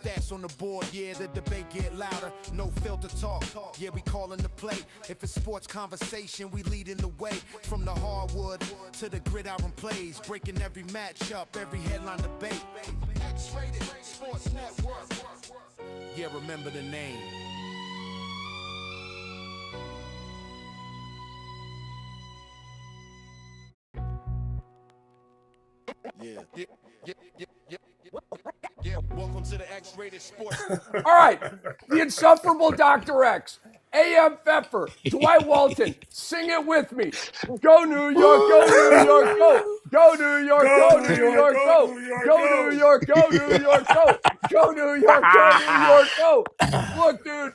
stats on the board, yeah, the debate get louder. No filter talk, yeah, we calling the play. If it's sports conversation, we leading the way. From the hardwood to the gridiron plays, breaking every matchup, every headline debate. X-Rated Sports Network. Yeah, remember the name. Yeah, welcome to the X-Rated Sports. All right, the insufferable Dr. X, A.M. Pfeffer, Dwight Walton, sing it with me. Go New York, go New York, go. Go New York, go New York, go. Go New York, go New York, go. Go New York, go New York, go. Look, dude,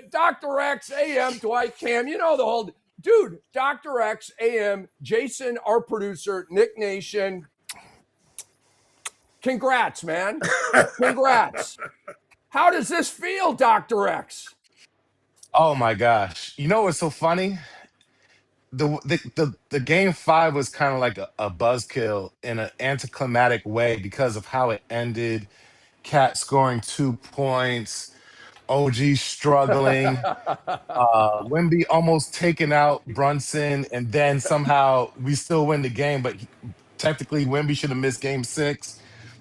Dr. X, A.M., Dwight, Cam, you know the whole, dude, Dr. X, A.M., Jason, our producer, Knick Nation. Congrats, man. Congrats. How does this feel, Dr. X? Oh my gosh. You know what's so funny? The game five was kind of like a buzzkill in an anticlimactic way because of how it ended. Cat scoring 2 points, OG struggling, Wemby almost taking out Brunson, and then somehow we still win the game, but technically Wemby should have missed game six.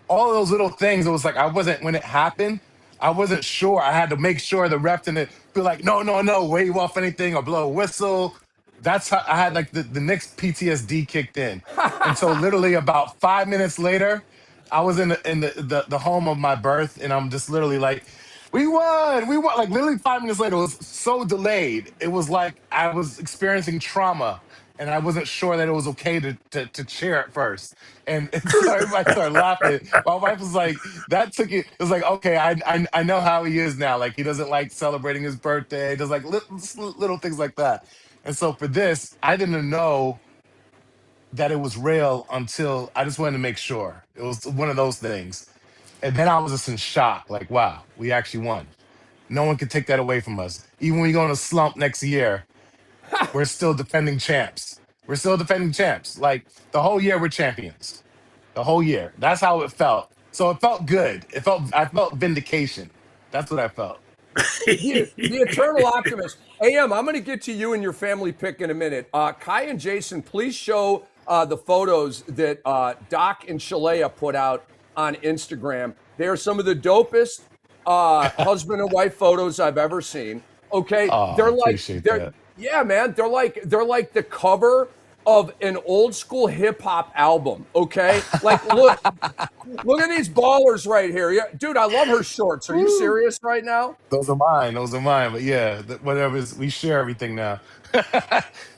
All those little things, it was like when it happened, I wasn't sure. I had to make sure the ref didn't be like, no, wave off anything or blow a whistle. That's how I had like the Knicks PTSD kicked in. And so literally about 5 minutes later, I was in the home of my birth, and I'm just literally like, we won. Like literally 5 minutes later, it was so delayed. It was like I was experiencing trauma, and I wasn't sure that it was okay to cheer at first. And so everybody started laughing. My wife was like, that took it. It was like, okay, I know how he is now. Like he doesn't like celebrating his birthday. Does like little things like that. And so for this, I didn't know that it was real until I just wanted to make sure. It was one of those things. And then I was just in shock, like, wow, we actually won. No one could take that away from us. Even when we go in a slump next year, we're still defending champs. We're still defending champs. Like the whole year, we're champions. The whole year. That's how it felt. So it felt good. I felt vindication. That's what I felt. The eternal optimist. AM, I'm going to get to you and your family pick in a minute. Kai and Jason, please show the photos that Doc and Shalea put out on Instagram. They are some of the dopest husband and wife photos I've ever seen. Okay, Oh, they're I like, appreciate that. yeah, man, they're like the cover of an old school hip hop album. Okay, like look at these ballers right here. Yeah, dude, I love her shorts. Are you serious right now? Those are mine. Those are mine. But yeah, whatever. We share everything now.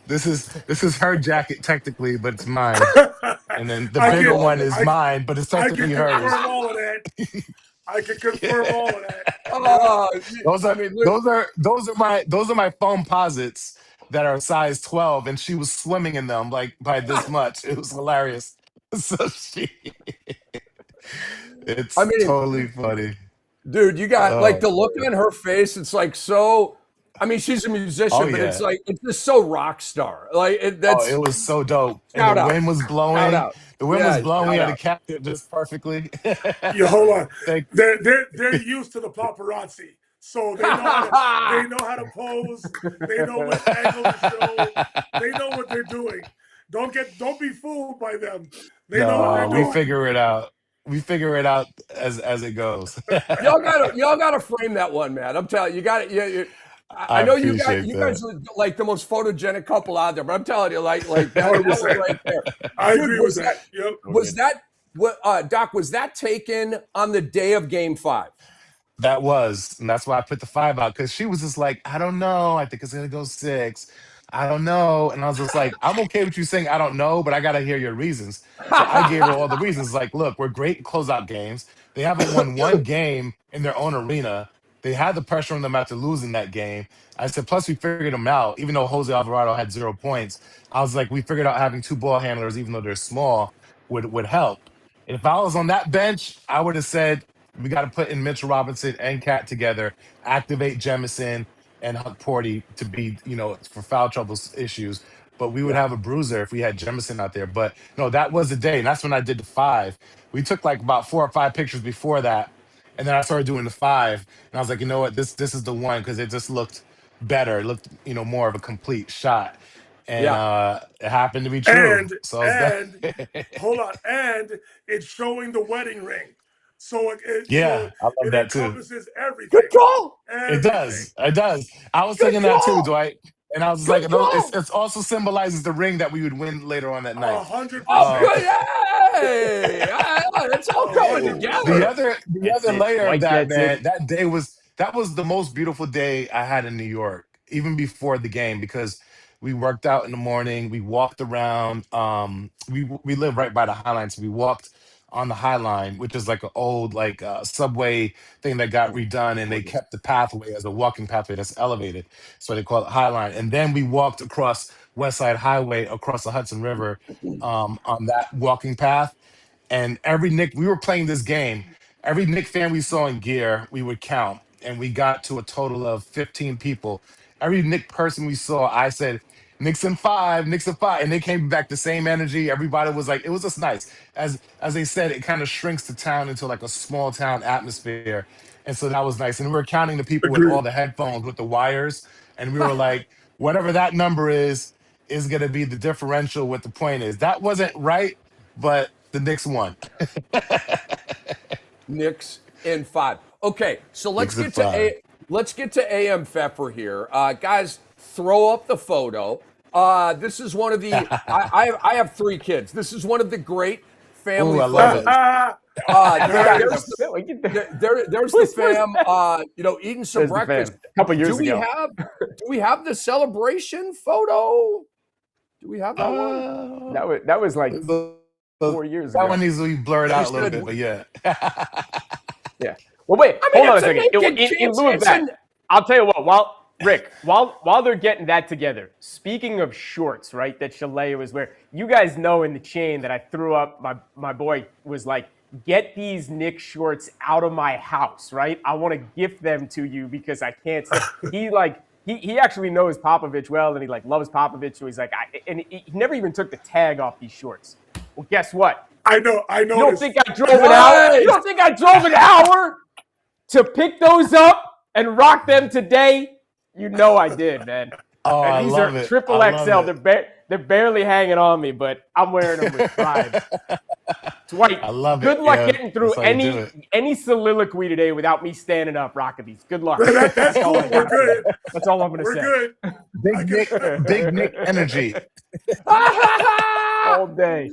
This is her jacket technically, but it's mine. And then the bigger one is mine, but it's I can technically confirm hers. all of that. I can confirm all of that. Those are my foam posits that are size 12, and she was swimming in them like by this much. It was hilarious. So it's totally funny. Dude, you got like the look on her face. It's like so. I mean, she's a musician, but it's like it's just so rock star. Like it was so dope. And the wind was blowing. The wind was blowing. We had to capture it just perfectly. Yeah, hold on. They're used to the paparazzi, so they know how to pose. They know what angle to show. They know what they're doing. Don't be fooled by them. They know what they're doing. We figure it out. We figure it out as it goes. y'all gotta frame that one, man. I'm telling you, you got it. I know you guys are like the most photogenic couple out there, but I'm telling you, like that one right there. I agree with that. Yep. Was that what Doc? Was that taken on the day of Game 5? That was, and that's why I put the 5 out, because she was just like, I don't know. I think it's gonna go 6. I don't know. And I was just like, I'm okay with you saying I don't know, but I gotta hear your reasons. So I gave her all the reasons. Like, look, we're great in closeout games. They haven't won one game in their own arena. They had the pressure on them after losing that game. I said, plus we figured them out, even though Jose Alvarado had 0 points. I was like, we figured out having 2 ball handlers, even though they're small, would help. If I was on that bench, I would have said, we got to put in Mitchell Robinson and Cat together, activate Jemison and Huck Porty to be, for foul trouble issues. but we would have a bruiser if we had Jemison out there. But no, that was the day, and that's when I did the 5. We took like about 4 or 5 pictures before that, and then I started doing the 5, and I was like, you know what, this is the one because it just looked better. It looked, more of a complete shot, and Yeah. it happened to be true. So I was And hold on, and it's showing the wedding ring, so yeah, I love it that too. encompasses everything, Good call. It everything. does. It does. I was Good thinking that too, call. Dwight. And I was just Good like, no, call. it's also symbolizes the ring that we would win later on that night. Oh, 100%. good. Hey, it's all coming The 100%. together. other the That's other it. layer of Mike that, gets it. man, that was the most beautiful day I had in New York, even before the game, because we worked out in the morning, we walked around. We live right by the High Line, so we walked on the High Line, which is like an old subway thing that got redone, and they kept the pathway as a walking pathway that's elevated, so they call it High Line. And then we walked across West Side Highway across the Hudson River on that walking path. And every Nick, we were playing this game. Every Nick fan we saw in gear, we would count, and we got to a total of 15 people. Every Nick person we saw, I said, Knicks in 5, Knicks in 5, and they came back the same energy. Everybody was like, it was just nice. As they said, it kind of shrinks the town into like a small town atmosphere, and so that was nice. And we were counting the people with all Agreed. the headphones with the wires, and we were like, whatever that number is going to be the differential. What the point is, that wasn't right, but the Knicks won. Knicks in 5. Okay, so Knicks in 5. let's get to AM Pfeffer here, guys. Throw up the photo. This is one of the. I have 3 kids. This is one of the great family Ooh, I love photos. it. There's the fam. Eating some There's the breakfast. fam. A couple years do ago. we have the celebration photo? Do we have that one? That was like The- 4 years that ago. one needs to be blurred out a little said- bit, but yeah. Yeah. Well, wait. I mean, hold on a it's a second. naked In chance. lieu of It's that, an- I'll tell you what. While they're getting that together, speaking of shorts, right? That Shalea was wearing. You guys know in the chain that I threw up. My boy was like, "Get these Knick shorts out of my house, right? I want to gift them to you because I can't." He actually knows Popovich well, and he loves Popovich. So he's like, he never even took the tag off these shorts. Well, guess what? I know. You don't think I drove an hour? You don't think I drove an hour to pick those up and rock them today? You know I did, man. Oh, And I these love are it. triple I love XL. it. They're barely hanging on me, but I'm wearing them with pride. Dwight, I love good it. luck Yeah, getting through that's how you do it. any soliloquy today without me standing up rocking these. Good luck. That's cool. We're good. That's all I'm going to We're say. good. Big Nick energy. All day.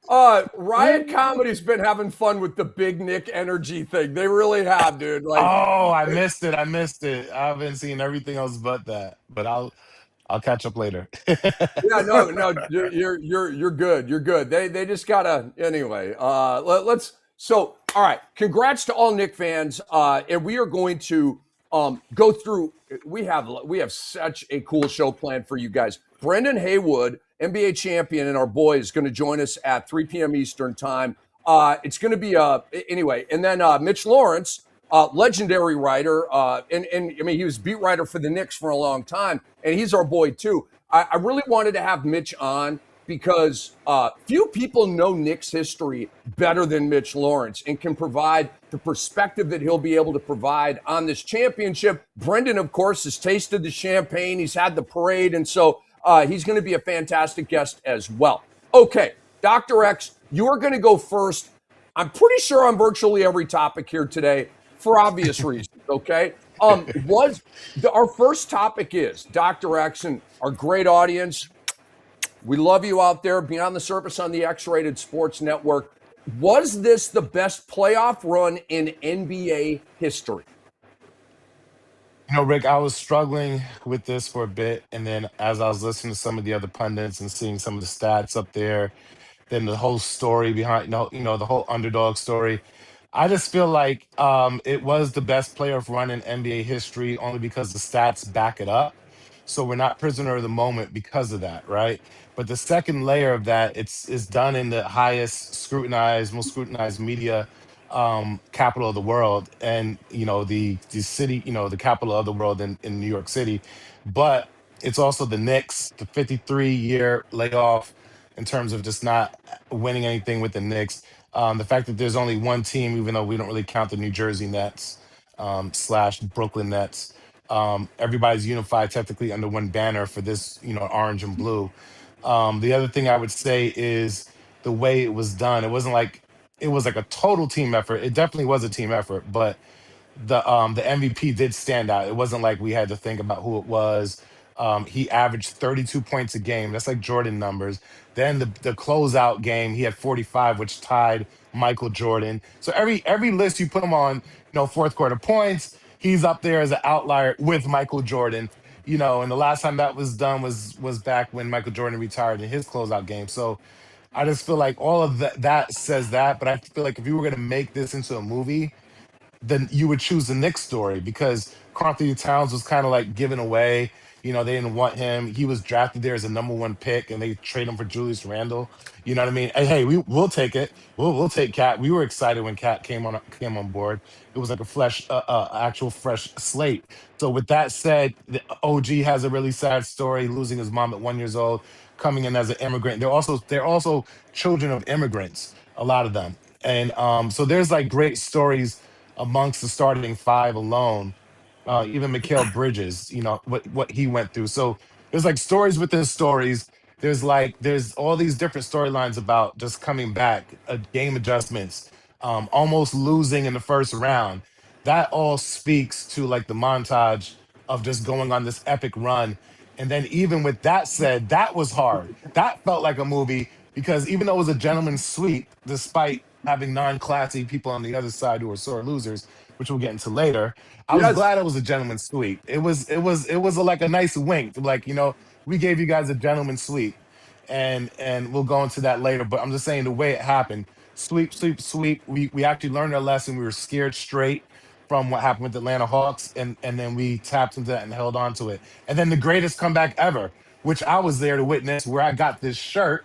Riot Comedy's been having fun with the Big Nick energy thing. They really have, dude. Oh, I missed it. I haven't seen everything else but that. But I'll catch up later. Yeah, no, you're good. You're good. They just gotta anyway. Let's. So, all right. Congrats to all Knick fans. And we are going to go through. We have such a cool show planned for you guys. Brendan Haywood, NBA champion, and our boy is going to join us at 3 p.m. Eastern time. It's going to be anyway, and then Mitch Lawrence. Legendary writer, and I mean he was beat writer for the Knicks for a long time, and he's our boy too. I really wanted to have Mitch on because few people know Knicks history better than Mitch Lawrence and can provide the perspective that he'll be able to provide on this championship. Brendan, of course, has tasted the champagne. He's had the parade, and so he's going to be a fantastic guest as well. Okay, Dr. X, you are going to go first. I'm pretty sure on virtually every topic here today, for obvious reasons, okay? Our first topic is, Dr. X and our great audience, we love you out there, Beyond the Surface on the X-Rated Sports Network. Was this the best playoff run in NBA history? Rick, I was struggling with this for a bit, and then as I was listening to some of the other pundits and seeing some of the stats up there, then the whole story behind, the whole underdog story, I just feel like it was the best playoff run in NBA history only because the stats back it up. So we're not prisoner of the moment because of that, right? But the second layer of that, it's done in the highest scrutinized, most scrutinized media capital of the world, and the city, the capital of the world in New York City. But It's also the Knicks, the 53-year layoff in terms of just not winning anything with the Knicks. The fact that there's only one team, even though we don't really count the New Jersey Nets slash Brooklyn Nets. Everybody's unified technically under one banner for this, orange and blue. The other thing I would say is the way it was done. It wasn't like it was like a total team effort. It definitely was a team effort, but the MVP did stand out. It wasn't like we had to think about who it was. He averaged 32 points a game. That's like Jordan numbers. Then the closeout game, he had 45, which tied Michael Jordan. So every list you put him on, fourth quarter points, he's up there as an outlier with Michael Jordan. And the last time that was done was back when Michael Jordan retired in his closeout game. So I just feel like all of that says that. But I feel like if you were going to make this into a movie, then you would choose the Knicks story because Karl Anthony Towns was kind of like given away. They didn't want him. He was drafted there as a number one pick, and they trade him for Julius Randle. You know what I mean? Hey, we'll take it. We'll take Cat. We were excited when Cat came on board. It was like a actual fresh slate. So with that said, the OG has a really sad story, losing his mom at 1 year old, coming in as an immigrant. They're also children of immigrants, a lot of them, and so there's like great stories amongst the starting five alone. Even Mikal Bridges, what he went through. So there's like stories within stories. There's all these different storylines about just coming back, game adjustments, almost losing in the first round. That all speaks to like the montage of just going on this epic run. And then even with that said, that was hard. That felt like a movie because even though it was a gentleman's sweep, despite having non-classy people on the other side who were sore losers, which we'll get into later, I was Yes. glad it was a gentleman's sweep. It was like a nice wink, like we gave you guys a gentleman's sweep, and we'll go into that later. But I'm just saying the way it happened, sweep, sweep, sweep. We actually learned our lesson. We were scared straight from what happened with the Atlanta Hawks, and then we tapped into that and held on to it. And then the greatest comeback ever, which I was there to witness, where I got this shirt,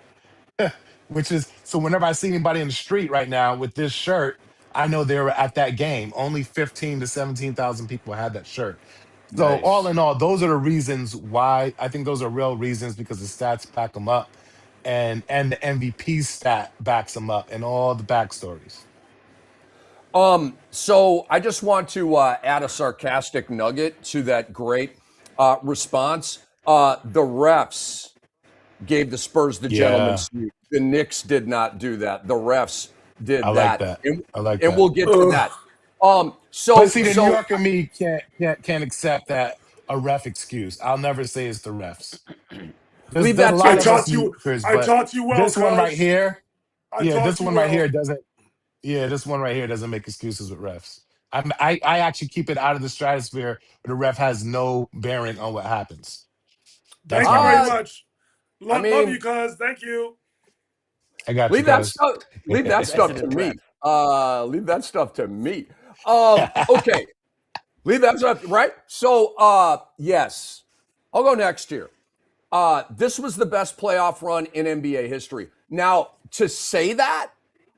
which is so whenever I see anybody in the street right now with this shirt, I know they were at that game. Only 15 to 17,000 people had that shirt. So all Nice. in all, those are the reasons why. I think those are real reasons because the stats back them up, and the MVP stat backs them up, and all the backstories. So I just want to add a sarcastic nugget to that great response. The refs gave the Spurs the Yeah, gentleman's sweep. The Knicks did not do that. The refs I did like that, that. and, I like and that. we'll get to Ugh. that. But So see, the New so Yorker me can't accept that a ref excuse. I'll never say it's the refs. There's leave there's a that to I lot of us. us taught New you. Yorkers, I but taught you well, this one right Cuz. here, I yeah, taught this you one right here well. doesn't. Yeah, this one right here doesn't make excuses with refs. I actually keep it out of the stratosphere where the ref has no bearing on what happens. That's Thank you my very Uh, mindset. much. I Love you, mean, Cuz. Thank you. I got you leave that guys. stuff. Leave that stuff to Resident me. rep. Leave that stuff to me. Okay. Leave that stuff right. So yes, I'll go next here. This was the best playoff run in NBA history. Now, to say that,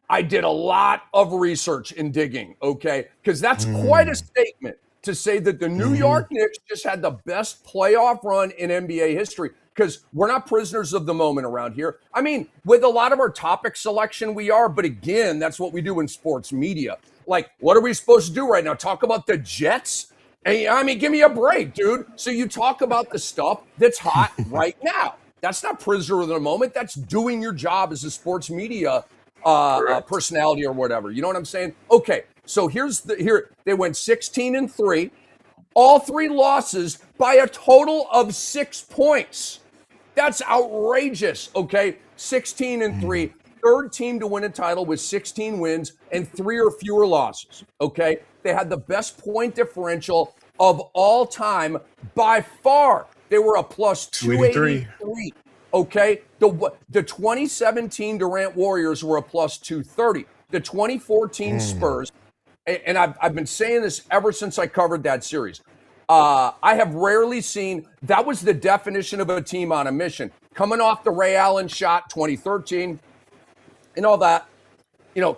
I did a lot of research and digging, okay? Because that's quite a Mm, statement to say that the New hmm. York Knicks just had the best playoff run in NBA history. Because we're not prisoners of the moment around here. I mean, with a lot of our topic selection, we are, but again, that's what we do in sports media. Like, what are we supposed to do right now? Talk about the Jets? Hey, I mean, give me a break, dude. So you talk about the stuff that's hot right now. That's not prisoner of the moment. That's doing your job as a sports media Correct. personality or whatever. You know what I'm saying? Okay, so here they went 16-3, all three losses by a total of 6 points. That's outrageous. Okay, 16-3, third team to win a title with 16 wins and 3 or fewer losses. Okay, they had the best point differential of all time by far. They were a plus 283. 283. Okay, the 2017 Durant Warriors were a plus 230. The 2014 Mm. Spurs, and I've been saying this ever since I covered that series. I have rarely seen that was the definition of a team on a mission. Coming off the Ray Allen shot 2013 and all that,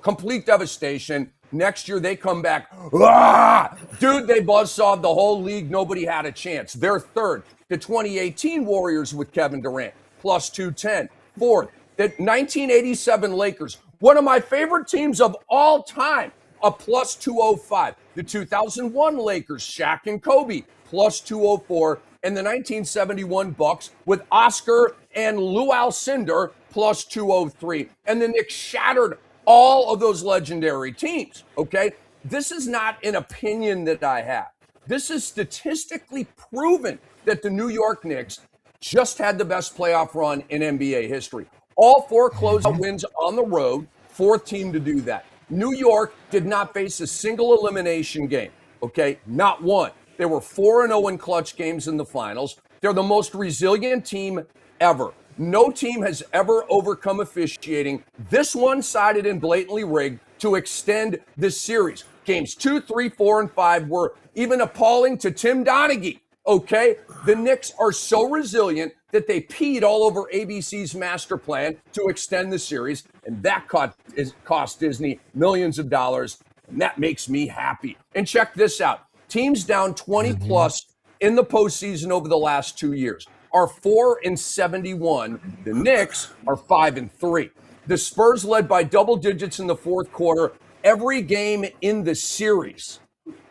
complete devastation. Next year, they come back. Ah! Dude, they buzzsawed the whole league. Nobody had a chance. They're third. The 2018 Warriors with Kevin Durant, plus 210. Fourth, the 1987 Lakers, one of my favorite teams of all time, a plus 205. The 2001 Lakers, Shaq and Kobe, plus 204. And the 1971 Bucks with Oscar and Lou Alcindor, plus 203. And the Knicks shattered all of those legendary teams, okay? This is not an opinion that I have. This is statistically proven that the New York Knicks just had the best playoff run in NBA history. All 4 closeout wins on the road, 4th team to do that. New York did not face a single elimination game, okay? Not one. They were 4-0 in clutch games in the finals. They're the most resilient team ever. No team has ever overcome officiating this one-sided and blatantly rigged to extend this series. Games 2, 3, 4, and 5 were even appalling to Tim Donaghy, okay? The Knicks are so resilient that they peed all over ABC's master plan to extend the series, and that cost Disney millions of dollars, and that makes me happy. And check this out. Teams down 20-plus in the postseason over the last 2 years are 4-71. The Knicks are 5-3. The Spurs led by double digits in the fourth quarter every game in the series.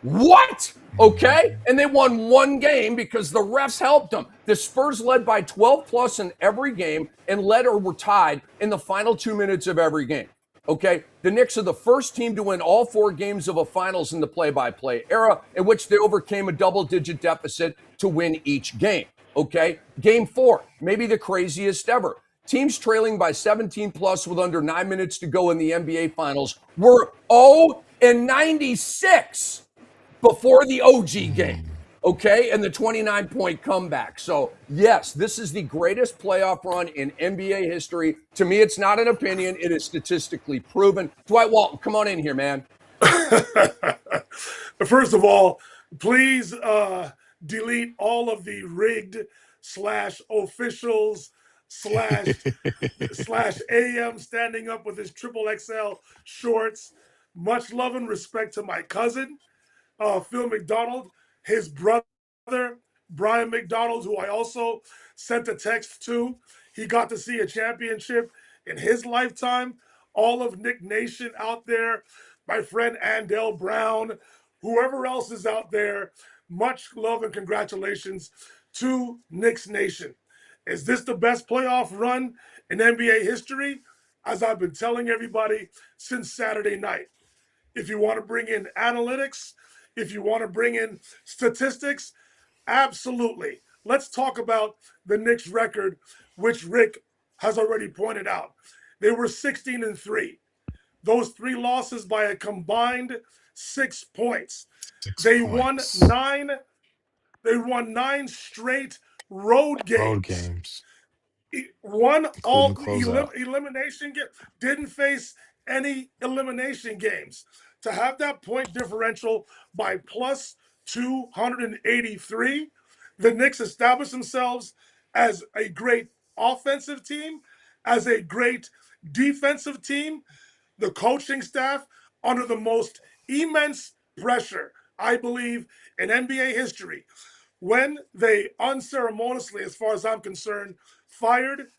What? Okay? And they won one game because the refs helped them. The Spurs led by 12-plus in every game and led or were tied in the final 2 minutes of every game. Okay, the Knicks are the first team to win all 4 games of a finals in the play-by-play era, in which they overcame a double-digit deficit to win each game. Okay, game 4, maybe the craziest ever. Teams trailing by 17-plus with under 9 minutes to go in the NBA Finals were 0-96 before the OG game. Okay, and the 29-point comeback. So, yes, this is the greatest playoff run in NBA history. To me, it's not an opinion. It is statistically proven. Dwight Walton, come on in here, man. First of all, please delete all of the rigged /officials / AM standing up with his triple XL shorts. Much love and respect to my cousin, Phil McDonald. His brother, Brian McDonald, who I also sent a text to. He got to see a championship in his lifetime. All of Knick Nation out there, my friend Andell Brown, whoever else is out there, much love and congratulations to Knicks Nation. Is this the best playoff run in NBA history? As I've been telling everybody since Saturday night. If you want to bring in analytics, if you want to bring in statistics, absolutely. Let's talk about the Knicks record, which Rick has already pointed out. They were 16-3. Those 3 losses by a combined 6 points. They won 9 straight road games. Won all elimination game. Didn't face any elimination games. To have that point differential by plus 283, the Knicks established themselves as a great offensive team, as a great defensive team. The coaching staff under the most immense pressure, I believe, in NBA history, when they unceremoniously, as far as I'm concerned, fired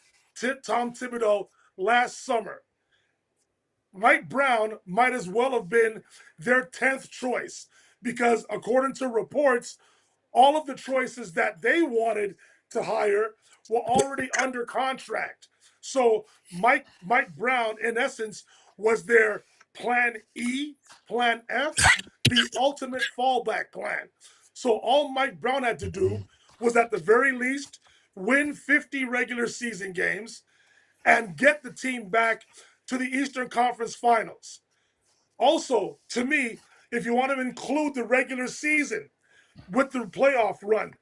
Tom Thibodeau last summer. Mike Brown might as well have been their 10th choice because, according to reports, all of the choices that they wanted to hire were already under contract. So Mike Brown, in essence, was their plan E, plan F, the ultimate fallback plan. So all Mike Brown had to do was, at the very least, win 50 regular season games and get the team back to the Eastern Conference Finals. Also, to me, if you want to include the regular season with the playoff run,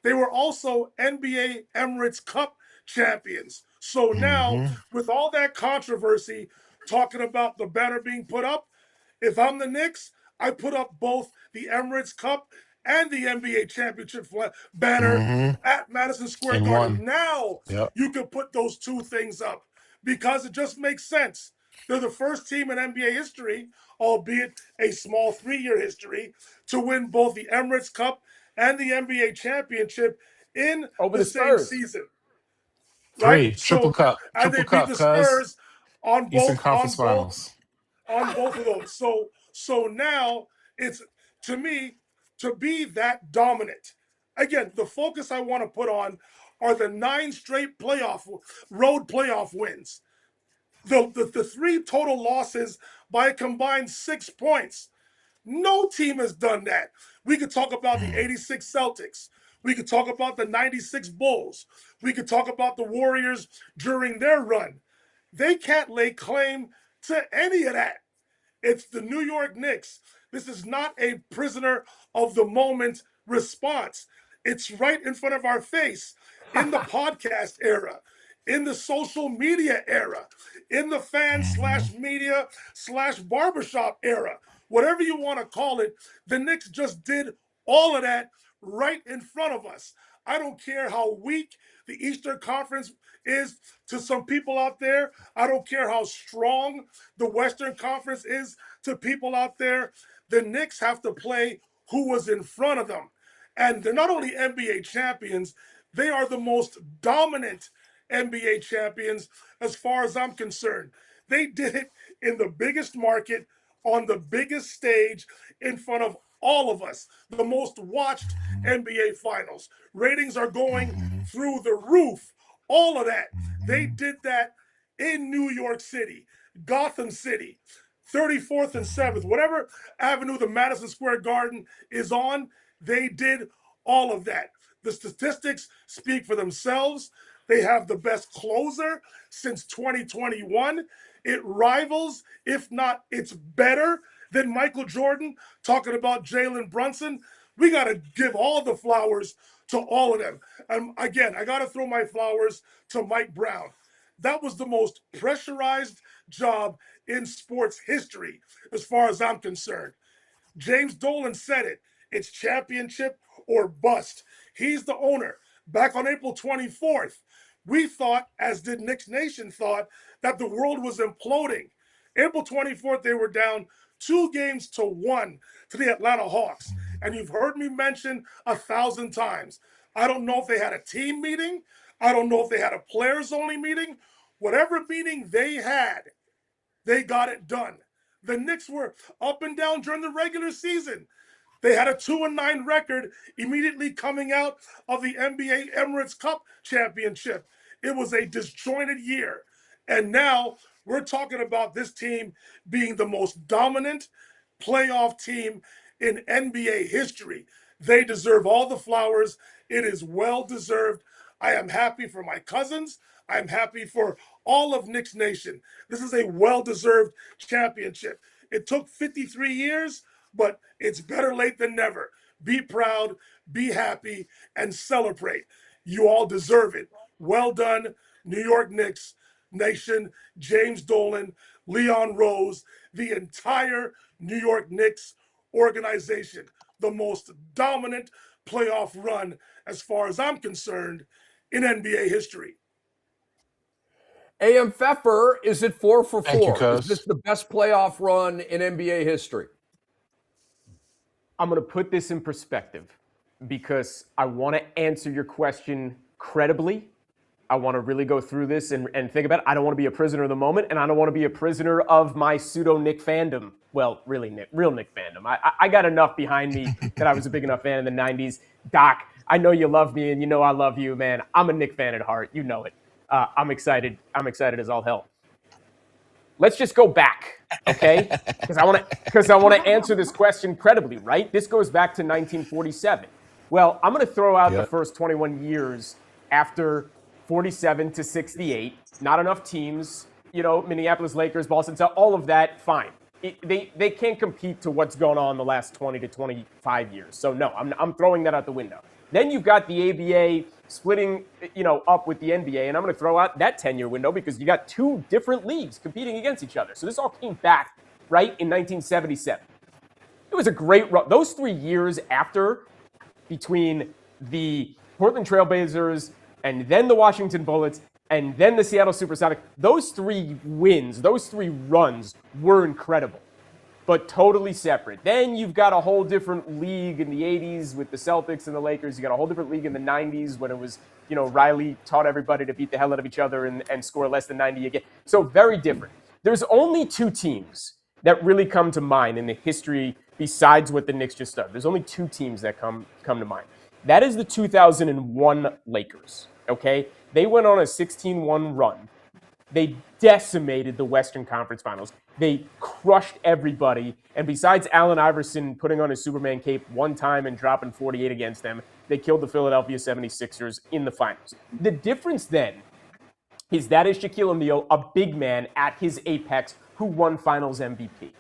they were also NBA Emirates Cup champions. So now, with all that controversy talking about the banner being put up, if I'm the Knicks, I put up both the Emirates Cup and the NBA championship banner at Madison Square Garden. Now you can put those 2 things up because it just makes sense. They're the first team in NBA history, albeit a small 3-year history, to win both the Emirates Cup and the NBA championship in Over the the same Spurs. season. Right? 3, So, and they triple beat cup, the cuz Spurs on Eastern both Conference Finals. on both of those. So now it's, to me, to be that dominant. Again, the focus I want to put on are the 9 straight road playoff wins. The 3 total losses by a combined 6 points. No team has done that. We could talk about the 86 Celtics. We could talk about the 96 Bulls. We could talk about the Warriors during their run. They can't lay claim to any of that. It's the New York Knicks. This is not a prisoner of the moment response. It's right in front of our face in the podcast era, in the social media era, in the fan slash media slash barbershop era, whatever you want to call it. The Knicks just did all of that right in front of us. I don't care how weak the Eastern Conference is to some people out there. I don't care how strong the Western Conference is to people out there. The Knicks have to play who was in front of them. And they're not only NBA champions, they are the most dominant NBA champions as far as I'm concerned. They did it in the biggest market, on the biggest stage, in front of all of us. The most watched NBA finals. Ratings are going through the roof. All of that. They did that in New York City, Gotham City, 34th and 7th, whatever avenue the Madison Square Garden is on, they did all of that. The statistics speak for themselves. They have the best closer since 2021. It rivals, if not it's better than Michael Jordan. Talking about Jalen Brunson, we got to give all the flowers to all of them. And again, I got to throw my flowers to Mike Brown. That was the most pressurized job in sports history, as far as I'm concerned. James Dolan said it. It's championship or bust. He's the owner. Back on April 24th, we thought, as did Knicks Nation thought, that the world was imploding. April 24th, they were down 2-1 to the Atlanta Hawks. And you've heard me mention 1,000 times. I don't know if they had a team meeting. I don't know if they had a players-only meeting. Whatever meeting they had, they got it done. The Knicks were up and down during the regular season. They had a 2-9 record immediately coming out of the NBA Emirates Cup championship. It was a disjointed year. And now we're talking about this team being the most dominant playoff team in NBA history. They deserve all the flowers. It is well deserved. I am happy for my cousins. I'm happy for all of Knicks Nation. This is a well-deserved championship. It took 53 years, but it's better late than never. Be proud, be happy, and celebrate. You all deserve it. Well done, New York Knicks Nation, James Dolan, Leon Rose, the entire New York Knicks organization. The most dominant playoff run, as far as I'm concerned, in NBA history. A.M. Pfeffer, is it 4 for 4? Thank you, cuz. Is this the best playoff run in NBA history? I'm going to put this in perspective because I want to answer your question credibly. I want to really go through this and think about it. I don't want to be a prisoner of the moment, and I don't want to be a prisoner of my pseudo-Knick fandom. Well, really, real Knick fandom. I got enough behind me that I was a big enough fan in the 90s. Doc, I know you love me, and you know I love you, man. I'm a Knick fan at heart. You know it. I'm excited. I'm excited as all hell. Let's just go back, okay? Because I want to answer this question credibly, right? This goes back to 1947. Well, I'm going to throw out the first 21 years after 47 to 68. Not enough teams, Minneapolis Lakers, Boston Celtics, all of that, fine. They can't compete to what's going on the last 20 to 25 years. So no, I'm throwing that out the window. Then you've got the ABA splitting, up with the NBA, and I'm going to throw out that 10-year window because you got 2 different leagues competing against each other. So this all came back, right, in 1977. It was a great run. Those 3 years after, between the Portland Trailblazers and then the Washington Bullets and then the Seattle Supersonics. Those 3 wins, those 3 runs were incredible, but totally separate. Then you've got a whole different league in the 80s with the Celtics and the Lakers. You got a whole different league in the 90s when it was, Riley taught everybody to beat the hell out of each other and score less than 90 again. So very different. There's only 2 teams that really come to mind in the history besides what the Knicks just done. There's only 2 teams that come to mind. That is the 2001 Lakers, okay? They went on a 16-1 run. They decimated the Western Conference Finals. They crushed everybody. And besides Allen Iverson putting on his Superman cape one time and dropping 48 against them, they killed the Philadelphia 76ers in the finals. The difference then is that is Shaquille O'Neal, a big man at his apex, who won Finals MVP.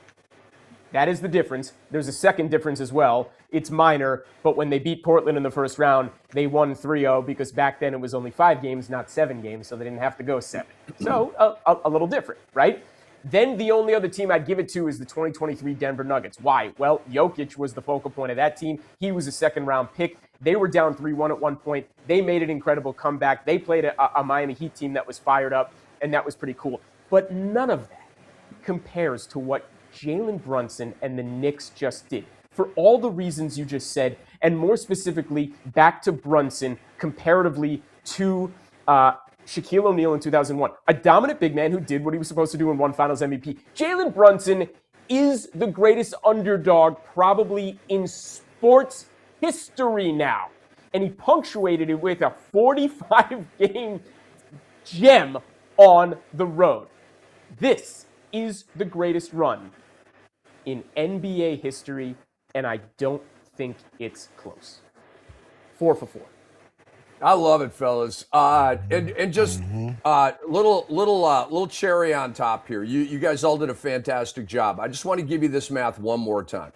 That is the difference. There's a second difference as well. It's minor, but when they beat Portland in the first round, they won 3-0 because back then it was only 5 games, not 7 games, so they didn't have to go 7. So a little different, right? Then the only other team I'd give it to is the 2023 Denver Nuggets. Why? Well, Jokic was the focal point of that team. He was a second-round pick. They were down 3-1 at one point. They made an incredible comeback. They played a Miami Heat team that was fired up, and that was pretty cool. But none of that compares to what Jalen Brunson and the Knicks just did. For all the reasons you just said, and more specifically, back to Brunson comparatively to Shaquille O'Neal in 2001. A dominant big man who did what he was supposed to do and won Finals MVP. Jalen Brunson is the greatest underdog probably in sports history now. And he punctuated it with a 45-game gem on the road. This is the greatest run in NBA history, and I don't think it's close. 4 for 4. I love it, fellas. And just little cherry on top here. You guys all did a fantastic job. I just want to give you this math one more time.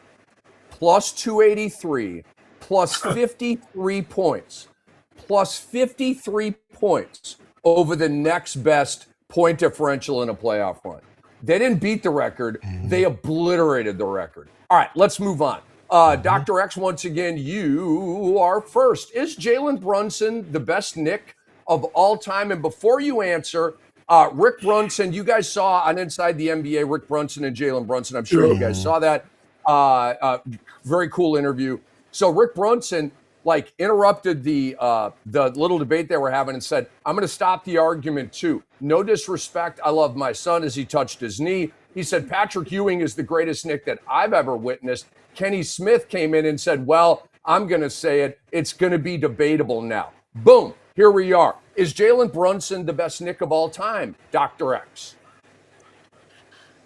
Plus 283, plus 53 points, plus 53 points over the next best point differential in a playoff run. They didn't beat the record. They obliterated the record. All right, let's move on. Dr. X, once again, you are first. Is Jalen Brunson the best Knick of all time? And before you answer, Rick Brunson, you guys saw on Inside the NBA, Rick Brunson and Jalen Brunson. I'm sure you guys saw that. Very cool interview. So Rick Brunson interrupted the little debate they were having and said, I'm going to stop the argument too. No disrespect. I love my son as he touched his knee. He said, Patrick Ewing is the greatest Knick that I've ever witnessed. Kenny Smith came in and said, well, I'm going to say it. It's going to be debatable now. Boom. Here we are. Is Jalen Brunson the best Knick of all time, Dr. X?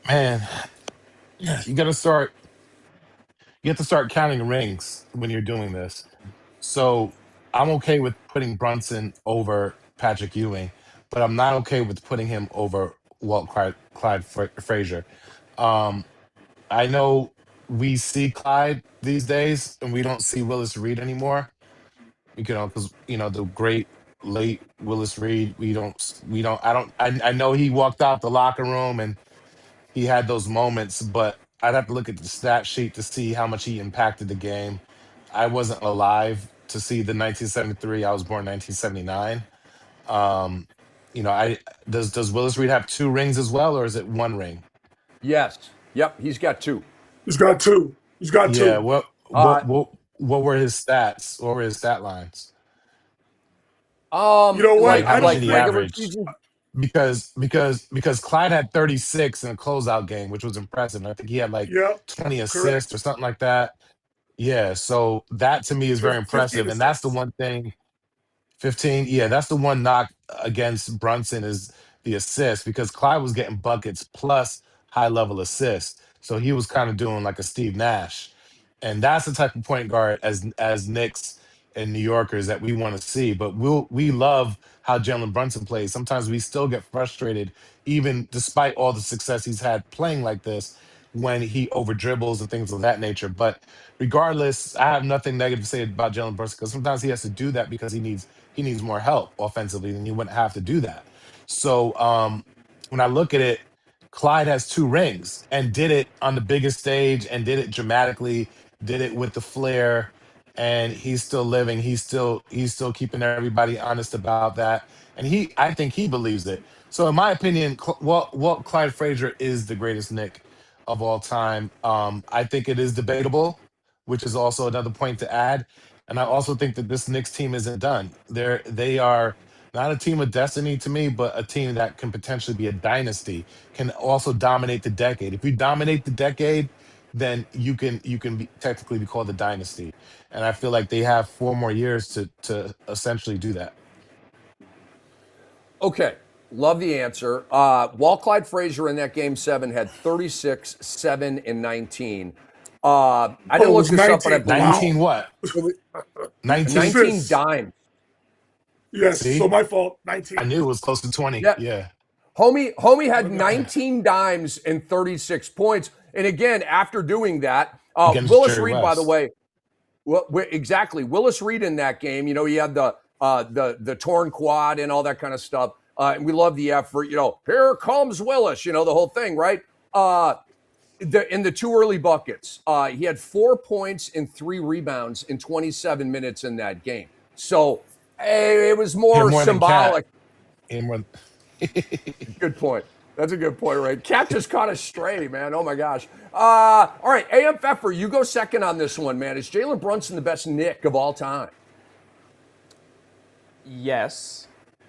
Man, you have to start counting rings when you're doing this. So I'm okay with putting Brunson over Patrick Ewing, but I'm not okay with putting him over Clyde Frazier. I know we see Clyde these days, and we don't see Willis Reed anymore. Because the great late Willis Reed. I know he walked out the locker room and he had those moments, but I'd have to look at the stat sheet to see how much he impacted the game. I wasn't alive to see the 1973. I was born 1979. Does Willis Reed have 2 rings as well, or is it 1 ring? Yes. Yep. He's got 2. He's got 2. Yeah. What were his stats? What were his stat lines? You know what? How much did he regular average? season. Because Clyde had 36 in a closeout game, which was impressive. I think he had 20 assists or something like that. Yeah, so that to me is very impressive, and that's the one thing. 15, yeah, that's the one knock against Brunson is the assist, because Clyde was getting buckets plus high level assists, so he was kind of doing like a Steve Nash, and that's the type of point guard as Knicks and New Yorkers that we want to see. But we love how Jalen Brunson plays. Sometimes we still get frustrated, even despite all the success he's had playing like this, when he over dribbles and things of that nature. But regardless, I have nothing negative to say about Jalen Brunson, because sometimes he has to do that because he needs more help offensively, and he wouldn't have to do that. So when I look at it, Clyde has 2 rings and did it on the biggest stage and did it dramatically, did it with the flair. and he's still living. He's still keeping everybody honest about that, and I think he believes it. So, in my opinion, Walt Clyde Frazier is the greatest Knick of all time. I think it is debatable, which is also another point to add. And I also think that this Knicks team isn't done. They are not a team of destiny to me, but a team that can potentially be a dynasty, can also dominate the decade. If you dominate the decade, then technically be called a dynasty. And I feel like they have 4 more years to essentially do that. Okay. Love the answer. Walt Clyde Frazier in that game 7 had 36, 7, and 19. I didn't it look was this up, but I 19. believe 19 Wow. what? it was 19. 19 Assists. dimes. Yes. So See, my fault. I 19. knew it was close to 20. Yeah. Yeah. Homie had My bad. 19 dimes and 36 points. And again, after doing that, Against Willis Jerry Reed, by the West. way, well, exactly. Willis Reed in that game, he had the torn quad and all that kind of stuff. And we love the effort. Here comes Willis. The whole thing, right? In the 2 early buckets, he had 4 points and 3 rebounds in 27 minutes in that game. So it was He had more more than symbolic. Cat. He had more. Good point. That's a good point, right? Cat just caught a stray, man. Oh my gosh. All right, AM Pfeffer, you go second on this one, man. Is Jalen Brunson the best Knick of all time? Yes,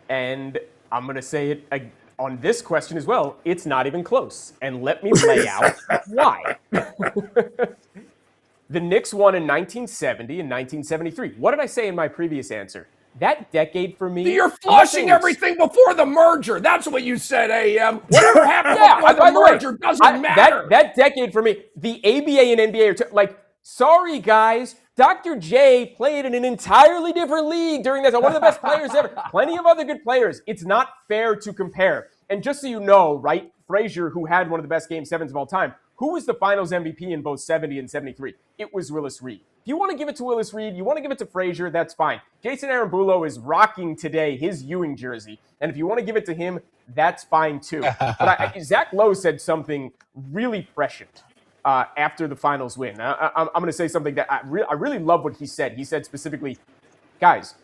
and I'm going to say it on this question as well. It's not even close. And let me lay out why. The Knicks won in 1970 and 1973. What did I say in my previous answer? That decade for me. You're flushing everything before the merger. That's what you said, AM. Whatever happened before the merger doesn't matter. That decade for me, the ABA and NBA are sorry guys, Dr. J played in an entirely different league during that. One of the best players ever. Plenty of other good players. It's not fair to compare. And just so you know, right, Frazier, who had one of the best game 7s of all time, who was the finals MVP in both 70 and 73? It was Willis Reed. If you want to give it to Willis Reed, you want to give it to Frazier, that's fine. Jason Arambulo is rocking today his Ewing jersey. And if you want to give it to him, that's fine too. But Zach Lowe said something really prescient after the finals win. I'm going to say something that I really love what he said. He said specifically, guys,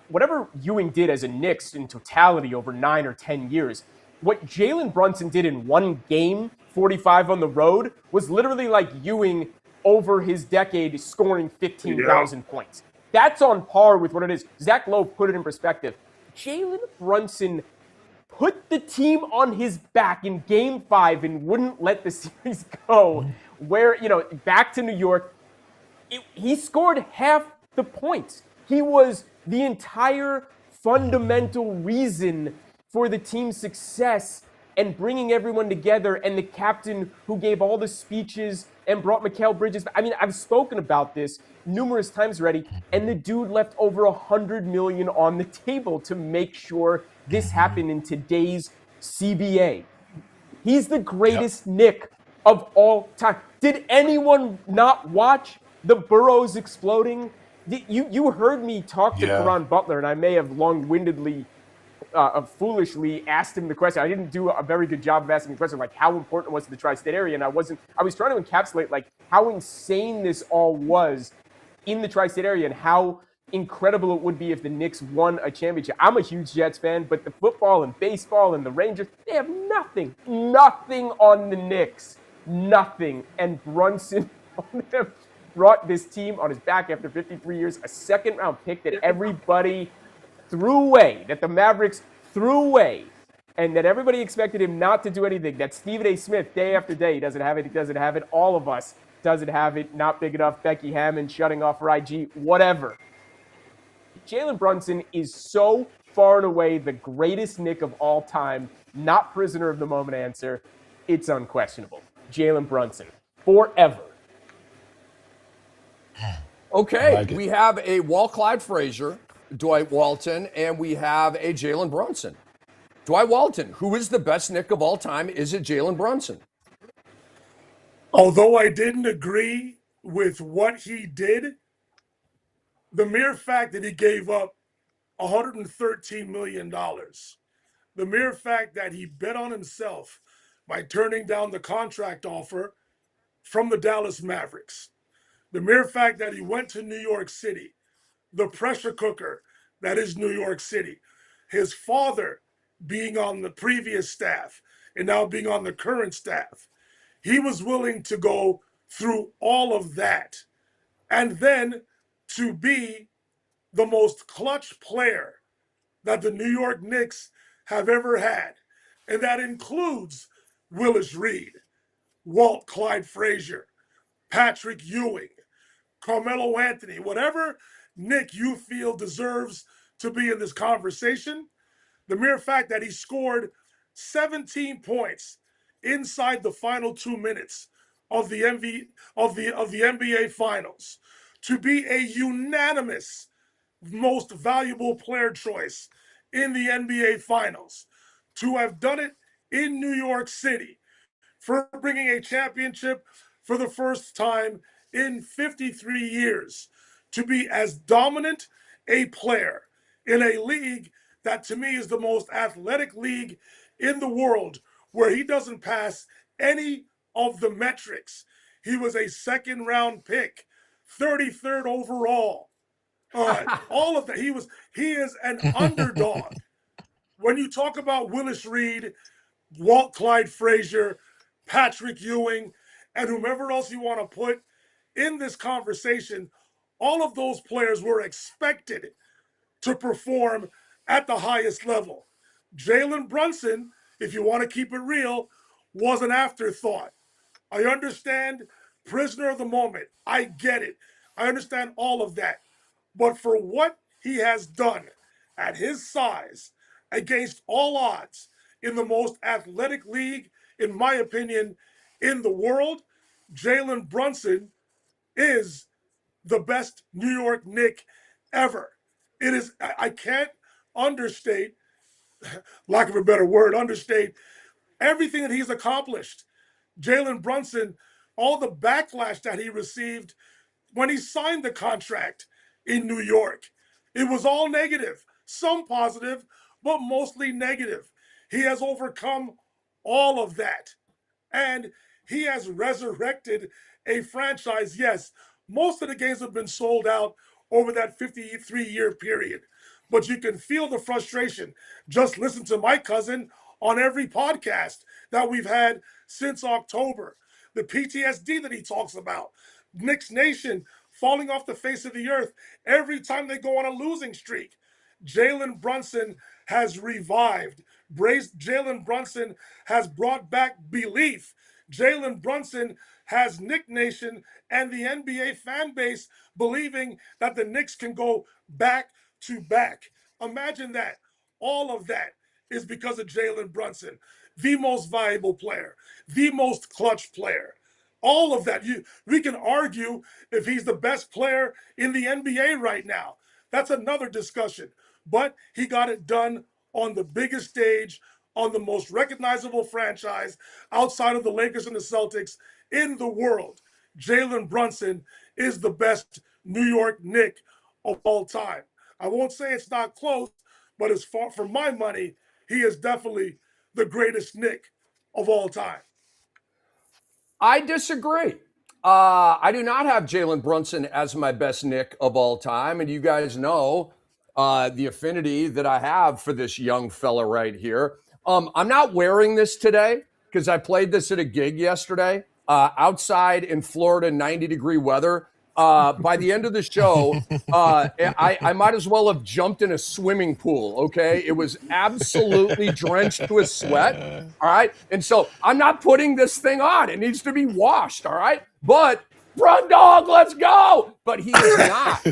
whatever Ewing did as a Knicks in totality over 9 or 10 years, what Jalen Brunson did in one game, 45 on the road, was literally like Ewing over his decade scoring 15,000 points. That's on par with what it is. Zach Lowe put it in perspective. Jalen Brunson put the team on his back in game 5 and wouldn't let the series go. Where, back to New York, he scored half the points. He was the entire fundamental reason for the team's success and bringing everyone together, and the captain who gave all the speeches and brought Mikal Bridges. I mean, I've spoken about this numerous times already, and the dude left over $100 million on the table to make sure this happened in today's CBA. He's the greatest Knick of all time. Did anyone not watch the Burrows exploding? You heard me talk to Caron Butler, and I may have long-windedly foolishly asked him the question. I didn't do a very good job of asking the question, like how important it was to the tri-state area. And I was trying to encapsulate like how insane this all was in the tri-state area and how incredible it would be if the Knicks won a championship. I'm a huge Jets fan, but the football and baseball and the Rangers, they have nothing on the Knicks. Nothing. And Brunson brought this team on his back after 53 years, a second-round pick that everybody threw away, that the Mavericks threw away, and that everybody expected him not to do anything, that Stephen A. Smith, day after day, he doesn't have it, all of us doesn't have it, not big enough, Becky Hammond shutting off her IG, whatever. Jalen Brunson is so far and away the greatest Knick of all time, not prisoner of the moment answer. It's unquestionable. Jalen Brunson, forever. Okay, we have a Walt Clyde Frazier, Dwight Walton, and we have a Jalen Brunson. Dwight Walton, who is the best Knick of all time? Is it Jalen Brunson? Although I didn't agree with what he did, the mere fact that he gave up $113 million, the mere fact that he bet on himself by turning down the contract offer from the Dallas Mavericks, The mere fact that he went to New York City, the pressure cooker that is New York City, his father being on the previous staff and now being on the current staff, he was willing to go through all of that and then to be the most clutch player that the New York Knicks have ever had. And that includes Willis Reed, Walt Clyde Frazier, Patrick Ewing, Carmelo Anthony, whatever Knick you feel deserves to be in this conversation, the mere fact that he scored 17 points inside the final 2 minutes of the NBA Finals, to be a unanimous most valuable player choice in the NBA Finals, to have done it in New York City, for bringing a championship for the first time in 53 years, to be as dominant a player in a league that to me is the most athletic league in the world, where he doesn't pass any of the metrics. He was a second round pick, 33rd overall. All of that. He is an underdog. When you talk about Willis Reed, Walt Clyde Frazier, Patrick Ewing, and whomever else you want to put in this conversation, all of those players were expected to perform at the highest level. Jalen Brunson, if you want to keep it real, was an afterthought. I understand prisoner of the moment. I get it. I understand all of that. But for what he has done at his size, against all odds, in the most athletic league, in my opinion, in the world, Jalen Brunson is the best New York Knick ever. It is, I can't understate, lack of a better word, understate everything that he's accomplished. Jalen Brunson, all the backlash that he received when he signed the contract in New York, it was all negative, some positive, but mostly negative. He has overcome all of that. And he has resurrected a franchise. Yes, most of the games have been sold out over that 53-year period, but you can feel the frustration. Just listen to my cousin on every podcast that we've had since October. The PTSD that he talks about. Knicks Nation falling off the face of the earth every time they go on a losing streak. Jalen Brunson has revived. Jalen Brunson has brought back belief. Jalen Brunson has Knick Nation and the NBA fan base believing that the Knicks can go back to back. Imagine that. All of that is because of Jalen Brunson, the most valuable player, the most clutch player. All of that. We can argue if he's the best player in the NBA right now. That's another discussion. But he got it done on the biggest stage, on the most recognizable franchise outside of the Lakers and the Celtics in the world. Jalen Brunson is the best New York Knick of all time. I won't say it's not close, but as far for my money, he is definitely the greatest Knick of all time. I disagree. I do not have Jalen Brunson as my best Knick of all time. And you guys know the affinity that I have for this young fella right here. I'm not wearing this today because I played this at a gig yesterday outside in Florida, 90-degree weather. By the end of the show, I might as well have jumped in a swimming pool, okay? It was absolutely drenched with sweat, all right? And so I'm not putting this thing on. It needs to be washed, all right? But, Brun Dog, let's go! But he is not.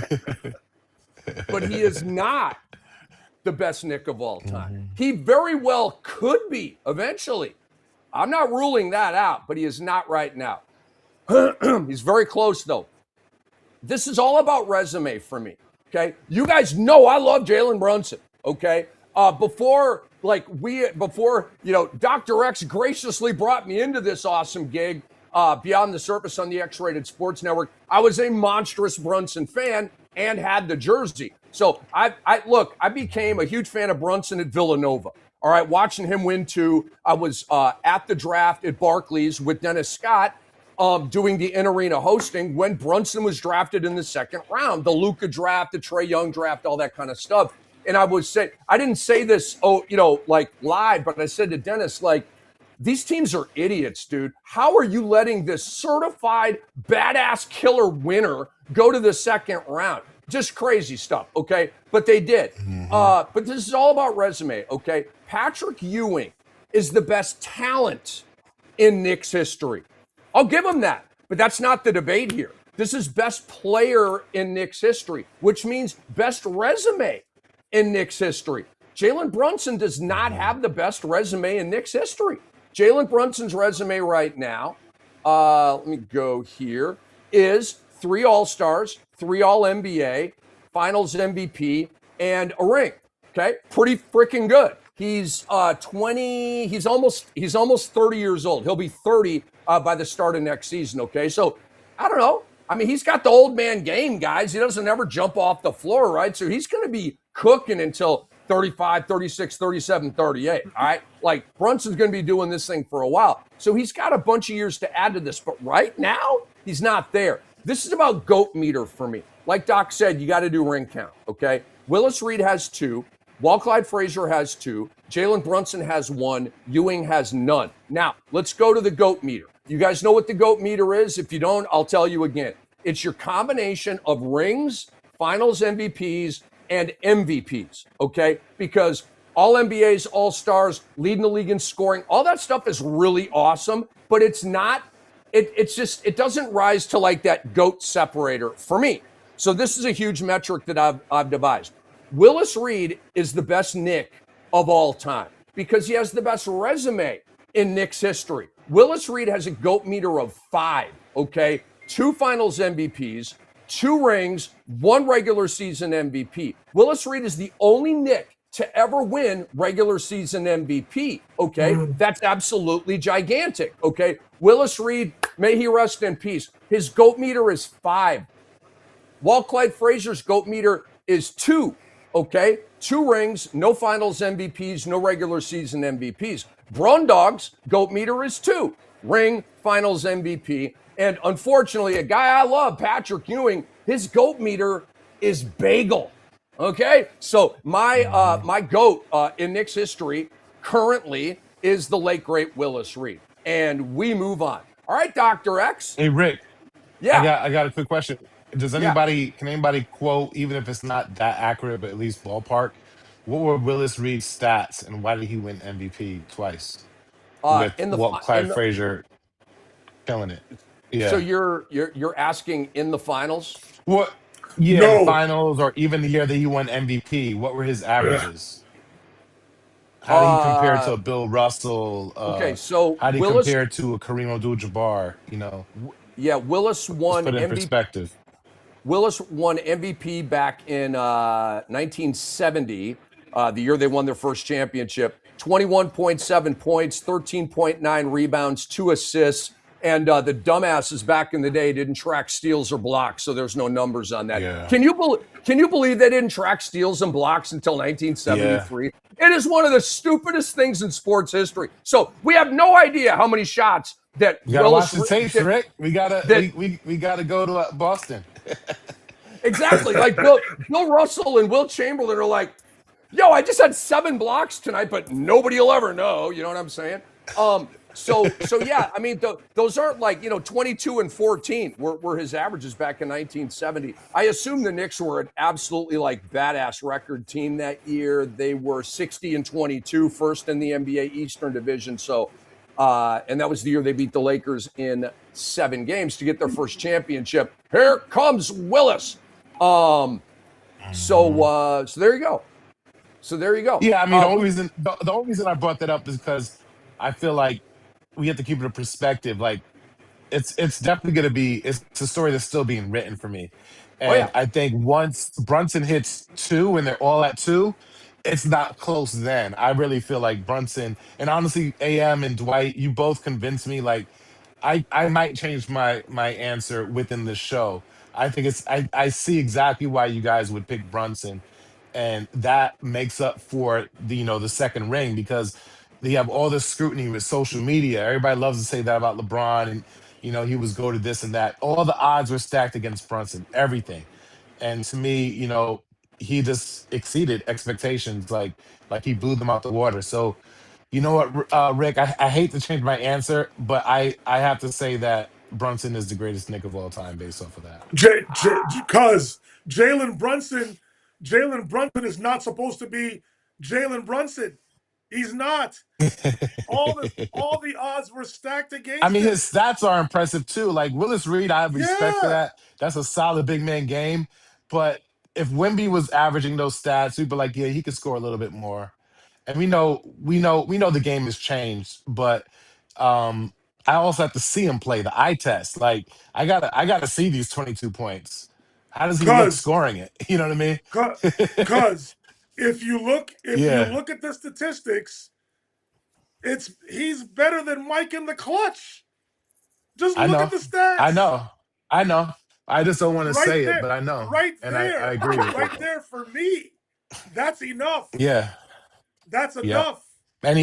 But he is not the best Knick of all time. Mm-hmm. He very well could be eventually. I'm not ruling that out, but he is not right now. He's very close, though. This is all about resume for me, okay? You guys know I love Jalen Brunson, okay? Before Dr. X graciously brought me into this awesome gig, Beyond the Surface on the X-Rated Sports Network, I was a monstrous Brunson fan and had the jersey. So I became a huge fan of Brunson at Villanova. All right, watching him win 2. I was at the draft at Barclays with Dennis Scott. doing the in-arena hosting when Brunson was drafted in the second round, the Luka draft, the Trae Young draft, all that kind of stuff. And I was saying, I didn't say this, like live, but I said to Dennis, like, these teams are idiots, dude. How are you letting this certified badass killer winner go to the second round? Just crazy stuff, okay? But they did. But this is all about resume, okay? Patrick Ewing is the best talent in Knicks history. I'll give him that, but that's not the debate here. This is best player in Knicks history, which means best resume in Knicks history. Jalen Brunson does not have the best resume in Knicks history. Jalen Brunson's resume right now, let me go here, is 3 All-Stars, 3 All-NBA, Finals MVP, and a ring. Okay, pretty freaking good. He's 20. He's almost 30 years old. He'll be 30 by the start of next season. Okay, so I don't know. I mean, he's got the old man game, guys. He doesn't ever jump off the floor, right? So he's going to be cooking until 35, 36, 37, 38. All right, like Brunson's going to be doing this thing for a while. So he's got a bunch of years to add to this. But right now, he's not there. This is about GOAT meter for me. Like Doc said, you got to do ring count. Okay, Willis Reed has 2. Clyde Frazier has 2. Jalen Brunson has 1. Ewing has none. Now, let's go to the GOAT meter. You guys know what the GOAT meter is? If you don't, I'll tell you again. It's your combination of rings, finals MVPs, and MVPs, okay? Because all NBAs, all-stars, leading the league in scoring, all that stuff is really awesome, but it's not, it doesn't rise to like that GOAT separator for me. So this is a huge metric that I've devised. Willis Reed is the best Knick of all time because he has the best resume in Knicks history. Willis Reed has a GOAT meter of 5, okay? 2 finals MVPs, 2 rings, 1 regular season MVP. Willis Reed is the only Knick to ever win regular season MVP, okay? That's absolutely gigantic, okay? Willis Reed, may he rest in peace. His GOAT meter is 5. Clyde Frazier's GOAT meter is 2. Okay, 2 rings, no finals MVPs, no regular season MVPs. Brundog's GOAT meter is 2. Ring, finals MVP. And unfortunately, a guy I love, Patrick Ewing, his GOAT meter is bagel. Okay, so my GOAT in Knicks history currently is the late, great Willis Reed. And we move on. All right, Dr. X. Hey, Rick. Yeah. I got a quick question. Can anybody quote, even if it's not that accurate, but at least ballpark, what were Willis Reed's stats and why did he win MVP twice with Clyde Frazier killing it? So Yeah. you're asking in the finals? What? Yeah, the No. finals or even the year that he won MVP. What were his averages? How did he compare to a Bill Russell? Okay, so How did he Willis, compare to a Kareem Abdul-Jabbar? Willis Let's won put it in MVP. perspective. Willis won MVP back in 1970, the year they won their first championship. 21.7 points, 13.9 rebounds, 2 assists. And the dumbasses back in the day didn't track steals or blocks, so there's no numbers on that. Yeah. Can you believe they didn't track steals and blocks until 1973? Yeah. It is one of the stupidest things in sports history. So we have no idea how many shots that You gotta Willis watch the tapes, Rick. We gotta go to Boston. Exactly. Like Bill Russell and Will Chamberlain are like, yo, I just had 7 blocks tonight, but nobody will ever know. You know what I'm saying? So yeah, I mean, those aren't like, 22 and 14 were his averages back in 1970. I assume the Knicks were an absolutely like badass record team that year. They were 60 and 22, first in the NBA Eastern Division. So, and that was the year they beat the Lakers in 7 games to get their first championship. Here comes Willis. So there you go. Yeah, I mean, the only reason I brought that up is because I feel like we have to keep it in perspective. Like, it's definitely going to be, it's a story that's still being written for me. And I think once Brunson hits 2 and they're all at 2, it's not close then. I really feel like Brunson, and honestly, AM and Dwight, you both convinced me. Like, I might change my answer within the show. I think I see exactly why you guys would pick Brunson, and that makes up for the second ring because they have all this scrutiny with social media. Everybody loves to say that about LeBron, and He was go to this and that. All the odds were stacked against Brunson, everything. And to me, he just exceeded expectations, like he blew them out the water. So, you know what, Rick, I hate to change my answer, but I have to say that Brunson is the greatest Knick of all time based off of that. Because Jalen Brunson, Jalen Brunson is not supposed to be Jalen Brunson. He's not. All the odds were stacked I against mean, him. his stats are impressive too. Like Willis Reed, I have respect for Yeah, that. That's a solid big man game. But if Wemby was averaging those stats, we'd be like, yeah, he could score a little bit more. And we know the game has changed, but um, I also have to see him play the eye test. Like I gotta see these 22 points. How does he look cause scoring it? You know what I mean? cause if you Yeah, look at the statistics, he's better than Mike in the clutch. Just I look at know, the I stats. know, I know. I just don't want to Right say it, there, but I know, right and I there, agree with it. right there for me. That's enough. Yeah. That's Yep. enough. And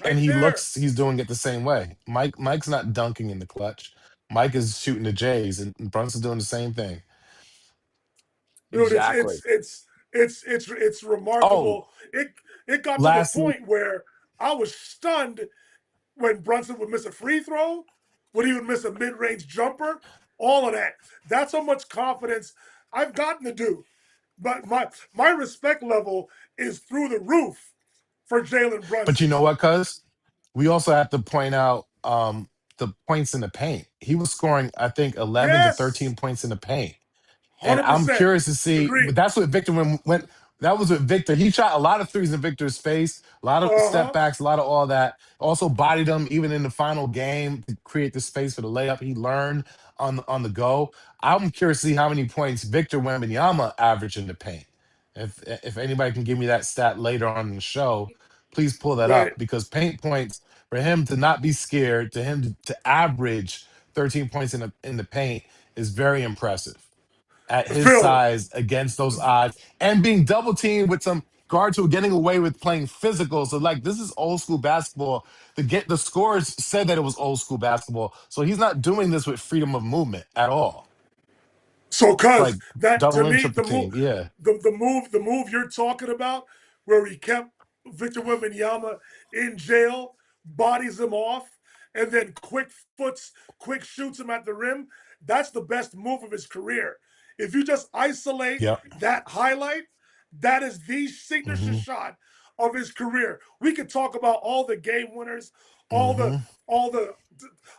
Right he there. looks he's doing it the same way. Mike's not dunking in the clutch. Mike is shooting the Jays, and Brunson's doing the same thing. Dude, Exactly. it's Oh, remarkable. It got to the lastly, point where I was stunned when Brunson would miss a free throw, when he would miss a mid-range jumper, all of that. That's how much confidence I've gotten to do. But my respect level is through the roof for Jalen but you Brunson. know what, cuz? We also have to point out the points in the paint. He was scoring, I think, 11 to Yes, 13 points in the paint. And I'm 100%. curious to see, but Agreed. that's what Victor went. That was with Victor. He shot a lot of threes in Victor's face, a lot of step Uh-huh. backs, a lot of all that. Also bodied him even in the final game to create the space for the layup. He learned on the go. I'm curious to see how many points Victor Wembanyama averaged in the paint. If anybody can give me that stat later on in the show, please pull that Right. up because paint points for him to not be scared, to him to average 13 points in the paint is very impressive at his Phil, size against those odds and being double teamed with some guards who are getting away with playing physical. So like this is old school basketball. The scores said that it was old school basketball. So he's not doing this with freedom of movement at all. so It's cuz like that to double and me triple the move team. Yeah. the move you're talking about where he kept Victor Wembanyama in jail, bodies him off, and then quick shoots him at the rim, that's the best move of his career. If you just isolate Yep. that highlight, that is the signature Mm-hmm. shot of his career. We could talk about all the game winners, all the Mm-hmm. all the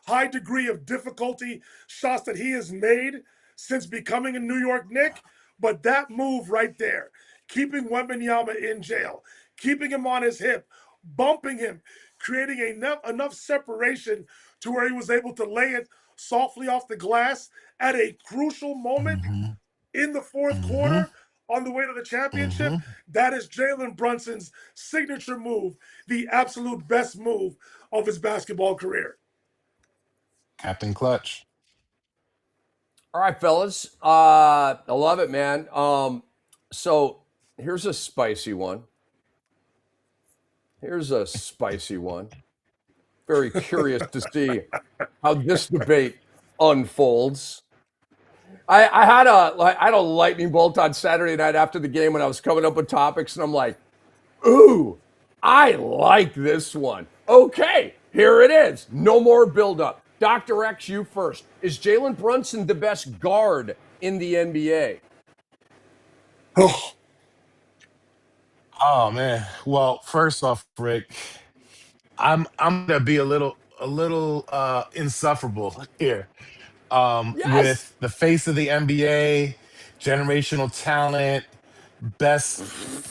high degree of difficulty shots that he has made since becoming a New York Knick, but that move right there, keeping Wembanyama in jail, keeping him on his hip, bumping him, creating enough separation to where he was able to lay it softly off the glass at a crucial moment Mm-hmm. in the fourth Mm-hmm. quarter on the way to the championship. Mm-hmm. That is Jalen Brunson's signature move, the absolute best move of his basketball career. Captain Clutch. All right, fellas. I love it, man. So here's a spicy one. Here's a spicy one. Very curious to see how this debate unfolds. I had a lightning bolt on Saturday night after the game when I was coming up with topics, and I'm like, ooh, I like this one. Okay, here it is. No more buildup. Dr. X, you first. Is Jalen Brunson the best guard in the NBA? Oh, Oh man. Well, first off, Rick, I'm gonna be a little insufferable here. Yes. With the face of the NBA, generational talent, best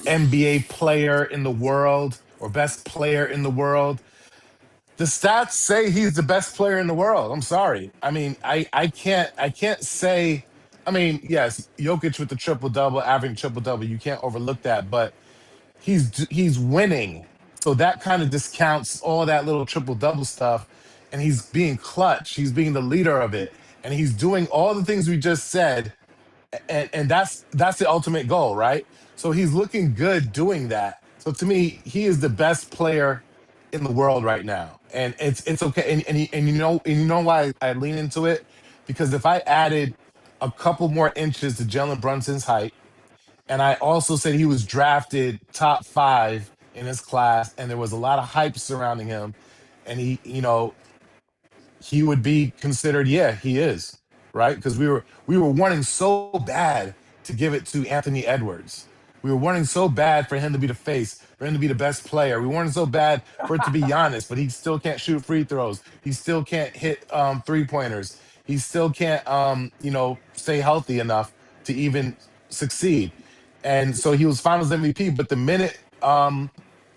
NBA player in the world, or best player in the world. The stats say he's the best player in the world. I'm sorry. I mean, I can't say. I mean, yes, Jokic with the triple double, averaging triple double. You can't overlook that, but he's winning. So that kind of discounts all that little triple double stuff. And he's being clutch. He's being the leader of it. And he's doing all the things we just said. And that's the ultimate goal, right? So he's looking good doing that. So to me, he is the best player in the world right now. and it's okay. And you know why I lean into it, because if I added a couple more inches to Jalen Brunson's height, and I also said he was drafted top 5 in his class, and there was a lot of hype surrounding him, and he would be considered, yeah, he is, right? Because we were wanting so bad to give it to Anthony Edwards. We were wanting so bad for him to be the face, for him to be the best player. We wanted so bad for it to be Giannis, but he still can't shoot free throws. He still can't hit 3-pointers. He still can't stay healthy enough to even succeed. And so he was Finals MVP. But the minute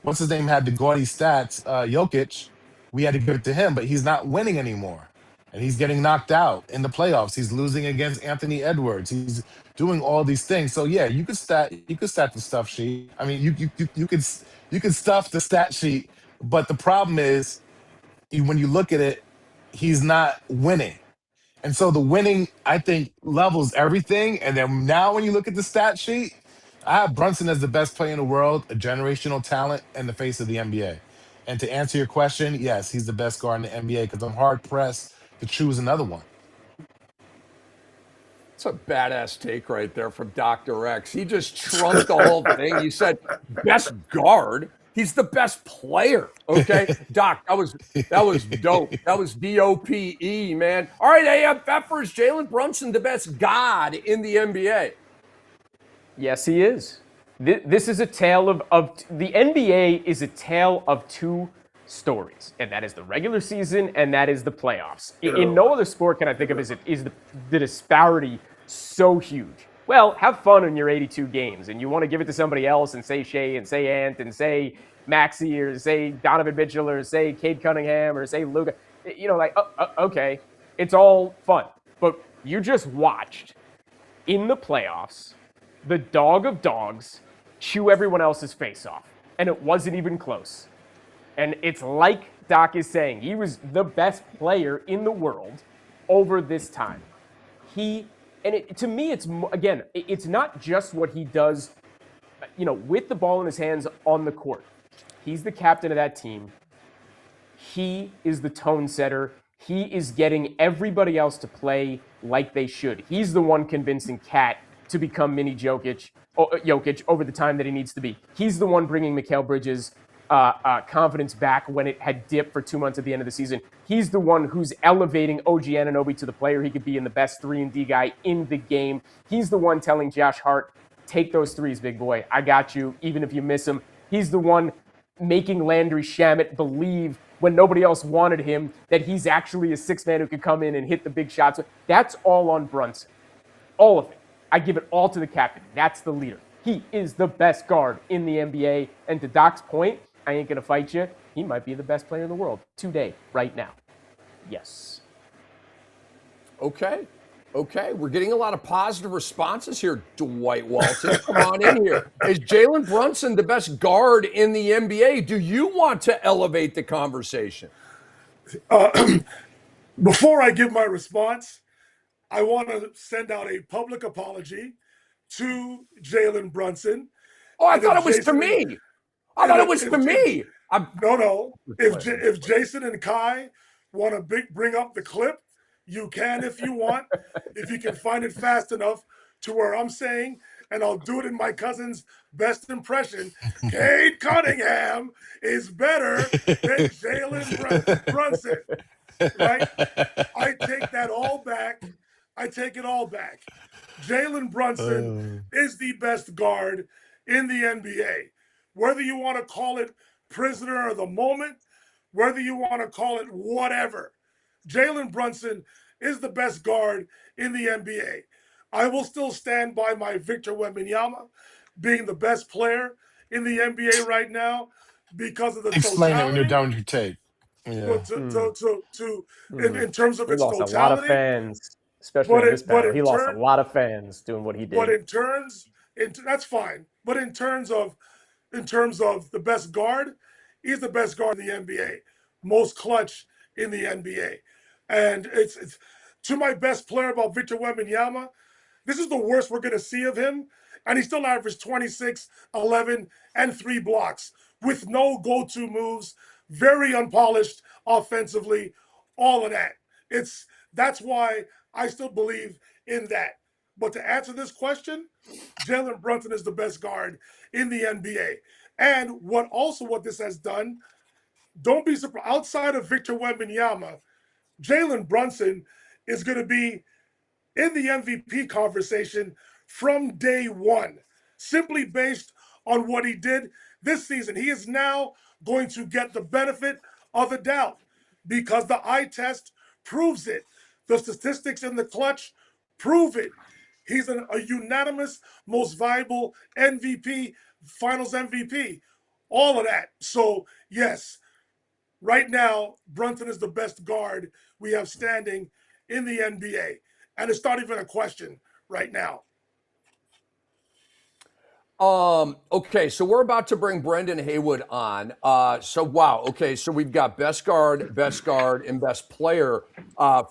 what's his name had the gaudy stats, Jokic, we had to give it to him, but he's not winning anymore. And he's getting knocked out in the playoffs. He's losing against Anthony Edwards. He's doing all these things. So yeah, you could stat the stuff sheet. I mean, you could stuff the stat sheet, but the problem is when you look at it, he's not winning. And so the winning, I think, levels everything. And then now when you look at the stat sheet, I have Brunson as the best player in the world, a generational talent, and the face of the NBA. And to answer your question, yes, he's the best guard in the NBA because I'm hard pressed to choose another one. It's a badass take right there from Dr. X. He just trumped the whole thing. He said, best guard. He's the best player. Okay, Doc, that was dope. That was DOPE, man. All right, AFFers, is Jalen Brunson the best god in the NBA? Yes, he is. This is a tale of the NBA is a tale of two stories, and that is the regular season and that is the playoffs. In no other sport can I think of is the disparity so huge. Well, have fun in your 82 games, and you want to give it to somebody else and say Shea and say Ant and say Maxey or say Donovan Mitchell or say Cade Cunningham or say Luka. Okay, it's all fun. But you just watched in the playoffs the dog of dogs chew everyone else's face off, and it wasn't even close. And it's like Doc is saying, he was the best player in the world over this time. To me, it's not just what he does, with the ball in his hands on the court. He's the captain of that team. He is the tone setter. He is getting everybody else to play like they should. He's the one convincing Cat to become mini Jokic over the time that he needs to be. He's the one bringing Mikal Bridges' confidence back when it had dipped for 2 months at the end of the season. He's the one who's elevating OG Anunoby to the player he could be and the best 3-and-D guy in the game. He's the one telling Josh Hart, take those threes, big boy. I got you, even if you miss them. He's the one making Landry Shamet believe when nobody else wanted him that he's actually a sixth man who could come in and hit the big shots. That's all on Brunson. All of it. I give it all to the captain. That's the leader. He is the best guard in the NBA. And to Doc's point, I ain't going to fight you. He might be the best player in the world today, right now. Yes. Okay. We're getting a lot of positive responses here, Dwight Walton. Come on in here. Is Jalen Brunson the best guard in the NBA? Do you want to elevate the conversation? Before I give my response, I want to send out a public apology to Jalen Brunson. Oh, I thought it was to me. I thought it was to me. No. If Jason and Kai want to bring up the clip, you can if you want. If you can find it fast enough to where I'm saying, and I'll do it in my cousin's best impression, Cade Cunningham is better than Jalen Brunson. Right? I take that all back. I take it all back. Jalen Brunson is the best guard in the NBA. Whether you want to call it prisoner of the moment, whether you want to call it whatever, Jalen Brunson is the best guard in the NBA. I will still stand by my Victor Wembanyama being the best player in the NBA right now because of the Explain totality. it when you're done with your tape. Yeah. In terms of he its lost totality. A lot of fans, especially in this battle. He lost a lot of fans doing what he did. But that's fine. But in terms of the best guard, he's the best guard in the NBA, most clutch in the NBA. And it's to my best player about Victor Wembanyama, this is the worst we're going to see of him. And he still averaged 26, 11, and 3 blocks with no go-to moves very unpolished offensively, all of that. That's why I still believe in that. But to answer this question, Jalen Brunson is the best guard in the NBA. And what this has done, don't be surprised, outside of Victor Wembanyama, Jalen Brunson is going to be in the MVP conversation from day one, simply based on what he did this season. He is now going to get the benefit of the doubt because the eye test proves it. The statistics in the clutch prove it. He's a unanimous most valuable MVP, finals MVP, all of that. So, yes, right now, Brunson is the best guard we have standing in the NBA. And it's not even a question right now. Okay, so we're about to bring Brendan Haywood on. Wow. Okay, so we've got best guard, and best player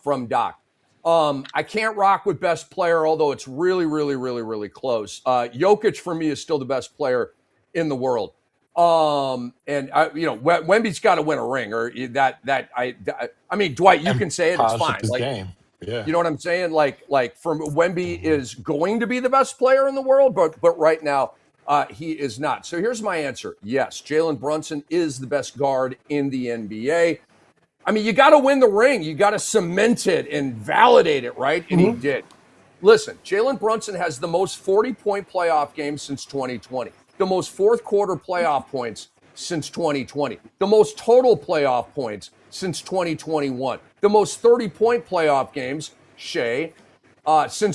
from Doc. I can't rock with best player, although it's really, really, really, really close. Jokic for me is still the best player in the world. Wemby's got to win a ring, or I mean, Dwight, you can say it. It's fine. His game. Yeah. You know what I'm saying? Like from Wemby is going to be the best player in the world, but right now he is not. So here's my answer. Yes, Jalen Brunson is the best guard in the NBA. I mean, you got to win the ring. You got to cement it and validate it, right? And he did. Listen, Jalen Brunson has the most 40-point playoff games since 2020, the most fourth quarter playoff points since 2020, the most total playoff points since 2021, the most 30-point playoff games, since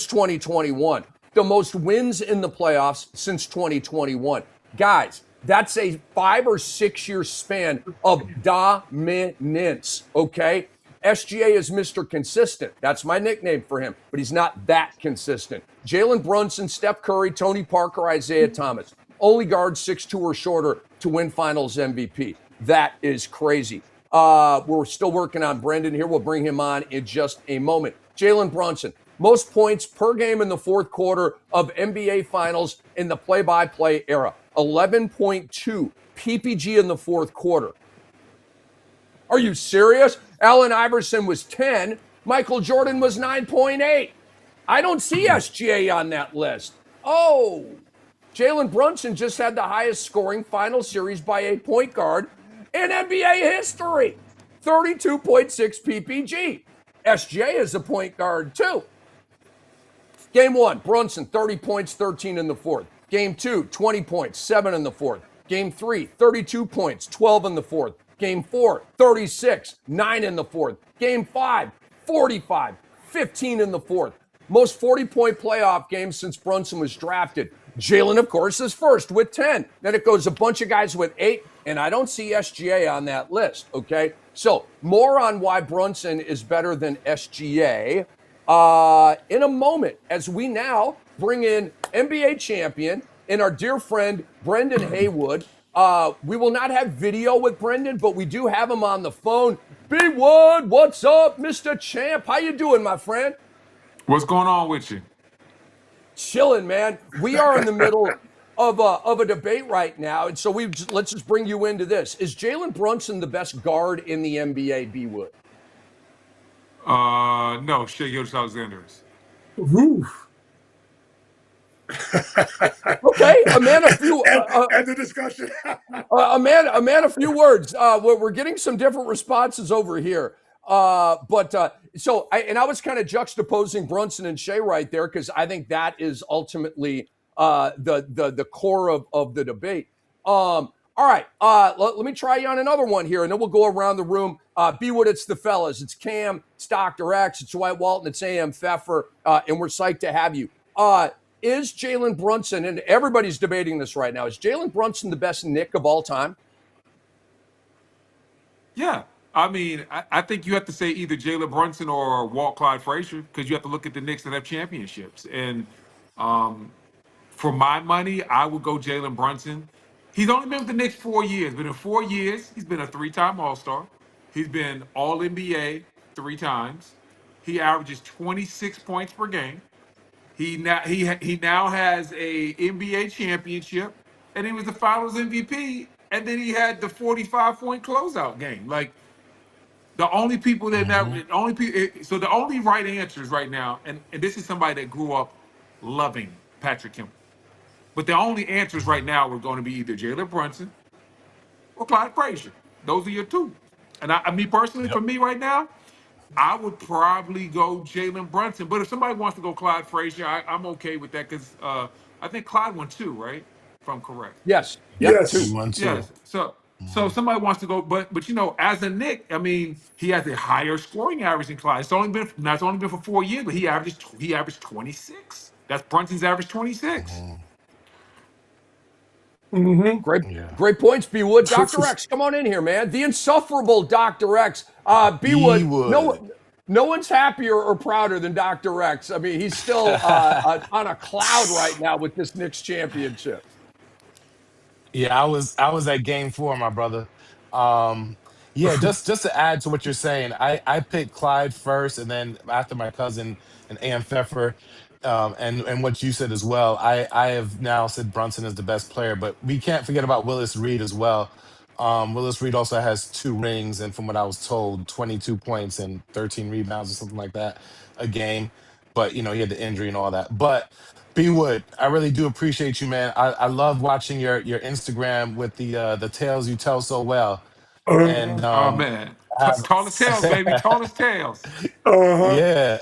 2021, the most wins in the playoffs since 2021. Guys, that's a 5 or 6 year span of dominance, okay? SGA is Mr. Consistent. That's my nickname for him, but he's not that consistent. Jalen Brunson, Steph Curry, Tony Parker, Isaiah Thomas. Only guards 6'2" or shorter to win finals MVP. That is crazy. We're still working on Brendan here. We'll bring him on in just a moment. Jalen Brunson, most points per game in the fourth quarter of NBA Finals in the play-by-play era. 11.2 PPG in the fourth quarter. Are you serious? Allen Iverson was 10. Michael Jordan was 9.8. I don't see SGA on that list. Oh, Jalen Brunson just had the highest scoring final series by a point guard in NBA history. 32.6 PPG. SGA is a point guard too. Game 1, Brunson, 30 points, 13 in the fourth. Game 2, 20 points, 7 in the fourth. Game 3, 32 points, 12 in the fourth. Game 4, 36, 9 in the fourth. Game 5, 45, 15 in the fourth. Most 40-point playoff games since Brunson was drafted. Jalen, of course, is first with 10. Then it goes a bunch of guys with 8, and I don't see SGA on that list, okay? So more on why Brunson is better than SGA in a moment, as we now bring in NBA champion and our dear friend Brendan Haywood. We will not have video with Brendan, but we do have him on the phone. B Wood, what's up, Mr. Champ? How you doing, my friend? What's going on with you? Chilling, man. We are in the middle of a debate right now, and so let's just bring you into this. Is Jalen Brunson the best guard in the NBA, B Wood? No, Shea Gilgeous-Alexander is. Okay, a man, a few. End the discussion. a man, a few words. We're getting some different responses over here. I was kind of juxtaposing Brunson and Shea right there because I think that is ultimately the core of the debate. All right, let me try you on another one here, and then we'll go around the room. B Wood, it's the fellas. It's Cam, it's Dr. X, it's Dwight Walton, it's AM Pfeffer, and we're psyched to have you. Is Jalen Brunson, and everybody's debating this right now, is Jalen Brunson the best Knick of all time? Yeah. I mean, I think you have to say either Jalen Brunson or Walt Clyde Frazier because you have to look at the Knicks that have championships. And for my money, I would go Jalen Brunson. He's only been with the Knicks 4 years, but in 4 years, he's been a 3-time All-Star. He's been All-NBA 3 times. He averages 26 points per game. He now has a NBA championship, and he was the Finals MVP and then he had the 45-point closeout game. Like the only people that Hmm. the only people. So the only right answers right now, and this is somebody that grew up loving Patrick Kemp. But the only answers right now are going to be either Jalen Brunson or Clyde Frazier. Those are your two. And I mean, personally, Yep. for me right now, I would probably go Jalen Brunson. But if somebody wants to go Clyde Frazier, I'm okay with that because I think Clyde won two, right? If I'm correct. Yes. Yep. He 2. Yes. won too. Yes. So somebody wants to go, but as a Knick, I mean, he has a higher scoring average than Clyde. It's only been for 4 years, but he averaged 26. That's Brunson's average 26. Mhm. Mm-hmm. Great, Yeah. great points, B Wood. Dr. X, come on in here, man. The insufferable Dr. X. B He Wood, would. no one's happier or prouder than Dr. X. I mean, he's still on a cloud right now with this Knicks championship. Yeah, I was at game four, my brother. Um, yeah, just to add to what you're saying, I picked Clyde first, and then after my cousin and Am Pfeffer, and what you said as well. I have now said Brunson is the best player, but we can't forget about Willis Reed as well. Willis Reed also has two rings, and from what I was told, 22 points and 13 rebounds or something like that a game. But he had the injury and all that. But B Wood, I really do appreciate you, man. I love watching your Instagram with the tales you tell so well. Uh-huh. And Oh man, I tallest tails, baby, have tallest tails. Uh-huh. yeah.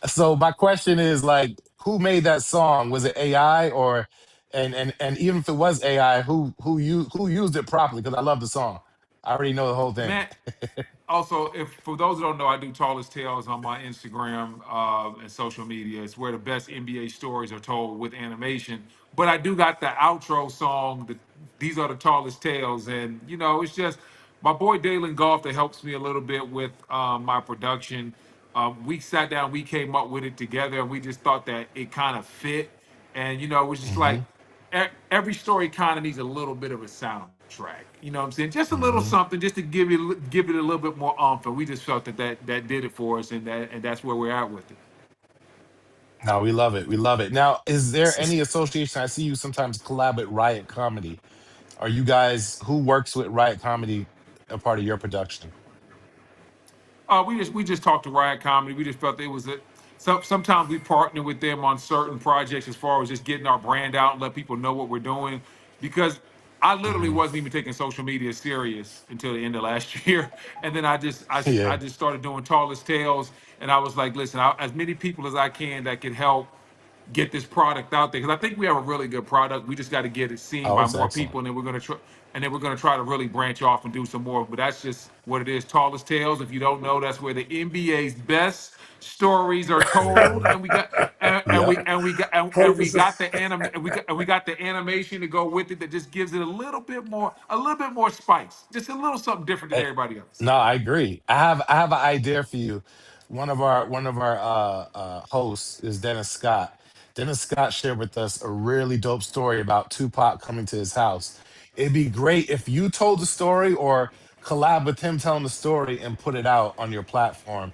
So my question is like, who made that song? Was it AI or and even if it was AI, who used it properly? Because I love the song. I already know the whole thing. Man, also, if for those who don't know, I do Tallest Tales on my Instagram and social media. It's where the best NBA stories are told with animation. But I do got the outro song. These are the tallest tales, and it's just my boy Dalen Golf that helps me a little bit with my production. We sat down, we came up with it together, and we just thought that it kind of fit. And it was just Hmm. like every story kind of needs a little bit of a soundtrack. You know what I'm saying? Just a little Hmm. something, just to give it a little bit more umph. And we just felt that did it for us, and that's where we're at with it. No, we love it. We love it. Now, is there any association? I see you sometimes collab with Riot Comedy. Are you guys who works with Riot Comedy a part of your production? We just talked to Riot Comedy. We just felt it was a. Sometimes we partner with them on certain projects as far as just getting our brand out and let people know what we're doing. Because I literally Hmm. wasn't even taking social media serious until the end of last year, and then I Yeah. just started doing Tallest Tales, and I was like, listen, as many people as I can that can help get this product out there because I think we have a really good product. We just got to get it seen Oh, by it's more excellent. people, and then we're gonna try to really branch off and do some more. But that's just what it is. Tallest Tales. If you don't know, that's where the NBA's best stories are told, Hmm. and we got Yep. and we 100%. got the we got the animation to go with it that just gives it a little bit more spice, just a little something different than Eh, everybody else. No, I agree. I have an idea for you. One of our hosts is Dennis Scott. Dennis Scott shared with us a really dope story about Tupac coming to his house. It'd be great if you told the story or collab with him telling the story and put it out on your platform.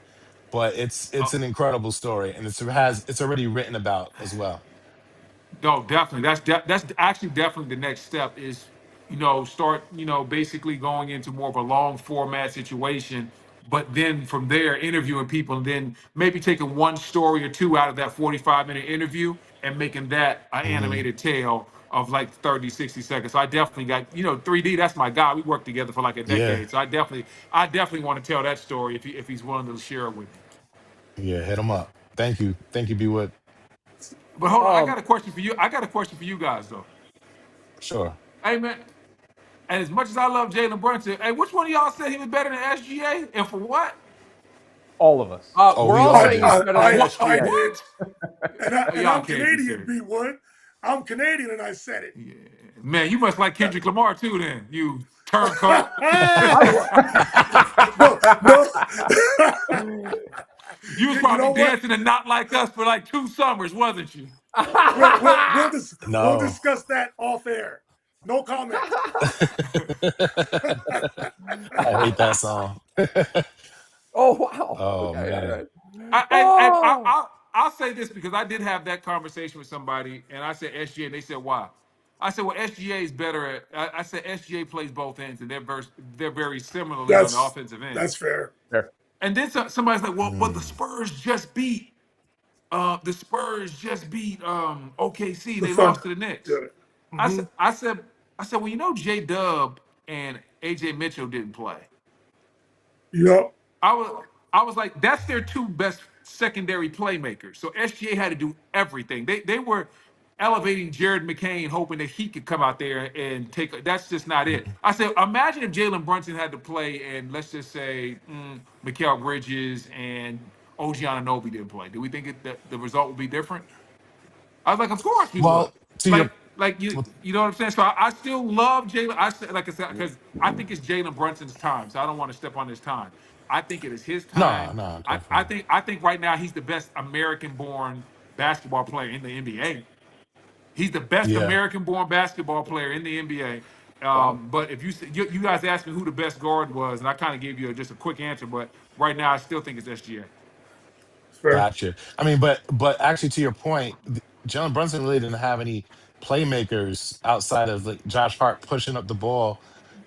But it's Uh, an incredible story and it's already written about as well. No, definitely. That's actually definitely the next step is, start, basically going into more of a long format situation, but then from there interviewing people and then maybe taking one story or two out of that 45-minute interview and making that an Hmm. animated tale of like 30, 60 seconds. So I definitely got, 3D, that's my guy. We worked together for like a Yeah, decade. So I definitely want to tell that story if he's willing to share it with me. yeah, hit him up. Thank you, B Wood. But hold on, I got Um, a question for you. I got a question for you guys though. Sure. Hey man, and as much as I love Jalen Brunson, hey, which one of y'all said he was better than SGA, and for what? All of us. Oh, we're we all all saying he's did. better than I SGA. did. What? Oh, And y'all I'm can't be Canadian, serious. B Wood. I'm Canadian and I said it. Yeah. Man, you must like Kendrick Lamar too, then. You turncoat. I, lo- No, no. You was You probably know what? dancing and not like us for like 2 summers, wasn't you? We'll No. discuss that off air. No comment. I hate that song. oh wow. Oh Okay, all man. right. I Oh, I'll say this because I did have that conversation with somebody, and I said SGA, and they said why. I said, well, SGA is better at. I said SGA plays both ends, and they're very similarly on the That's offensive end. that's fair. Fair. And then somebody's like, well, but the Mm. Spurs just beat. OKC. The They lost to Thunder. the Knicks. Yeah. I Hmm. said, I said, I said, well, J Dub and AJ Mitchell didn't play. Yep. I was like, that's their two best secondary playmakers. So SGA had to do everything. They were elevating Jared McCain, hoping that he could come out there and take. That's just not it. I said, imagine if Jalen Brunson had to play, and let's just say Mikal Bridges and OG Anunoby didn't play. Do we think that the result would be different? I was like, of course we would. Well, to your Like well, you know what I'm saying. So I still love Jalen. I said, like I said, because I think it's Jalen Brunson's time. So I don't want to step on his time. I think it is his no, time. no, I definitely. think I think right now he's the best American-born basketball player in the NBA. He's the best Yeah. American-born basketball player in the NBA. Wow. But if you guys asked me who the best guard was, and I kind of gave you just a quick answer, but right now I still think it's SGA. It's fair. Gotcha. I mean, but actually, to your point, Jalen Brunson really didn't have any playmakers outside of like Josh Hart pushing up the ball,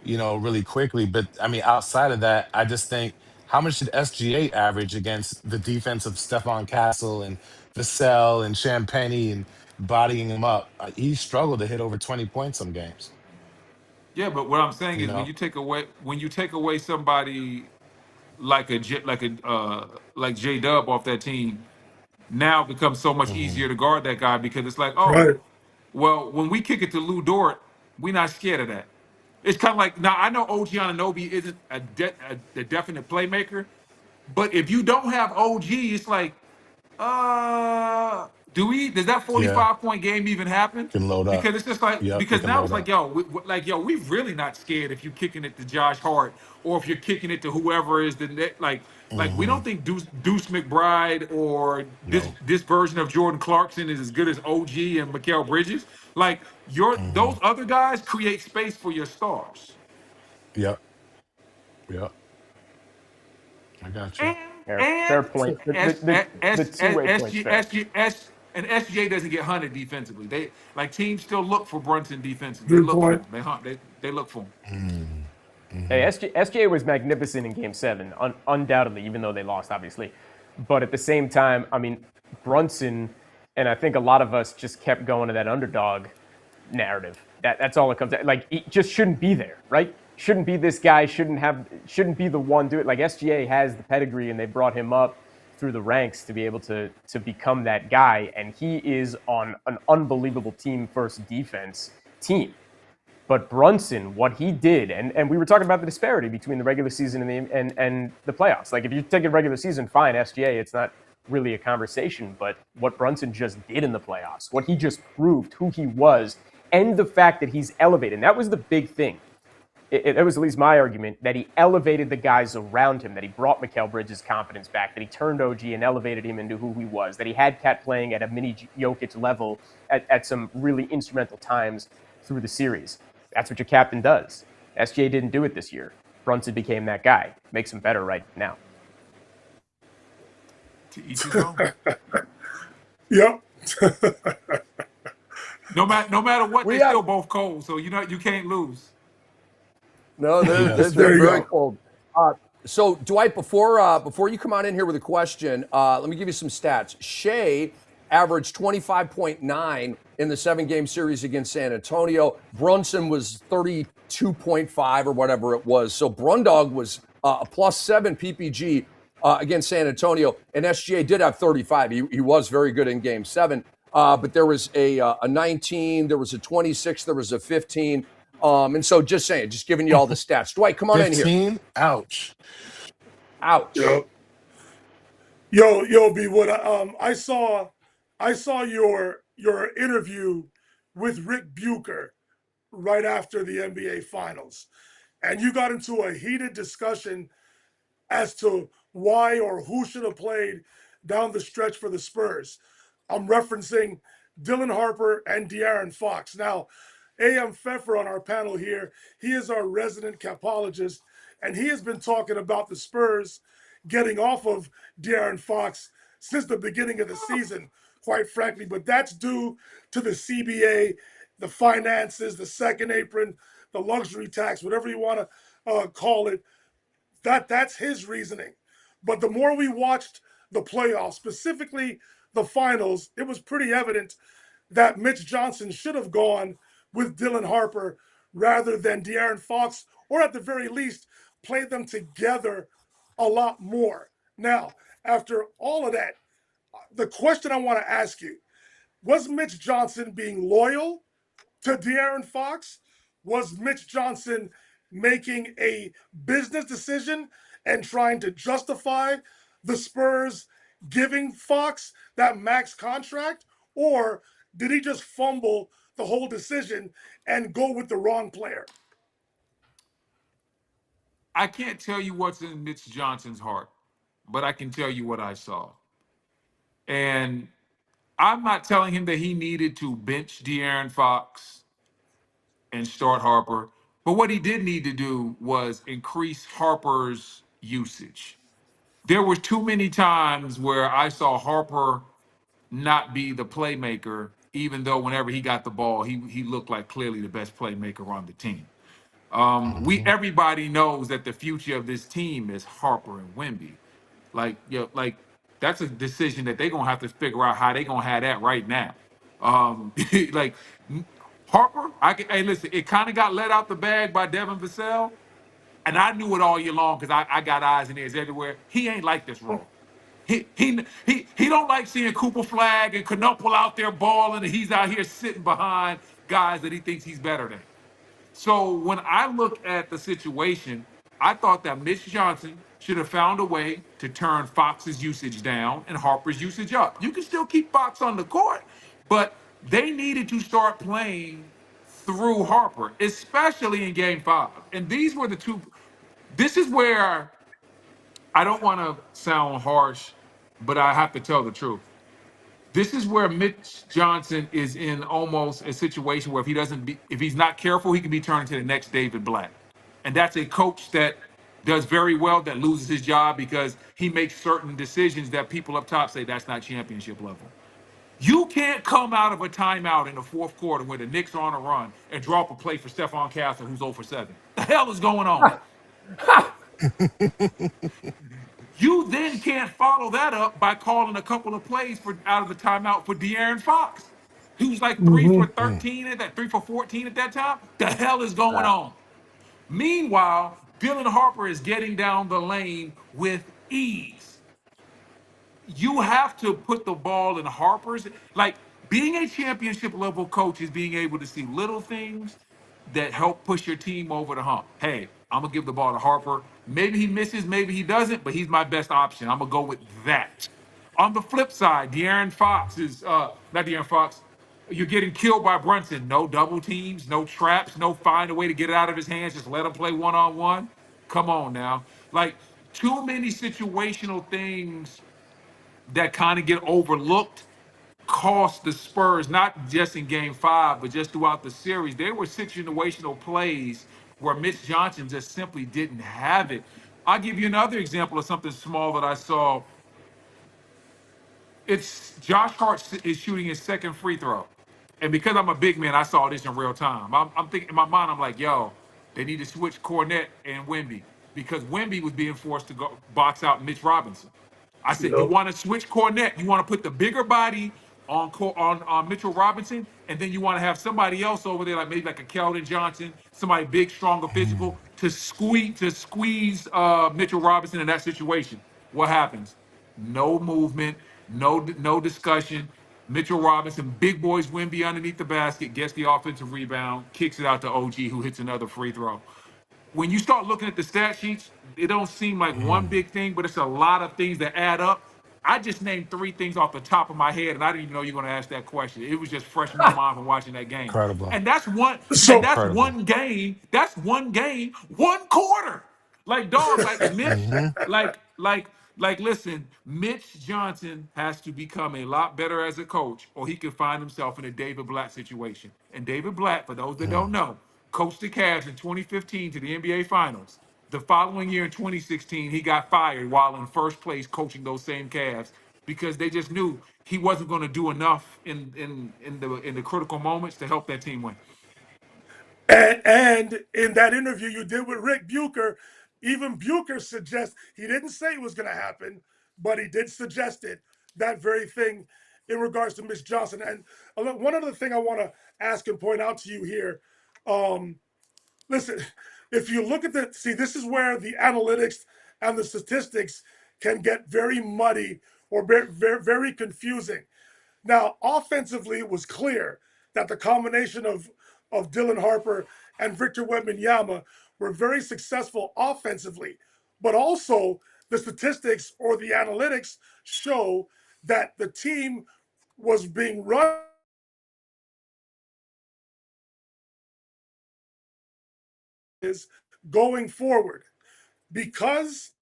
really quickly. But I mean, outside of that, I just think how much did SGA average against the defense of Stephon Castle and Vassell and Champagny and bodying him up? He struggled to hit over 20 points some games. Yeah, but what I'm saying You is know. when you take away somebody like J Dub off that team, now it becomes so much Hmm. easier to guard that guy because it's like, oh, Right. well, when we kick it to Lou Dort, we're not scared of that. It's kind of like now I know OG Anunoby isn't a definite playmaker, but if you don't have OG, it's like does that Yeah, 45-point game even happen? can load up. Because it's just like Yep, it because can now load it's like up. we're really not scared if you're kicking it to Josh Hart or if you're kicking it to whoever is the net like we Hmm. don't think Deuce McBride or No. this version of Jordan Clarkson is as good as OG and Mikal Bridges. Like Hmm. those other guys create space for your stars. Yep. Yep. I got you. And Fair point. The two-way point's fair. And SGA doesn't get hunted defensively. They like teams still look for Brunson defensively. They Good look for point. him. They hunt. They look for him. Mm. Hey, Hmm. SGA was magnificent in Game 7, undoubtedly, even though they lost, obviously. But at the same time, I mean, Brunson, and I think a lot of us just kept going to that underdog narrative. That's all it comes to. Like, he just shouldn't be there, right? Shouldn't be this guy, shouldn't be the one do it. Like, SGA has the pedigree, and they brought him up through the ranks to be able to become that guy, and he is on an unbelievable team-first defense team. But Brunson, what he did, and we were talking about the disparity between the regular season and the playoffs. Like if you take a regular season, fine, SGA, it's not really a conversation. But what Brunson just did in the playoffs, what he just proved, who he was, and the fact that he's elevated, and that was the big thing. It was at least my argument that he elevated the guys around him, that he brought Mikal Bridges' confidence back, that he turned OG and elevated him into who he was, that he had Cat playing at a mini Jokic level at some really instrumental times through the series. That's what your captain does. SGA didn't do it this year. Brunson became that guy. Makes him better right now. To each his own. Yep. No matter what, We they have still both cold. So you can't lose. no, Yeah, they're that's There they're fair. you very go. cold. So Dwight, before you come on in here with a question, let me give you some stats. Shea averaged 25.9 in the 7-game series against San Antonio. Brunson was 32.5 or whatever it was. So Brundog was a +7 PPG against San Antonio, and SGA did have 35. He was very good in Game 7. But there was a 19, there was a 26, there was a 15. And so just saying, just giving you all the stats. Dwight, come on in here. 15? Ouch. Ouch. Yep. Yo, B Wood. I saw your interview with Rick Bucher right after the NBA Finals, and you got into a heated discussion as to why or who should have played down the stretch for the Spurs. I'm referencing Dylan Harper and De'Aaron Fox. Now, A.M. Pfeffer on our panel here, he is our resident capologist, and he has been talking about the Spurs getting off of De'Aaron Fox since the beginning of the season, quite frankly. But that's due to the CBA the finances, the second apron, the luxury tax, whatever you want to call it. That's his reasoning. But the more we watched the playoffs, specifically the finals, it was pretty evident that Mitch Johnson should have gone with Dylan Harper rather than De'Aaron Fox, or at the very least, played them together a lot more. Now, after all of that, the question I want to ask you, was Mitch Johnson being loyal to De'Aaron Fox? Was Mitch Johnson making a business decision and trying to justify the Spurs giving Fox that max contract? Or did he just fumble the whole decision and go with the wrong player? I can't tell you what's in Mitch Johnson's heart, but I can tell you what I saw. And I'm not telling him that he needed to bench De'Aaron Fox and start Harper, but what he did need to do was increase Harper's usage. There were too many times where I saw Harper not be the playmaker, even though whenever he got the ball, he looked like clearly the best playmaker on the team. We Mhm. everybody knows that the future of this team is Harper and Wemby. Like that's a decision that they're gonna have to figure out how they're gonna have that right now. Like Harper, hey listen, it kind of got let out the bag by Devin Vassell, and I knew it all year long because I got eyes and ears everywhere. He ain't like this role. He don't like seeing Cooper Flag and Canuple out there balling, and he's out here sitting behind guys that he thinks he's better than. So when I look at the situation, I thought that Mitch Johnson should have found a way to turn Fox's usage down and Harper's usage up. You can still keep Fox on the court, but they needed to start playing through Harper, especially in game 5. And these were the two. This is where I don't want to sound harsh, but I have to tell the truth. This is where Mitch Johnson is in almost a situation where if he's not careful, he can be turned into the next David Blatt. And that's a coach that does very well, that loses his job because he makes certain decisions that people up top say that's not championship level. You can't come out of a timeout in the fourth quarter where the Knicks are on a run and draw up a play for Stephon Castle, who's 0 for 7. The hell is going on? You then can't follow that up by calling a couple of plays for out of the timeout for De'Aaron Fox, who's like 3 for Mm. 13 at that, 3 for 14 at that time. The hell is going on? Meanwhile, Dylan Harper is getting down the lane with ease. You have to put the ball in Harper's. Like being a championship level coach is being able to see little things that help push your team over the hump. Hey, I'm gonna give the ball to Harper. Maybe he misses, maybe he doesn't, but he's my best option. I'm gonna go with that. On the flip side, De'Aaron Fox is not De'Aaron Fox. You're getting killed by Brunson. No double teams, no traps, no find a way to get it out of his hands. Just let him play one-on-one. Come on now. Like too many situational things that kind of get overlooked cost the Spurs, not just in game 5, but just throughout the series. There were situational plays where Mitch Johnson just simply didn't have it. I'll give you another example of something small that I saw. It's Josh Hart is shooting his second free throw. And because I'm a big man, I saw this in real time. I'm thinking in my mind, I'm like, yo, they need to switch Cornette and Wemby because Wemby was being forced to go box out Mitch Robinson. I said, you Yep. want to switch Cornette. You want to put the bigger body on Mitchell Robinson, and then you want to have somebody else over there, like maybe like a Keldon Johnson, somebody big, stronger, physical, to squeeze Mitchell Robinson in that situation. What happens? No movement, no discussion. Mitchell Robinson, big boys Wemby underneath the basket, gets the offensive rebound, kicks it out to OG, who hits another free throw. When you start looking at the stat sheets, it don't seem like one big thing, but it's a lot of things that add up. I just named 3 things off the top of my head, and I didn't even know you were going to ask that question. It was just fresh in my mind from watching that game. Incredible. And that's one, and So that's Incredible. one game. That's one game, one quarter. Like dog, like Mitch, Hmm. listen, Mitch Johnson has to become a lot better as a coach, or he can find himself in a David Blatt situation. And David Blatt, for those that don't know, coached the Cavs in 2015 to the NBA Finals. The following year in 2016, he got fired while in first place coaching those same Cavs because they just knew he wasn't going to do enough in the critical moments to help that team win. And in that interview you did with Rick Bucher, even Bucher suggests, he didn't say it was going to happen, but he did suggest it, that very thing in regards to Mitch Johnson. And one other thing I want to ask and point out to you here, listen, if you look at this is where the analytics and the statistics can get very muddy or very, very confusing. Now, offensively, it was clear that the combination of Dylan Harper and Victor Wembanyama were very successful offensively. But also, the statistics or the analytics show that the team was being run going forward because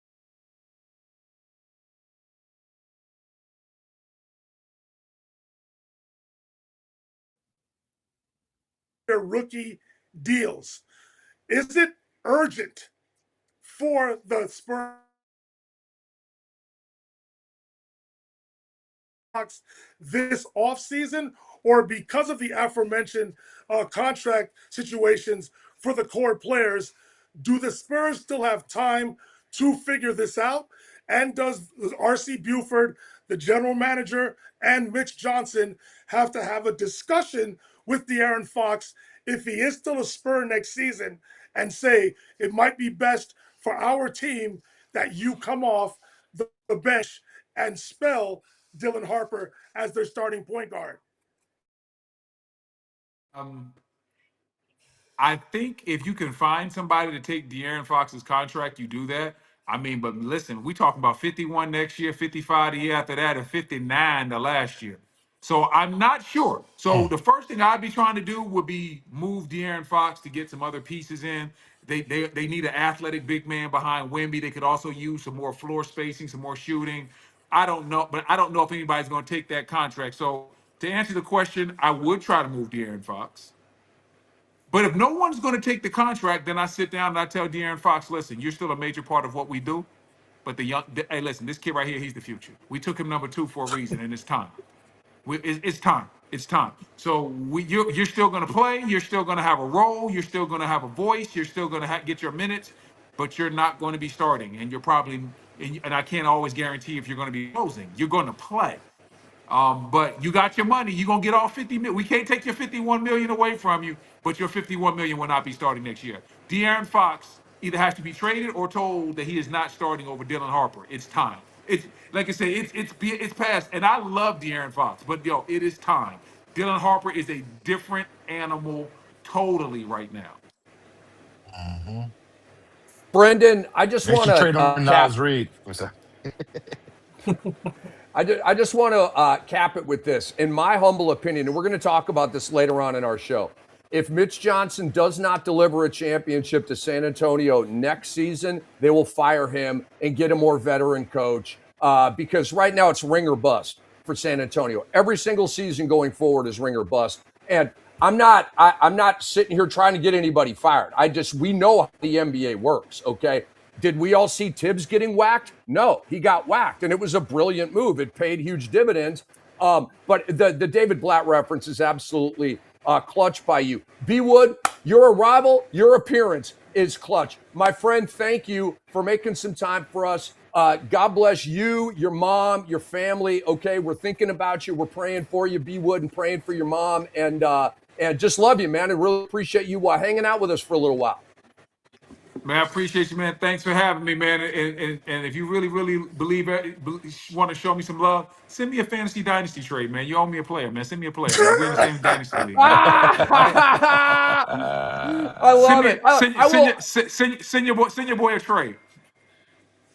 their rookie deals. Is it urgent for the Spurs this offseason, or because of the aforementioned contract situations for the core players, do the Spurs still have time to figure this out? And does R.C. Buford, the general manager, and Mitch Johnson have to have a discussion with De'Aaron Fox if he is still a Spur next season and say it might be best for our team that you come off the bench and spell Dylan Harper as their starting point guard? I think if you can find somebody to take De'Aaron Fox's contract, you do that. I mean, but listen, we talking about 51 next year, 55 the year after that, and 59 the last year. So I'm not sure. So the first thing I'd be trying to do would be move De'Aaron Fox to get some other pieces in. They need an athletic big man behind Wemby. They could also use some more floor spacing, some more shooting. I don't know, but I don't know if anybody's going to take that contract. So to answer the question, I would try to move De'Aaron Fox. But if no one's going to take the contract, then I sit down and I tell De'Aaron Fox, listen, you're still a major part of what we do. But hey, listen, this kid right here, he's the future. We took him number 2 for a reason, and it's time. It's time. It's time. So you're still going to play. You're still going to have a role. You're still going to have a voice. You're still going to get your minutes, but you're not going to be starting. And you're probably, and I can't always guarantee if you're going to be closing. You're going to play. But you got your money. You're going to get all 50 million. We can't take your 51 million away from you, but your 51 million will not be starting next year. De'Aaron Fox either has to be traded or told that he is not starting over Dylan Harper. It's time. It's like I say, it's past. And I love De'Aaron Fox, but it is time. Dylan Harper is a different animal totally right now. Brendan, I just want to trade on Nas Reed. I just want to cap it with this. In my humble opinion, and we're going to talk about this later on in our show, if Mitch Johnson does not deliver a championship to San Antonio next season, they will fire him and get a more veteran coach because right now it's ring or bust for San Antonio. Every single season going forward is ring or bust. And I'm not sitting here trying to get anybody fired. We know how the NBA works, okay? Did we all see Tibbs getting whacked? No, he got whacked, and it was a brilliant move. It paid huge dividends. But the David Blatt reference is absolutely clutch by you. B. Wood, your arrival, your appearance is clutch. My friend, thank you for making some time for us. God bless you, your mom, your family. Okay, we're thinking about you. We're praying for you, B. Wood, and praying for your mom. And just love you, man. I really appreciate you hanging out with us for a little while. Man, I appreciate you, man. Thanks for having me, man. And if you really, really want to show me some love, send me a fantasy dynasty trade, man. You owe me a player, man. Send me a player. Man. We're in the same dynasty league. I love it. Send your boy a trade.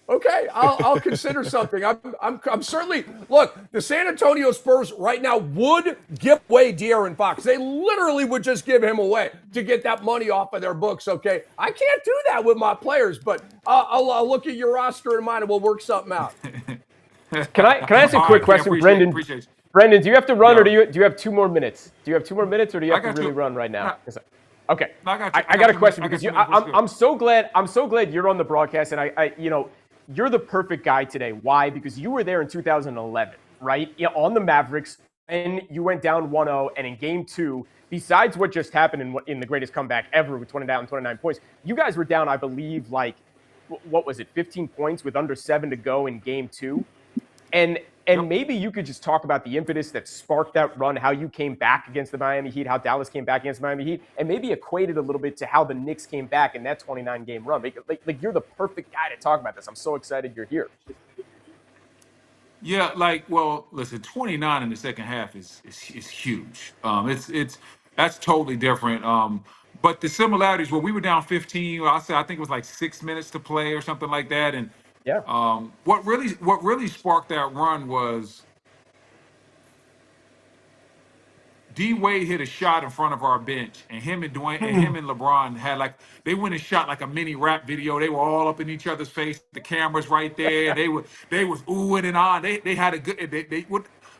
Okay, I'll consider something. I'm certainly look. The San Antonio Spurs right now would give away De'Aaron Fox. They literally would just give him away to get that money off of their books. Okay, I can't do that with my players, but I'll look at your roster and mine, and we'll work something out. Can I ask a quick question, Brendan? Brendan, do you have to run, or do you have 2 more minutes? Do you have 2 more minutes, or do you have to really run right now? Okay, I got a question because I'm so glad you're on the broadcast, and I you're the perfect guy today. Why? Because you were there in 2011 right, on the Mavericks, and you went down 1-0, and in game 2, besides what just happened in the greatest comeback ever with 29 points, you guys were down, I believe, like, what was it, 15 points with under 7 to go in game 2? And maybe you could just talk about the impetus that sparked that run, how you came back against the Miami Heat, how Dallas came back against the Miami Heat, and maybe equate it a little bit to how the Knicks came back in that 29-game run. Like you're the perfect guy to talk about this. I'm so excited you're here. Yeah, listen, 29 in the second half is huge. That's totally different. But the similarities, well, we were down 15. I think it was like 6 minutes to play or something like that. And Yeah. what really sparked that run was D Wade hit a shot in front of our bench, and him and LeBron had they went and shot like a mini rap video. They were all up in each other's face. The cameras right there. They was oohing and on. They had a good.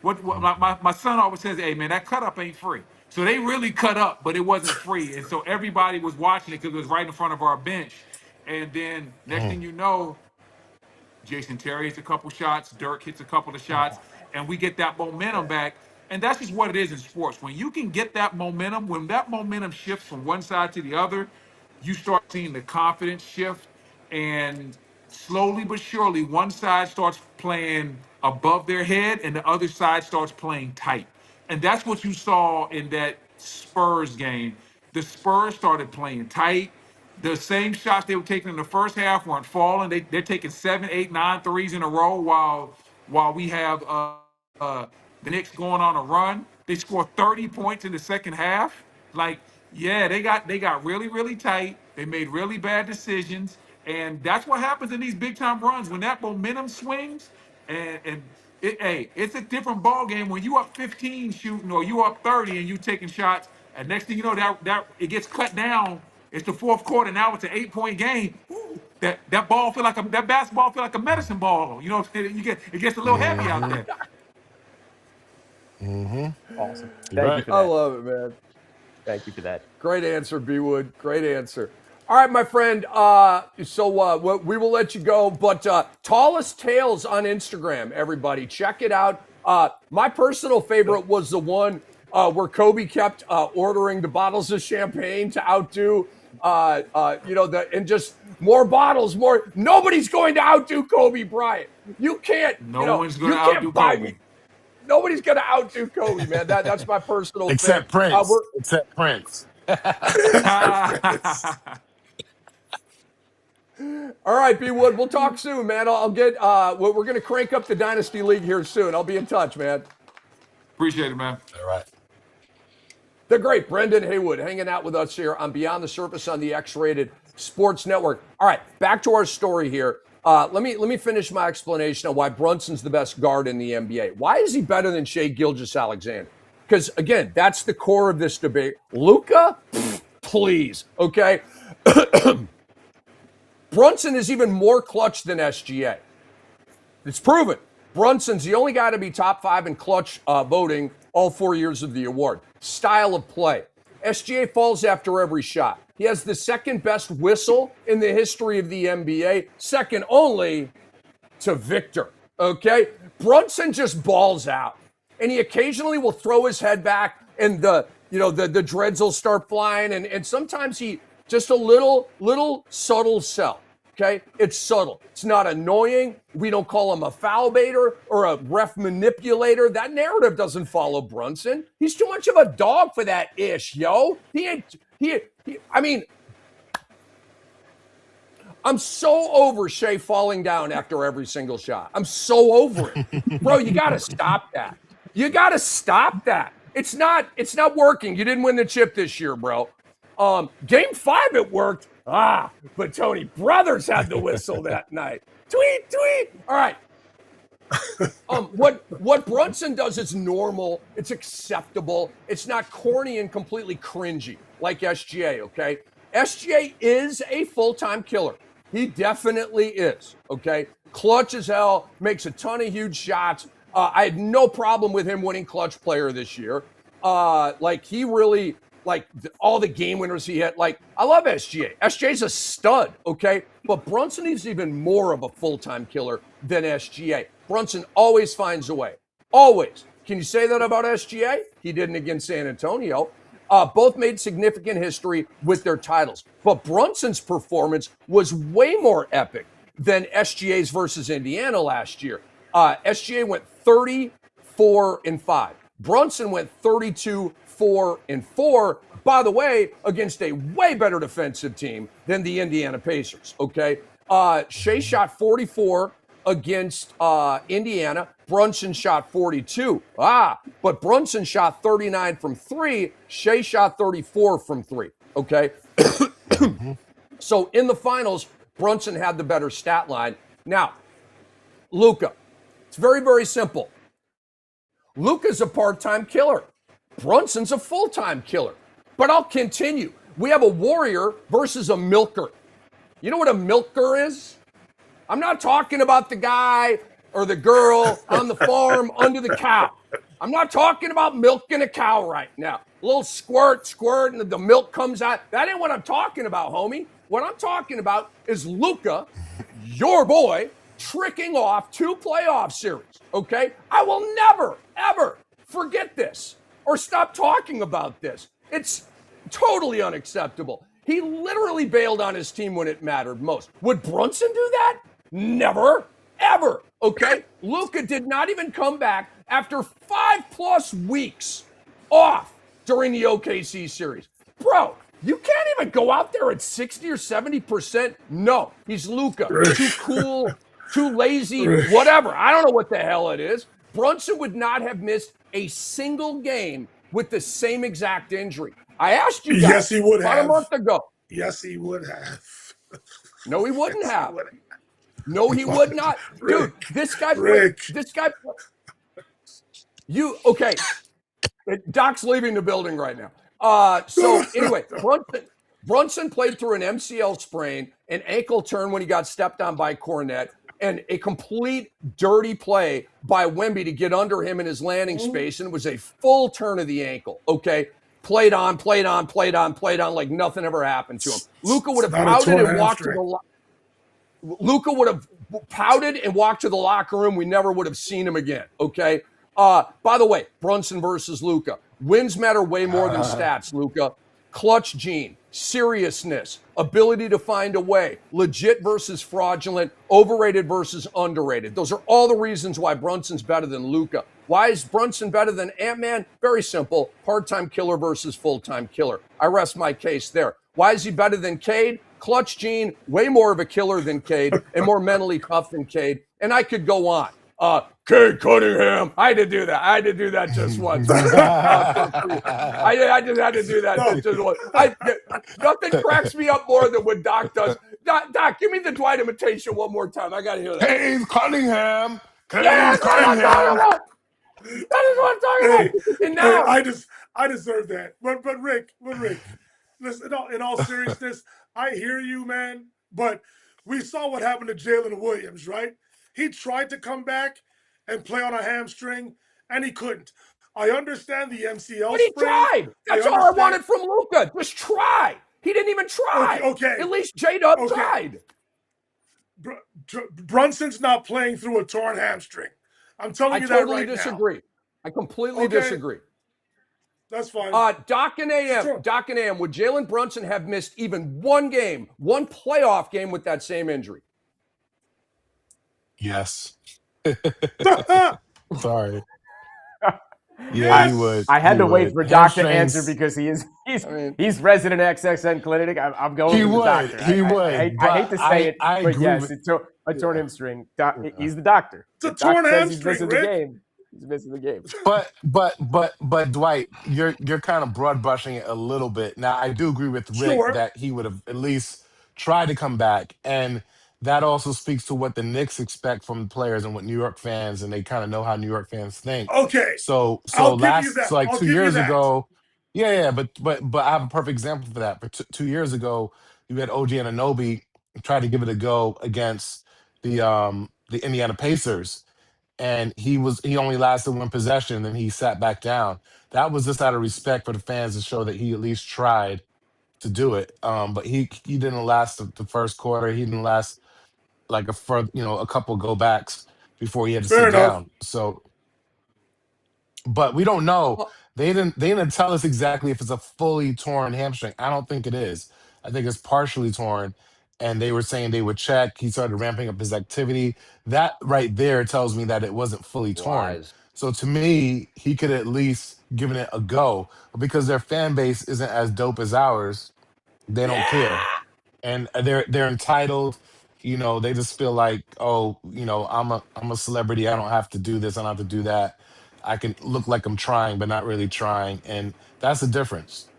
My son always says, "Hey man, that cut up ain't free." So they really cut up, but it wasn't free, and so everybody was watching it because it was right in front of our bench. And then next thing you know, Jason Terry hits a couple shots, Dirk hits a couple of shots, and we get that momentum back. And that's just what it is in sports. When you can get that momentum, when that momentum shifts from one side to the other, you start seeing the confidence shift. And slowly but surely, one side starts playing above their head and the other side starts playing tight. And that's what you saw in that Spurs game. The Spurs started playing tight. The same shots they were taking in the first half weren't falling. They're taking 7, 8, 9 threes in a row while we have the Knicks going on a run. They scored 30 points in the second half. They got really, really tight. They made really bad decisions. And that's what happens in these big time runs. When that momentum swings, it's a different ball game when you up 15 shooting or you up 30 and you taking shots. And next thing you know, that it gets cut down. It's the fourth quarter. Now it's an 8-point game. Ooh, that basketball feel like a medicine ball. You know, it gets a little heavy out there. Awesome. Thank you Right. for that. I love it, man. Thank you for that. Great answer, B-Wood. Great answer. All right, my friend. We will let you go, but Tallest Tales on Instagram, everybody. Check it out. My personal favorite was the one where Kobe kept ordering the bottles of champagne to outdo, and just more bottles, more. Nobody's going to outdo Kobe Bryant. You can't. No one's going to outdo Kobe. Nobody's going to outdo Kobe, man. That's my personal Except thing. Prince. Except Prince. All right, B Wood, we'll talk soon, man. I'll get. We're going to crank up the Dynasty League here soon. I'll be in touch, man. Appreciate it, man. All right. The great Brendan Haywood hanging out with us here on Beyond the Surface on the X-Rated Sports Network. All right, back to our story here. Let me finish my explanation on why Brunson's the best guard in the NBA. Why is he better than Shai Gilgeous-Alexander? Because, again, that's the core of this debate. Luka? Please, okay? Brunson is even more clutch than SGA. It's proven. Brunson's the only guy to be top 5 in clutch voting all 4 years of the award. Style of play. SGA falls after every shot. He has the second best whistle in the history of the NBA, second only to Victor, okay? Brunson just balls out, and he occasionally will throw his head back, and the dreads will start flying, and sometimes he just a little subtle sell, okay? It's subtle. It's not annoying. We don't call him a foul baiter or a ref manipulator. That narrative doesn't follow Brunson. He's too much of a dog for that ish, yo. I'm so over Shai falling down after every single shot. I'm so over it. Bro, you got to stop that. You got to stop that. It's not working. You didn't win the chip this year, bro. Game 5, it worked. But Tony Brothers had the whistle that night. Tweet. All right. What Brunson does is normal. It's acceptable. It's not corny and completely cringy like SGA, okay? SGA is a full-time killer. He definitely is, okay? Clutch as hell, makes a ton of huge shots. I had no problem with him winning clutch player this year. He really, all the game winners he hit. I love SGA. SGA's a stud, okay? But Brunson is even more of a full-time killer than SGA. Brunson always finds a way. Always. Can you say that about SGA? He didn't against San Antonio. Both made significant history with their titles. But Brunson's performance was way more epic than SGA's versus Indiana last year. SGA went 34-5. Brunson went 32-4-4. By the way, against a way better defensive team than the Indiana Pacers. Okay. Shea shot 44 against Indiana. Brunson shot 42. But Brunson shot 39 from 3. Shea shot 34 from 3. Okay. So in the finals, Brunson had the better stat line. Now, Luka. It's very, very simple. Luka's a part-time killer. Brunson's a full-time killer. But I'll continue. We have a warrior versus a milker. You know what a milker is? I'm not talking about the guy or the girl on the farm under the cow. I'm not talking about milking a cow right now. A little squirt, and the milk comes out. That ain't what I'm talking about, homie. What I'm talking about is Luka, your boy, tricking off 2 playoff series, okay? I will never, ever forget this or stop talking about this. It's totally unacceptable. He literally bailed on his team when it mattered most. Would Brunson do that? Never, ever, okay? Luka did not even come back after 5+ weeks off during the OKC series. Bro, you can't even go out there at 60 or 70%. No, he's Luka. Too cool, too lazy, whatever. I don't know what the hell it is. Brunson would not have missed a single game with the same exact injury. I asked you guys yes, he would about have. a month ago. Yes, he would have. No, he wouldn't Yes, have. he would have. No, he would not. Dude, this guy, okay. Doc's leaving the building right now. So anyway, Brunson played through an MCL sprain, an ankle turn when he got stepped on by Cornette, and a complete dirty play by Wemby to get under him in his landing space, and it was a full turn of the ankle, okay? Played on like nothing ever happened to him. Luka would have pouted and walked to the Luka would have pouted and walked to the locker room. We never would have seen him again, okay? By the way, Brunson versus Luka. Wins matter way more than stats, Luka. Clutch gene, seriousness, ability to find a way, legit versus fraudulent, overrated versus underrated. Those are all the reasons why Brunson's better than Luka. Why is Brunson better than Ant-Man? Very simple. Part-time killer versus full-time killer. I rest my case there. Why is he better than Cade? Clutch gene, way more of a killer than Cade and more mentally tough than Cade. And I could go on. Cade Cunningham. I had to do that just once. I just had to do that just once. Nothing cracks me up more than what Doc does. Doc, give me the Dwight imitation one more time. I got to hear that. Cade Cunningham. That is what I'm talking about. And now I deserve that. But Rick, listen, in all seriousness, I hear you, man. But we saw what happened to Jalen Williams, right? He tried to come back and play on a hamstring, and he couldn't. I understand the MCL But he sprain. tried. That's all I wanted from Luka. Just try. He didn't even try. Okay. At least J-Dub tried. Brunson's not playing through a torn hamstring. I'm telling you that right now. I totally disagree. I completely disagree. That's fine. Doc and AM, would Jalen Brunson have missed even one game, one playoff game with that same injury? Yes. Sorry. Yeah, he would. I had to wait for Doc to Hamstrings. answer because he's resident XXN clinic. I'm going with the doctor. He would. I hate to say it, I but agree yes, with, a torn hamstring. He's the doctor. It's a torn hamstring, he's missing the game. He's missing the game. But Dwight, you're kind of broad brushing it a little bit. Now I do agree with Rick that he would have at least tried to come back, and that also speaks to what the Knicks expect from the players and what New York fans, and they kind of know how New York fans think. Okay. So I'll give you that. so like I'll 2 give you years that. ago, but I have a perfect example for that. But 2 years ago, you had OG Anunoby try to give it a go against the Indiana Pacers, and he only lasted one possession, and he sat back down. That was just out of respect for the fans to show that he at least tried to do it. But he didn't last the first quarter. He didn't last like a couple go backs before he had to sit down. So but we don't know. Well, They didn't tell us exactly if it's a fully torn hamstring. I don't think it is. I think it's partially torn. And they were saying they would check. He started ramping up his activity. That right there tells me that it wasn't fully torn. lies. So to me, he could at least given it a go. But because their fan base isn't as dope as ours, they don't care. Yeah. And they're entitled. They just feel like, oh, I'm a celebrity. I don't have to do this. I don't have to do that. I can look like I'm trying, but not really trying, and that's the difference.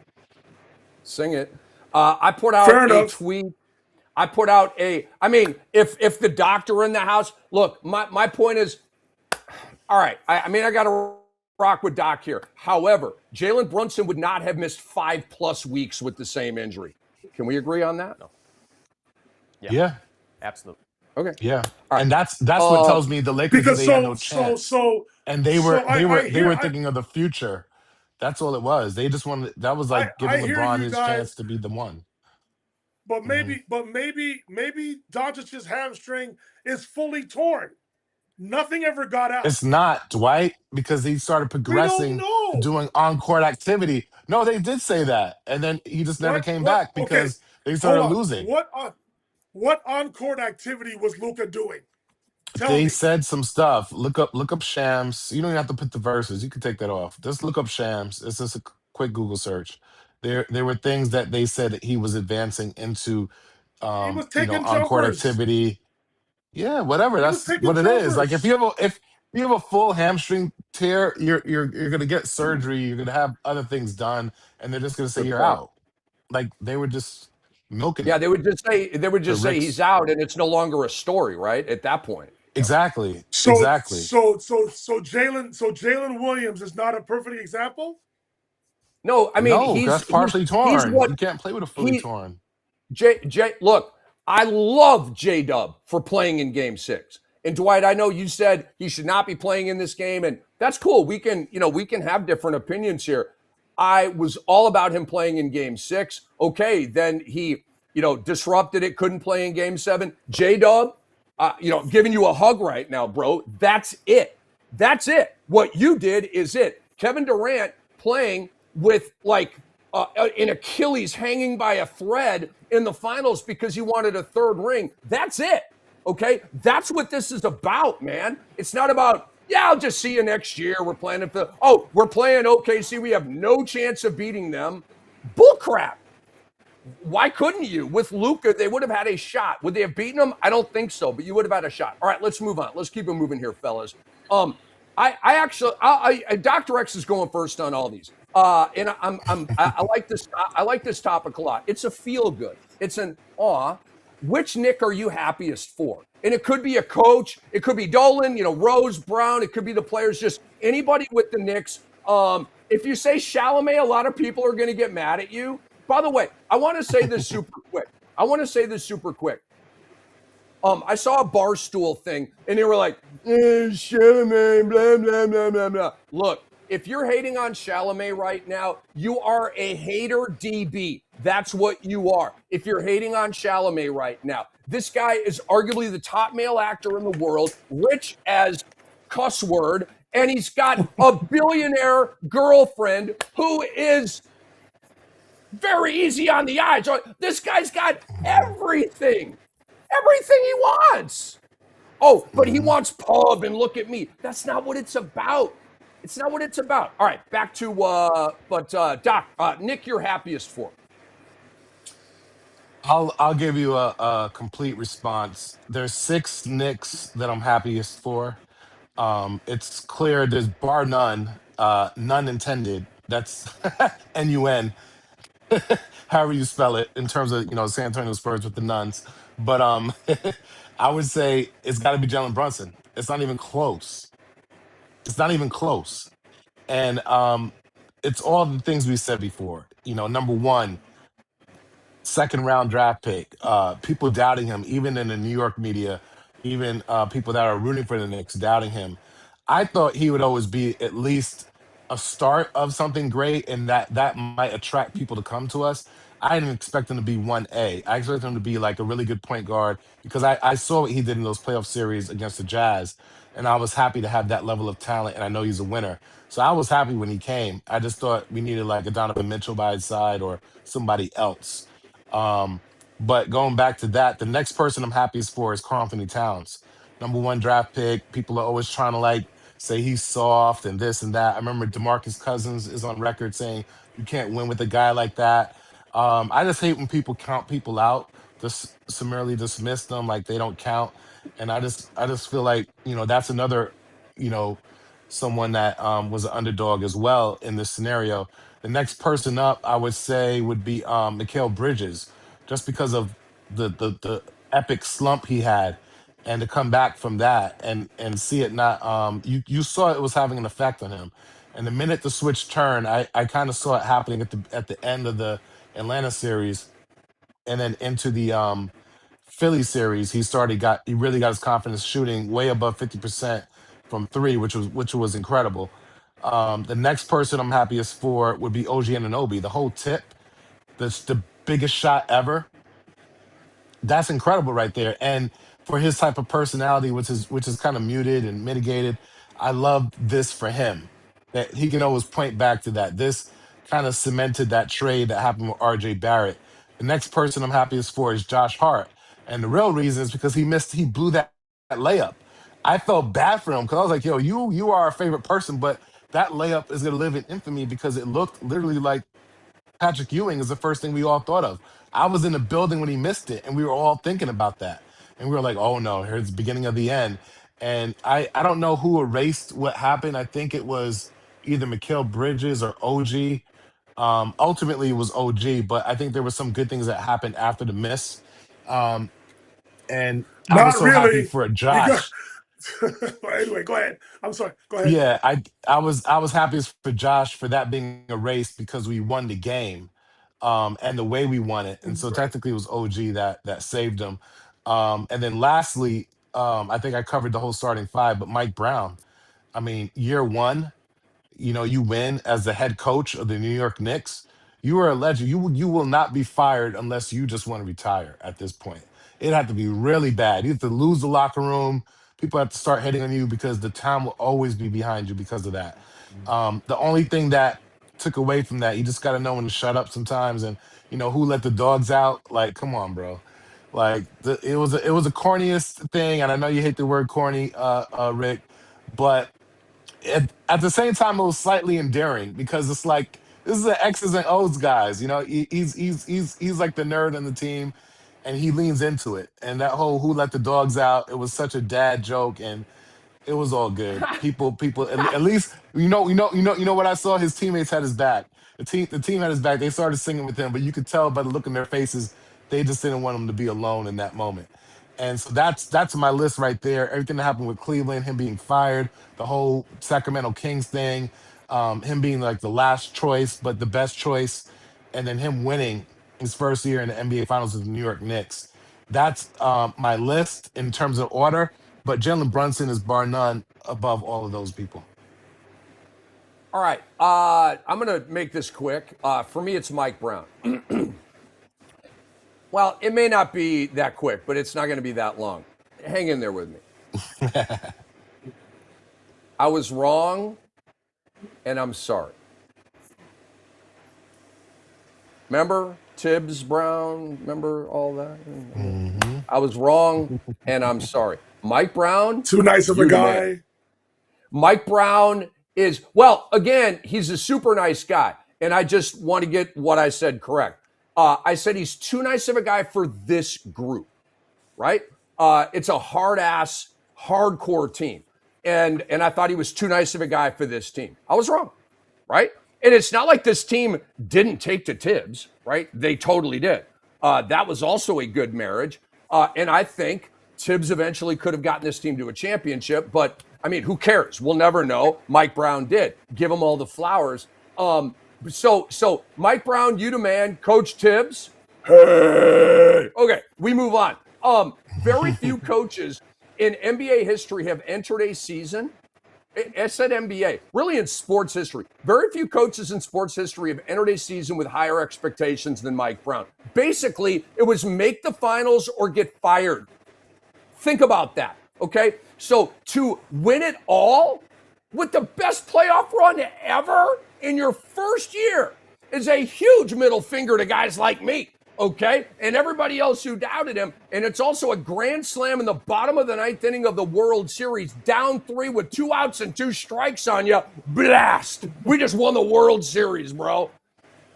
Sing it. I put out Fair a enough. tweet. I put out a. I mean, if the doctor in the house, look, my point is, all right. I mean, I got to rock with Doc here. However, Jalen Brunson would not have missed 5+ weeks with the same injury. Can we agree on that? No. Yeah, Absolutely. Okay. yeah, All right. and that's what tells me the Lakers Because they had so no so chance, so and they so were they I were they hear were thinking of the future. That's all it was. They just wanted that was I like I giving hear LeBron you his chance guys, to be the one. but hmm maybe Doncic's hamstring is fully torn. Nothing ever got out. It's not Dwight because he started We don't progressing to know. doing on-court activity. No, they did say that, and then he just never came What back okay, because they hold started on. losing. What on court activity was Luka doing? Tell They me. said some stuff. Look up Shams. You don't even have to put the verses. You can take that off. Just look up Shams. It's just a quick Google search. There were things that they said that he was advancing into, He was taking on court jumpers. activity. Yeah, whatever. He was That's taking what it is. Like jumpers. if you have a full hamstring tear, you're gonna get surgery. You're gonna have other things done, and they're just gonna say Good you're point. out. Like they were just milking Yeah, it they would just to say he's Rick's. out, and it's no longer a story, right? At that point. Yeah. Exactly. So Exactly. so so so Jalen Williams is not a perfect example. No, I mean No, he's that's he's partially he's torn. what You can't play with a fully he torn. Look, I love J Dub for playing in game 6. And Dwight, I know you said he should not be playing in this game, and that's cool. We can have different opinions here. I was all about him playing in game 6. Okay, then he, disrupted it, couldn't play in game 7. J Dub, giving you a hug right now, bro. That's it. That's it. What you did is it. Kevin Durant playing with like an Achilles hanging by a thread in the finals because he wanted a third ring. That's it. Okay. That's what this is about, man. It's not about, yeah, I'll just see you next year. We're playing we're playing OKC. We have no chance of beating them. Bullcrap. Why couldn't you? With Luka, they would have had a shot. Would they have beaten them? I don't think so, but you would have had a shot. All right, let's move on. Let's keep it moving here, fellas. I actually, Dr. X is going first on all these. And I like this. I like this topic a lot. It's a feel good. It's an awe. Which Knick are you happiest for? And it could be a coach. It could be Dolan. Rose, Brown. It could be the players. Just anybody with the Knicks. If you say Chalamet, a lot of people are going to get mad at you. By the way, I want to say this super quick. I saw a Barstool thing, and they were like, Chalamet, blah, blah, blah, blah, blah. Look, if you're hating on Chalamet right now, you are a hater DB. That's what you are. If you're hating on Chalamet right now, this guy is arguably the top male actor in the world, rich as cuss word, and he's got a billionaire girlfriend who is very easy on the eyes. This guy's got everything he wants. Oh, but he Mhm. wants pub and look at me. That's not what it's about. It's not what it's about. All right, back to Doc, Knick, you're happiest for. I'll give you a complete response. There's 6 Knicks that I'm happiest for. It's clear there's bar none, none intended. That's NUN, however you spell it in terms of San Antonio Spurs with the nuns. But I would say it's got to be Jalen Brunson. It's not even close. It's not even close. And it's all the things we said before. Number one, second round draft pick. People doubting him, even in the New York media, even people that are rooting for the Knicks doubting him. I thought he would always be at least a start of something great, and that might attract people to come to us. I didn't expect him to be 1A. I expected him to be like a really good point guard because I saw what he did in those playoff series against the Jazz, and I was happy to have that level of talent, and I know he's a winner. So I was happy when he came. I just thought we needed like a Donovan Mitchell by his side or somebody else. Um, but going back to that, the next person I'm happiest for is Karl Anthony Towns. #1 draft pick. People are always trying to like say he's soft and this and that. I remember DeMarcus Cousins is on record saying you can't win with a guy like that. I just hate when people count people out, just summarily dismiss them like they don't count. And I just feel like, that's another, you know, someone that was an underdog as well in this scenario. The next person up, I would say, would be Mikal Bridges, just because of the epic slump he had, and to come back from that and see it not you saw it was having an effect on him. And the minute the switch turned, I kind of saw it happening at the end of the Atlanta series, and then into the Philly series. He really got his confidence shooting way above 50% from three, which was incredible. The next person I'm happiest for would be OG Anunoby. The whole tip, that's the biggest shot ever. That's incredible right there. And for his type of personality, which is kind of muted and mitigated, I love this for him. That he can always point back to that. This kind of cemented that trade that happened with RJ Barrett. The next person I'm happiest for is Josh Hart. And the real reason is because he blew that layup. I felt bad for him because I was like, yo, you are our favorite person, but that layup is gonna live in infamy because it looked literally like Patrick Ewing is the first thing we all thought of. I was in the building when he missed it, and we were all thinking about that. And we were like, oh no, here's the beginning of the end. And I don't know who erased what happened. I think it was either Mikal Bridges or OG. Ultimately, it was OG, but I think there were some good things that happened after the miss. Um, and I was Not so happy really. for You got. Josh. Anyway, go ahead. I'm sorry. Go ahead. Yeah, I was happy for Josh for that being a race because we won the game, and the way we won it, and so Right. technically it was OG that saved him. And then lastly, I think I covered the whole starting five, but Mike Brown. I mean, year one, you win as the head coach of the New York Knicks. You are a legend. You will not be fired unless you just want to retire at this point. It had to be really bad. You have to lose the locker room. People have to start hitting on you because the town will always be behind you because of that. The only thing that took away from that, you just got to know when to shut up sometimes. And who let the dogs out? Like, come on, bro. Like it was a corniest thing, and I know you hate the word corny, Rick, but at the same time, it was slightly endearing because it's like this is an X's and O's guys. He's like the nerd on the team, and he leans into it. And that whole "who let the dogs out" it was such a dad joke, and it was all good. People. At least what I saw. His teammates had his back. The team had his back. They started singing with him, but you could tell by the look in their faces, they just didn't want him to be alone in that moment. And so that's my list right there. Everything that happened with Cleveland, him being fired, the whole Sacramento Kings thing, him being like the last choice but the best choice, and then him winning his first year in the NBA Finals with the New York Knicks. That's my list in terms of order. But Jalen Brunson is bar none above all of those people. All right. I'm going to make this quick. For me, it's Mike Brown. Well, it may not be that quick, but it's not going to be that long. Hang in there with me. I was wrong, and I'm sorry. Remember Tibbs Brown? Remember all that? I was wrong, and I'm sorry. Mike Brown, Too nice of a you're the guy. man. Mike Brown is, well, again, he's a super nice guy. And I just want to get what I said correct. I said he's too nice of a guy for this group, right? It's a hard-ass, hardcore team. And I thought he was too nice of a guy for this team. I was wrong, right? And it's not like this team didn't take to Tibbs, right? They totally did. That was also a good marriage. And I think Tibbs eventually could have gotten this team to a championship, but I mean, who cares? We'll never know. Mike Brown did. Give him all the flowers. So Mike Brown, you the man. Coach Tibbs. Hey. Okay, we move on. Very few coaches in NBA history have entered a season I said NBA. Really, in sports history, very few coaches in sports history have entered a season with higher expectations than Mike Brown. Basically, it was make the finals or get fired. Think about that, okay? So to win it all with the best playoff run ever in your first year is a huge middle finger to guys like me, okay? And everybody else who doubted him. And it's also a grand slam in the bottom of the ninth inning of the World Series, down 3 with 2 outs and 2 strikes on you. Blast. We just won the World Series, bro.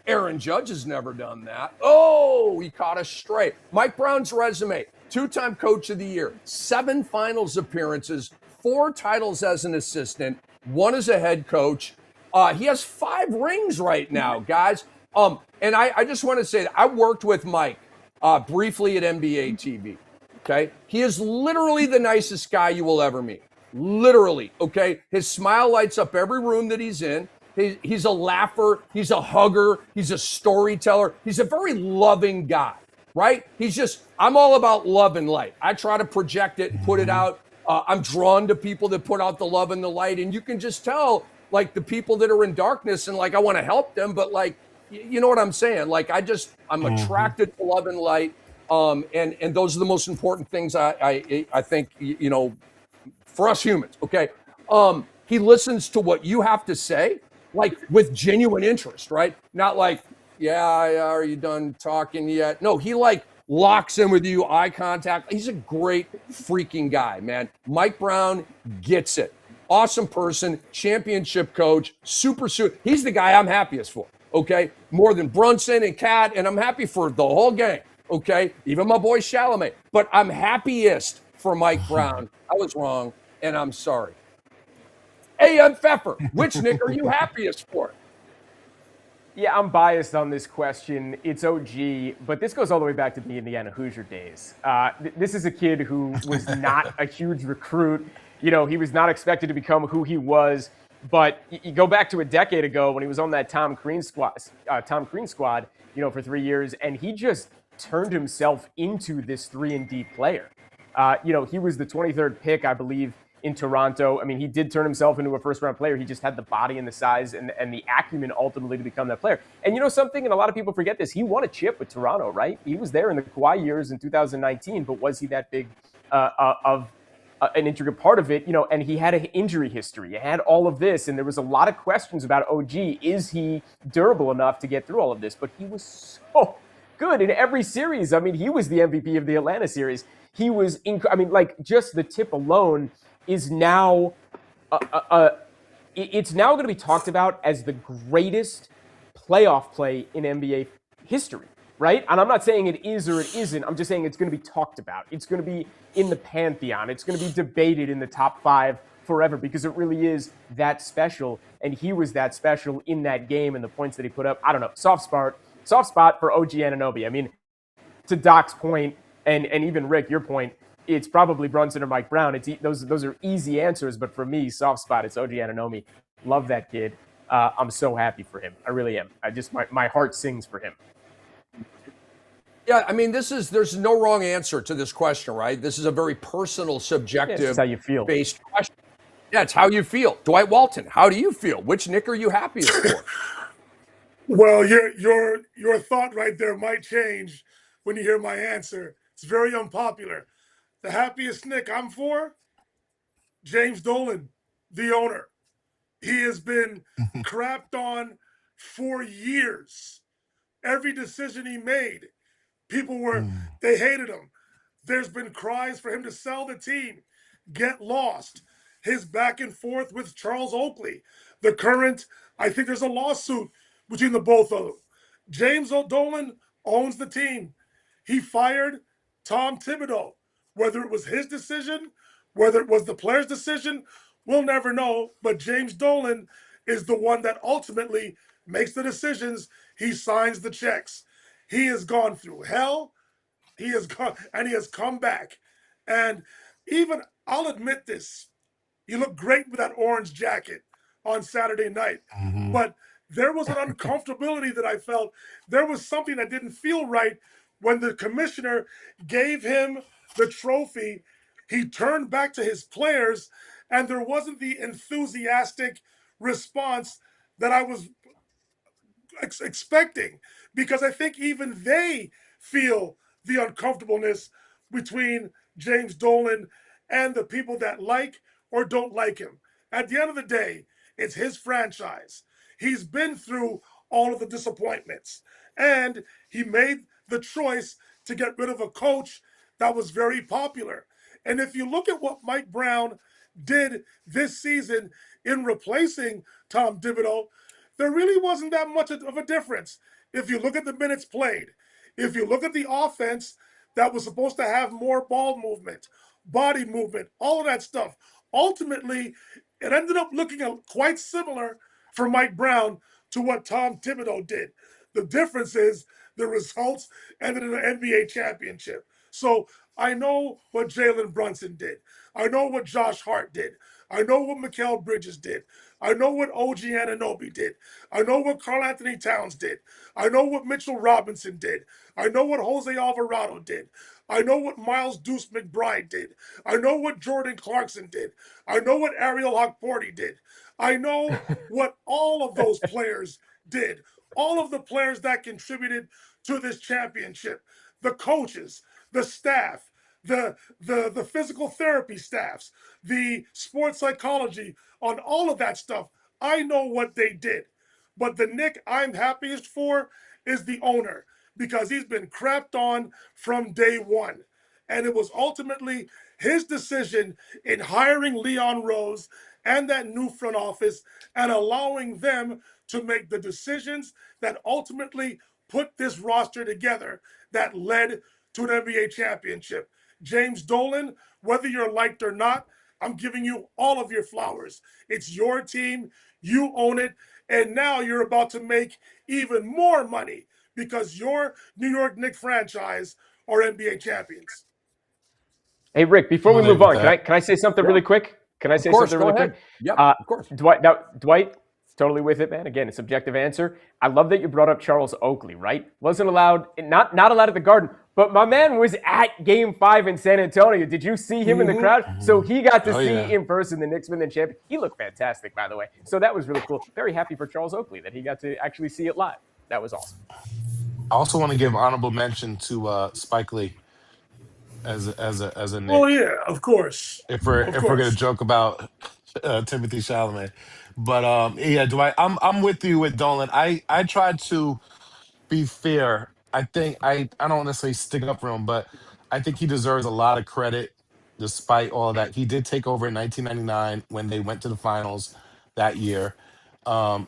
Aaron Judge has never done that. Oh, he caught us straight. Mike Brown's resume, 2-time coach of the year, 7 finals appearances, 4 titles as an assistant, 1 as a head coach. He has 5 rings right now, guys. And I just want to say that I worked with Mike briefly at NBA TV. Okay. He is literally the nicest guy you will ever meet. Literally. Okay. His smile lights up every room that he's in. He's a laugher. He's a hugger. He's a storyteller. He's a very loving guy, right? I'm all about love and light. I try to project it and put it out. I'm drawn to people that put out the love and the light. And you can just tell, like, the people that are in darkness and, like, I want to help them. But, like, you know what I'm saying? Like, I'm attracted to love and light. And those are the most important things I think, you know, for us humans. Okay. He listens to what you have to say, like, with genuine interest, right? Not like, yeah, are you done talking yet? No, he, like, locks in with you, eye contact. He's a great freaking guy, man. Mike Brown gets it. Awesome person, championship coach, super. He's the guy I'm happiest for, okay? More than Brunson and Cade, and I'm happy for the whole gang, okay? Even my boy Chalamet. But I'm happiest for Mike Brown. I was wrong, and I'm sorry. A.M. Pfeffer, which Knick are you happiest for? Yeah, I'm biased on this question. It's OG, but this goes all the way back to the Indiana Hoosier days. This is a kid who was not a huge recruit. You know, he was not expected to become who he was. But you go back to a decade ago when he was on that Tom Crean squad, you know, for 3 years, and he just turned himself into this 3-and-D player. You know, he was the 23rd pick, I believe, in Toronto. I mean, he did turn himself into a first-round player. He just had the body and the size and the acumen ultimately to become that player. And you know something, and a lot of people forget this, he won a chip with Toronto, right? He was there in the Kawhi years in 2019, but was he that big of an intricate part of it? You know, and he had an injury history. He had all of this, and there was a lot of questions about OG. Is he durable enough to get through all of this? But he was so good in every series. I mean, he was the MVP of the Atlanta series. He was, I mean, like, just the tip alone is now, it's now going to be talked about as the greatest playoff play in NBA history, right? And I'm not saying it is or it isn't. I'm just saying it's going to be talked about. It's going to be in the pantheon. It's going to be debated in the top 5 forever because it really is that special. And he was that special in that game and the points that he put up. I don't know, soft spot for OG Anunoby. I mean, to Doc's point, and even Rick, your point, it's probably Brunson or Mike Brown. Those are easy answers, but for me, soft spot, it's OG Anunoby. Love that kid. I'm so happy for him. I really am. My heart sings for him. Yeah, I mean, there's no wrong answer to this question, right? This is a very personal, subjective, how you feel based question. Yeah, it's how you feel. Dwight Walton, how do you feel? Which Knick are you happiest for? Well, your thought right there might change when you hear my answer. It's very unpopular. The happiest Knick I'm for, James Dolan, the owner. He has been crapped on for years. Every decision he made, they hated him. There's been cries for him to sell the team, get lost. His back and forth with Charles Oakley. I think there's a lawsuit between the both of them. James Dolan owns the team. He fired Tom Thibodeau. Whether it was his decision, whether it was the player's decision, we'll never know. But James Dolan is the one that ultimately makes the decisions. He signs the checks. He has gone through hell. He has come back. And even, I'll admit this, you look great with that orange jacket on Saturday night. Mm-hmm. But there was an uncomfortability that I felt. There was something that didn't feel right when the commissioner gave him the trophy. He turned back to his players and there wasn't the enthusiastic response that I was expecting, because I think even they feel the uncomfortableness between James Dolan and the people that like or don't like him. At the end of the day, it's his franchise. He's been through all of the disappointments, and he made the choice to get rid of a coach that was very popular. And if you look at what Mike Brown did this season in replacing Tom Thibodeau, there really wasn't that much of a difference. If you look at the minutes played, if you look at the offense that was supposed to have more ball movement, body movement, all of that stuff, ultimately, it ended up looking quite similar for Mike Brown to what Tom Thibodeau did. The difference is the results ended in an NBA championship. So I know what Jalen Brunson did. I know what Josh Hart did. I know what Mikal Bridges did. I know what OG Anunoby did. I know what Karl Anthony Towns did. I know what Mitchell Robinson did. I know what Jose Alvarado did. I know what Miles Deuce McBride did. I know what Jordan Clarkson did. I know what Ariel Hokporty did. I know what all of those players did. All of the players that contributed to this championship, the coaches, the staff, the physical therapy staffs, the sports psychology, on all of that stuff. I know what they did. But the Knick I'm happiest for is the owner, because he's been crapped on from day one. And it was ultimately his decision in hiring Leon Rose and that new front office and allowing them to make the decisions that ultimately put this roster together that led to an NBA championship. James Dolan, whether you're liked or not, I'm giving you all of your flowers. It's your team, you own it, and now you're about to make even more money because your New York Knicks franchise are NBA champions. Hey, Rick, before I'm we gonna move leave with on, that. can I say something really quick? Can I say course, something go really ahead. quick? Yep, of course. Dwight, totally with it, man. Again, a subjective answer. I love that you brought up Charles Oakley, right? Wasn't allowed, not allowed at the Garden, but my man was at Game 5 in San Antonio. Did you see him in the crowd? So he got to Oh, see yeah. in person the Knicks win the champion. He looked fantastic, by the way. So that was really cool. Very happy for Charles Oakley that he got to actually see it live. That was awesome. I also want to give honorable mention to Spike Lee as a Oh Nick. yeah, of course, of If we're gonna course. joke about Timothy Chalamet, but yeah, Dwight, I'm with you with Dolan. I tried to be fair. I think I don't necessarily stick up for him, but I think he deserves a lot of credit despite all of that. He did take over in 1999 when they went to the finals that year.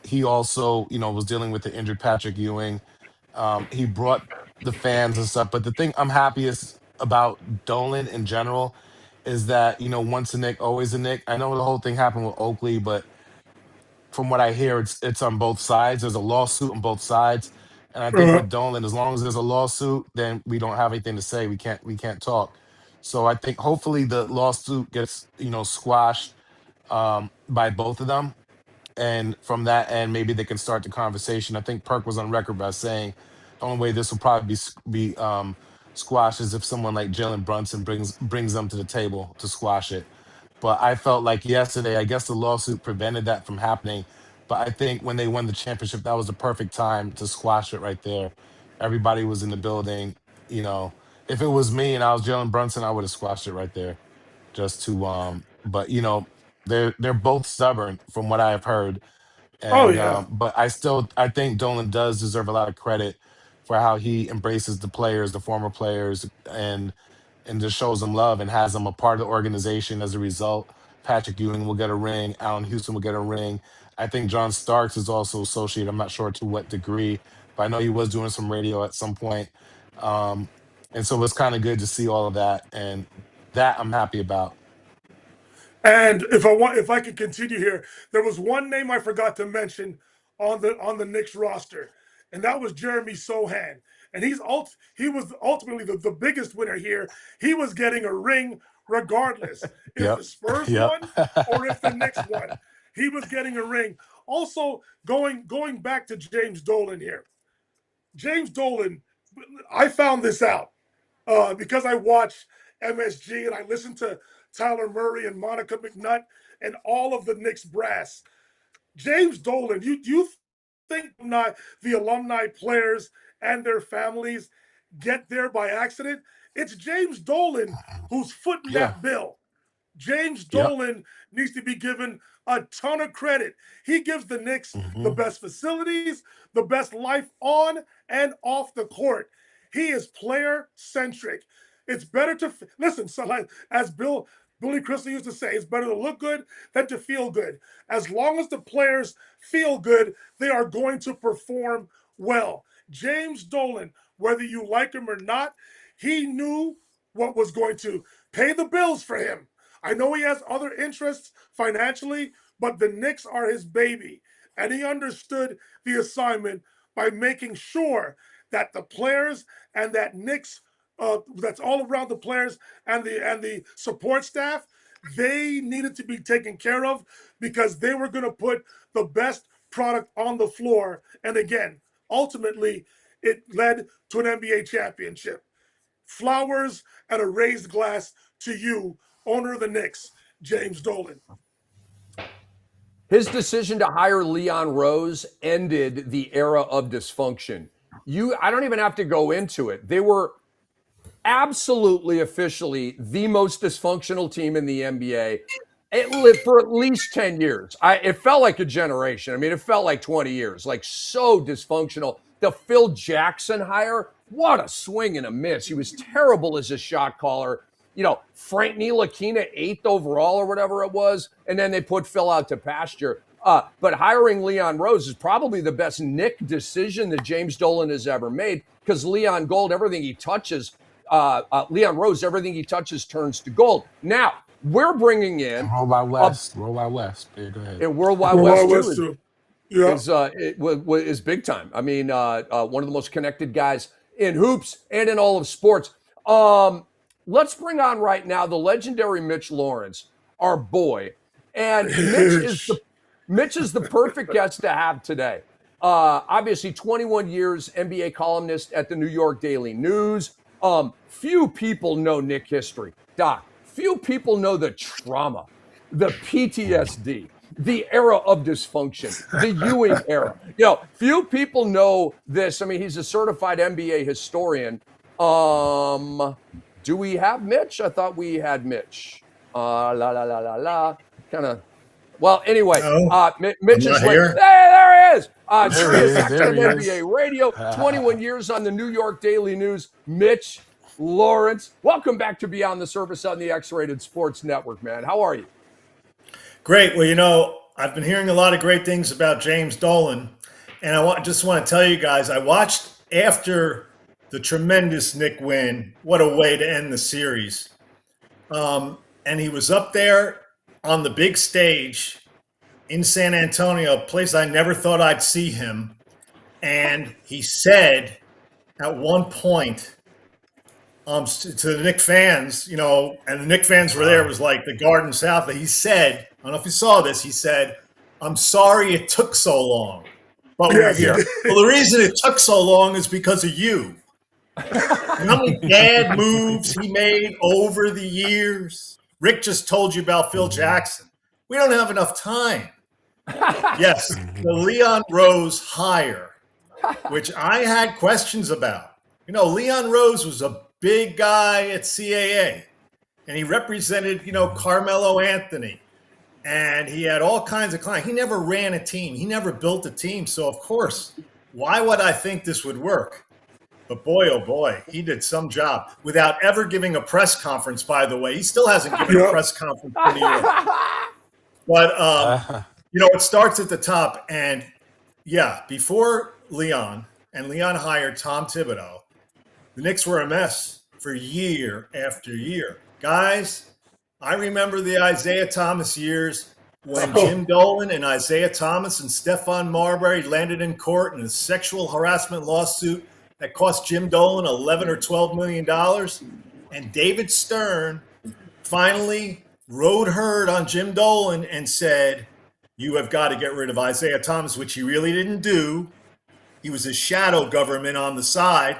He also, was dealing with the injured Patrick Ewing. He brought the fans and stuff. But the thing I'm happiest about Dolan in general is that, once a Nick, always a Nick. I know the whole thing happened with Oakley, but from what I hear, it's on both sides. There's a lawsuit on both sides, and I think Uh, with Dolan, as long as there's a lawsuit, then we don't have anything to say. We can't talk. So I think hopefully the lawsuit gets squashed by both of them, and from that end, maybe they can start the conversation. I think Perk was on record by saying the only way this will probably be squashed is if someone like Jalen Brunson brings them to the table to squash it. But I felt like yesterday, I guess the lawsuit prevented that from happening. But I think when they won the championship, that was the perfect time to squash it right there. Everybody was in the building. You know, if it was me and I was Jalen Brunson, I would have squashed it right there. Just to but they're both stubborn from what I've heard. oh And yeah. but I think Dolan does deserve a lot of credit for how he embraces the players, the former players, and just shows them love and has them a part of the organization as a result. Patrick Ewing will get a ring. Allen Houston will get a ring. I think John Starks is also associated. I'm not sure to what degree, but I know he was doing some radio at some point. Um, and so it's kind of good to see all of that, and that I'm happy about. And if I could continue here, there was one name I forgot to mention on the Knicks roster, and that was Jeremy Sohan. And he was ultimately the biggest winner here. He was getting a ring regardless if Yep. the Spurs Yep. won or if the Knicks won. He was getting a ring. Also, going back to James Dolan here. James Dolan, I found this out because I watch MSG and I listen to Tyler Murray and Monica McNutt and all of the Knicks brass. James Dolan, you think not the alumni players and their families get there by accident? It's James Dolan who's footing Yeah. that bill. James Yep. Dolan needs to be given a ton of credit. He gives the Knicks the Mm-hmm. best facilities, the best life on and off the court. He is player centric. It's better to listen. So, like, as Billy Crystal used to say, it's better to look good than to feel good. As long as the players feel good, they are going to perform well. James Dolan, whether you like him or not, he knew what was going to pay the bills for him. I know he has other interests financially, but the Knicks are his baby. And he understood the assignment by making sure that the players and that Knicks, that's all around the players and the support staff, they needed to be taken care of because they were going to put the best product on the floor. And again, ultimately, it led to an NBA championship. Flowers and a raised glass to you, owner of the Knicks, James Dolan. His decision to hire Leon Rose ended the era of dysfunction. I don't even have to go into it. They were absolutely officially the most dysfunctional team in the NBA. It lived for at least 10 years. It felt like a generation. I mean, it felt like 20 years, like so dysfunctional. The Phil Jackson hire, what a swing and a miss. He was terrible as a shot caller. You know, Frank Ntilikina, 8th overall or whatever it was, and then they put Phil out to pasture. But hiring Leon Rose is probably the best Knick decision that James Dolan has ever made because Leon Rose, everything he touches turns to gold. Now, we're bringing in Roll by West. Roll by West. Yeah, go ahead. and World Wide Wild West West too too. Yeah. is big time. I mean, one of the most connected guys in hoops and in all of sports. Let's bring on right now the legendary Mitch Lawrence, our boy, and Mitch is the perfect guest to have today. Obviously, 21 years NBA columnist at the New York Daily News. Few people know Knick history, Doc. Few people know the trauma, the PTSD, the era of dysfunction, the Ewing era. You know, few people know this. I mean, he's a certified NBA historian. Do we have Mitch? I thought we had Mitch. Kind of. Well, anyway, No, Mitch I'm is not like, here. there he is. There he is, there he is. NBA radio, 21 years on the New York Daily News. Mitch Lawrence, welcome back to Beyond the Surface on the X-Rated Sports Network, man. How are you? Great. Well, you know, I've been hearing a lot of great things about James Dolan, and just want to tell you guys, I watched after the tremendous Knick win. What a way to end the series. And he was up there on the big stage in San Antonio, a place I never thought I'd see him. And he said at one point to the Knick fans, you know, and the Knick fans were there, it was like the Garden South. He said, I don't know if you saw this, he said, "I'm sorry it took so long, but we're here." Well, the reason it took so long is because of you. How many bad moves he made over the years? Rick just told you about Phil Jackson. We don't have enough time. Yes, the Leon Rose hire, which I had questions about. You know, Leon Rose was a big guy at CAA, and he represented, you know, Carmelo Anthony, and he had all kinds of clients. He never ran a team. He never built a team. So, of course, why would I think this would work? But boy, oh boy, he did some job without ever giving a press conference, by the way. He still hasn't given a press conference for New York. But, you know, it starts at the top. And, yeah, before Leon, and Leon hired Tom Thibodeau, the Knicks were a mess for year after year. Guys, I remember the Isaiah Thomas years when Jim Dolan and Isaiah Thomas and Stephon Marbury landed in court in a sexual harassment lawsuit that cost Jim Dolan $11 or $12 million. And David Stern finally rode herd on Jim Dolan and said, "You have got to get rid of Isaiah Thomas," which he really didn't do. He was a shadow government on the side.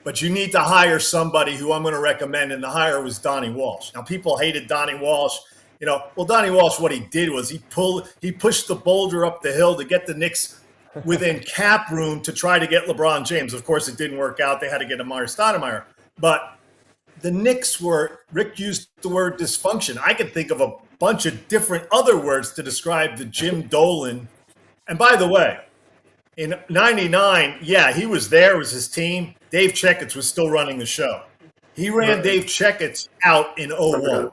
but you need to hire somebody who I'm going to recommend, and the hire was Donnie Walsh. Now, people hated Donnie Walsh. Well, Donnie Walsh, what he did was he pushed the boulder up the hill to get the Knicks within cap room to try to get LeBron James. Of course, it didn't work out. They had to get Amari Stoudemire. But the Knicks Rick used the word dysfunction. I could think of a bunch of different other words to describe the Jim Dolan. And by the way, in 99, yeah, he was there. It was his team. Dave Checketts was still running the show. He ran Dave Checketts out in 01.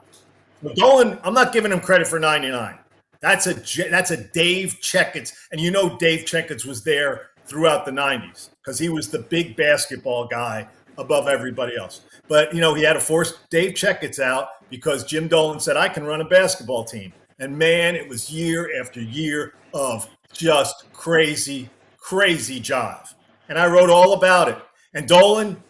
So Dolan, I'm not giving him credit for 99. That's a Dave Checketts. And Dave Checketts was there throughout the 90s because he was the big basketball guy above everybody else. But, he had to force Dave Checketts out because Jim Dolan said, I can run a basketball team. And, man, it was year after year of just crazy, crazy jive. And I wrote all about it. And Dolan,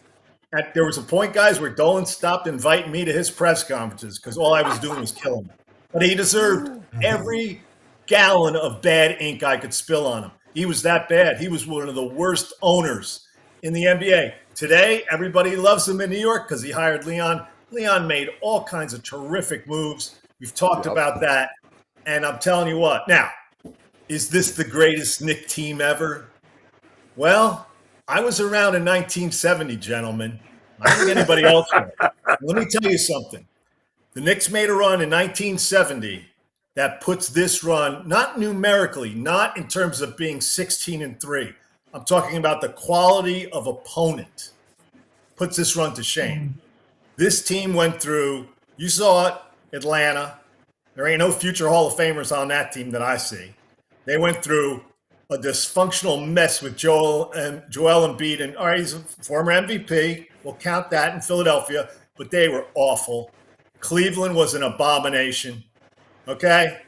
there was a point, guys, where Dolan stopped inviting me to his press conferences because all I was doing was killing him. But he deserved every gallon of bad ink I could spill on him. He was that bad. He was one of the worst owners in the NBA. Today, everybody loves him in New York because he hired Leon. Leon made all kinds of terrific moves. We've talked about that. And I'm telling you what. Now, is this the greatest Knick team ever? Well, I was around in 1970, gentlemen. I don't think anybody else was. Let me tell you something. The Knicks made a run in 1970 that puts this run, not numerically, not in terms of being 16-3. I'm talking about the quality of opponent. Puts this run to shame. This team went through, you saw it, Atlanta. There ain't no future Hall of Famers on that team that I see. They went through a dysfunctional mess with Joel Embiid. And all right, he's a former MVP. We'll count that in Philadelphia, but they were awful. Cleveland was an abomination. Okay?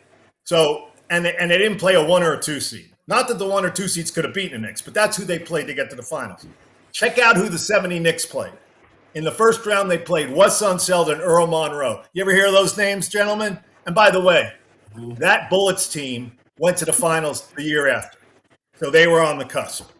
So, and they didn't play a 1 or a 2 seed. Not that the 1 or 2 seeds could have beaten the Knicks, but that's who they played to get to the finals. Check out who the 70 Knicks played. In the first round, they played Wes Unseld and Earl Monroe. You ever hear those names, gentlemen? And by the way, that Bullets team went to the finals the year after. So they were on the cusp.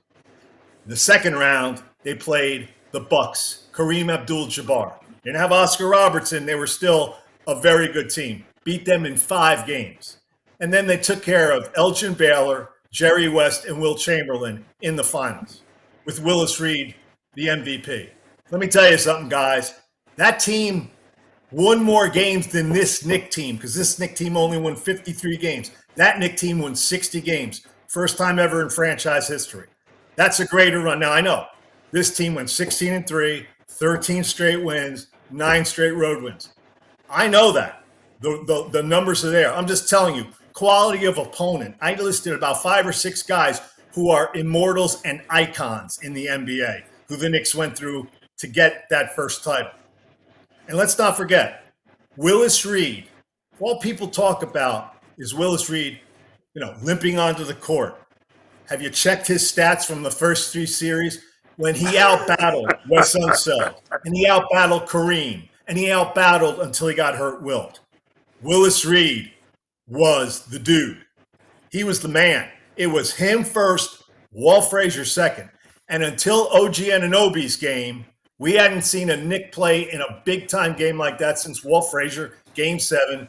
In the second round, they played the Bucks, Kareem Abdul-Jabbar. They didn't have Oscar Robertson. They were still a very good team. Beat them in 5 games. And then they took care of Elgin Baylor, Jerry West, and Will Chamberlain in the finals with Willis Reed, the MVP. Let me tell you something, guys. That team won more games than this Knick team because this Knick team only won 53 games. That Knick team won 60 games. First time ever in franchise history. That's a greater run. Now, I know this team went 16-3, 13 straight wins, 9 straight road wins. I know that. The numbers are there. I'm just telling you, quality of opponent. I listed about 5 or 6 guys who are immortals and icons in the NBA, who the Knicks went through to get that first title. And let's not forget, Willis Reed. All people talk about is Willis Reed, limping onto the court. Have you checked his stats from the first 3 series? When he outbattled Wes Unseld, and he outbattled Kareem, and he outbattled until he got hurt Wilt. Willis Reed was the dude. He was the man. It was him first, Walt Frazier second. And until OG Anunoby's game, we hadn't seen a Knick play in a big-time game like that since Walt Frazier, Game 7,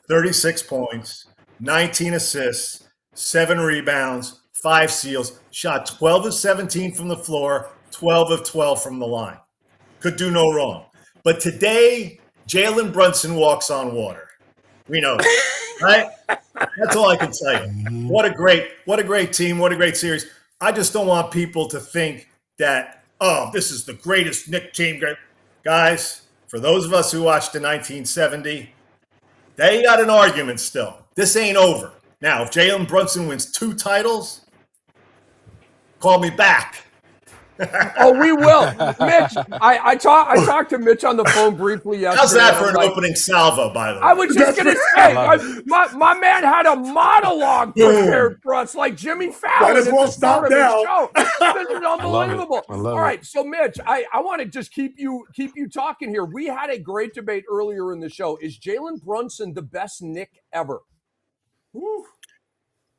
36 points, 19 assists, 7 rebounds, 5 steals, shot 12 of 17 from the floor, 12 of 12 from the line. Could do no wrong. But today, Jalen Brunson walks on water. We know that, right? That's all I can tell you. What a great team. What a great series. I just don't want people to think that, this is the greatest Knick team. Guys, for those of us who watched the 1970, they got an argument still. This ain't over. Now, if Jalen Brunson wins 2 titles, call me back. Oh, we will. Mitch, I talked to Mitch on the phone briefly yesterday. How's that for an opening salvo, by the way? I was just going to say, my man had a monologue prepared for us like Jimmy Fallon. Might as well stop now. This is unbelievable. I love All right, so Mitch, I want to just keep you talking here. We had a great debate earlier in the show. Is Jalen Brunson the best Knick ever? Woo.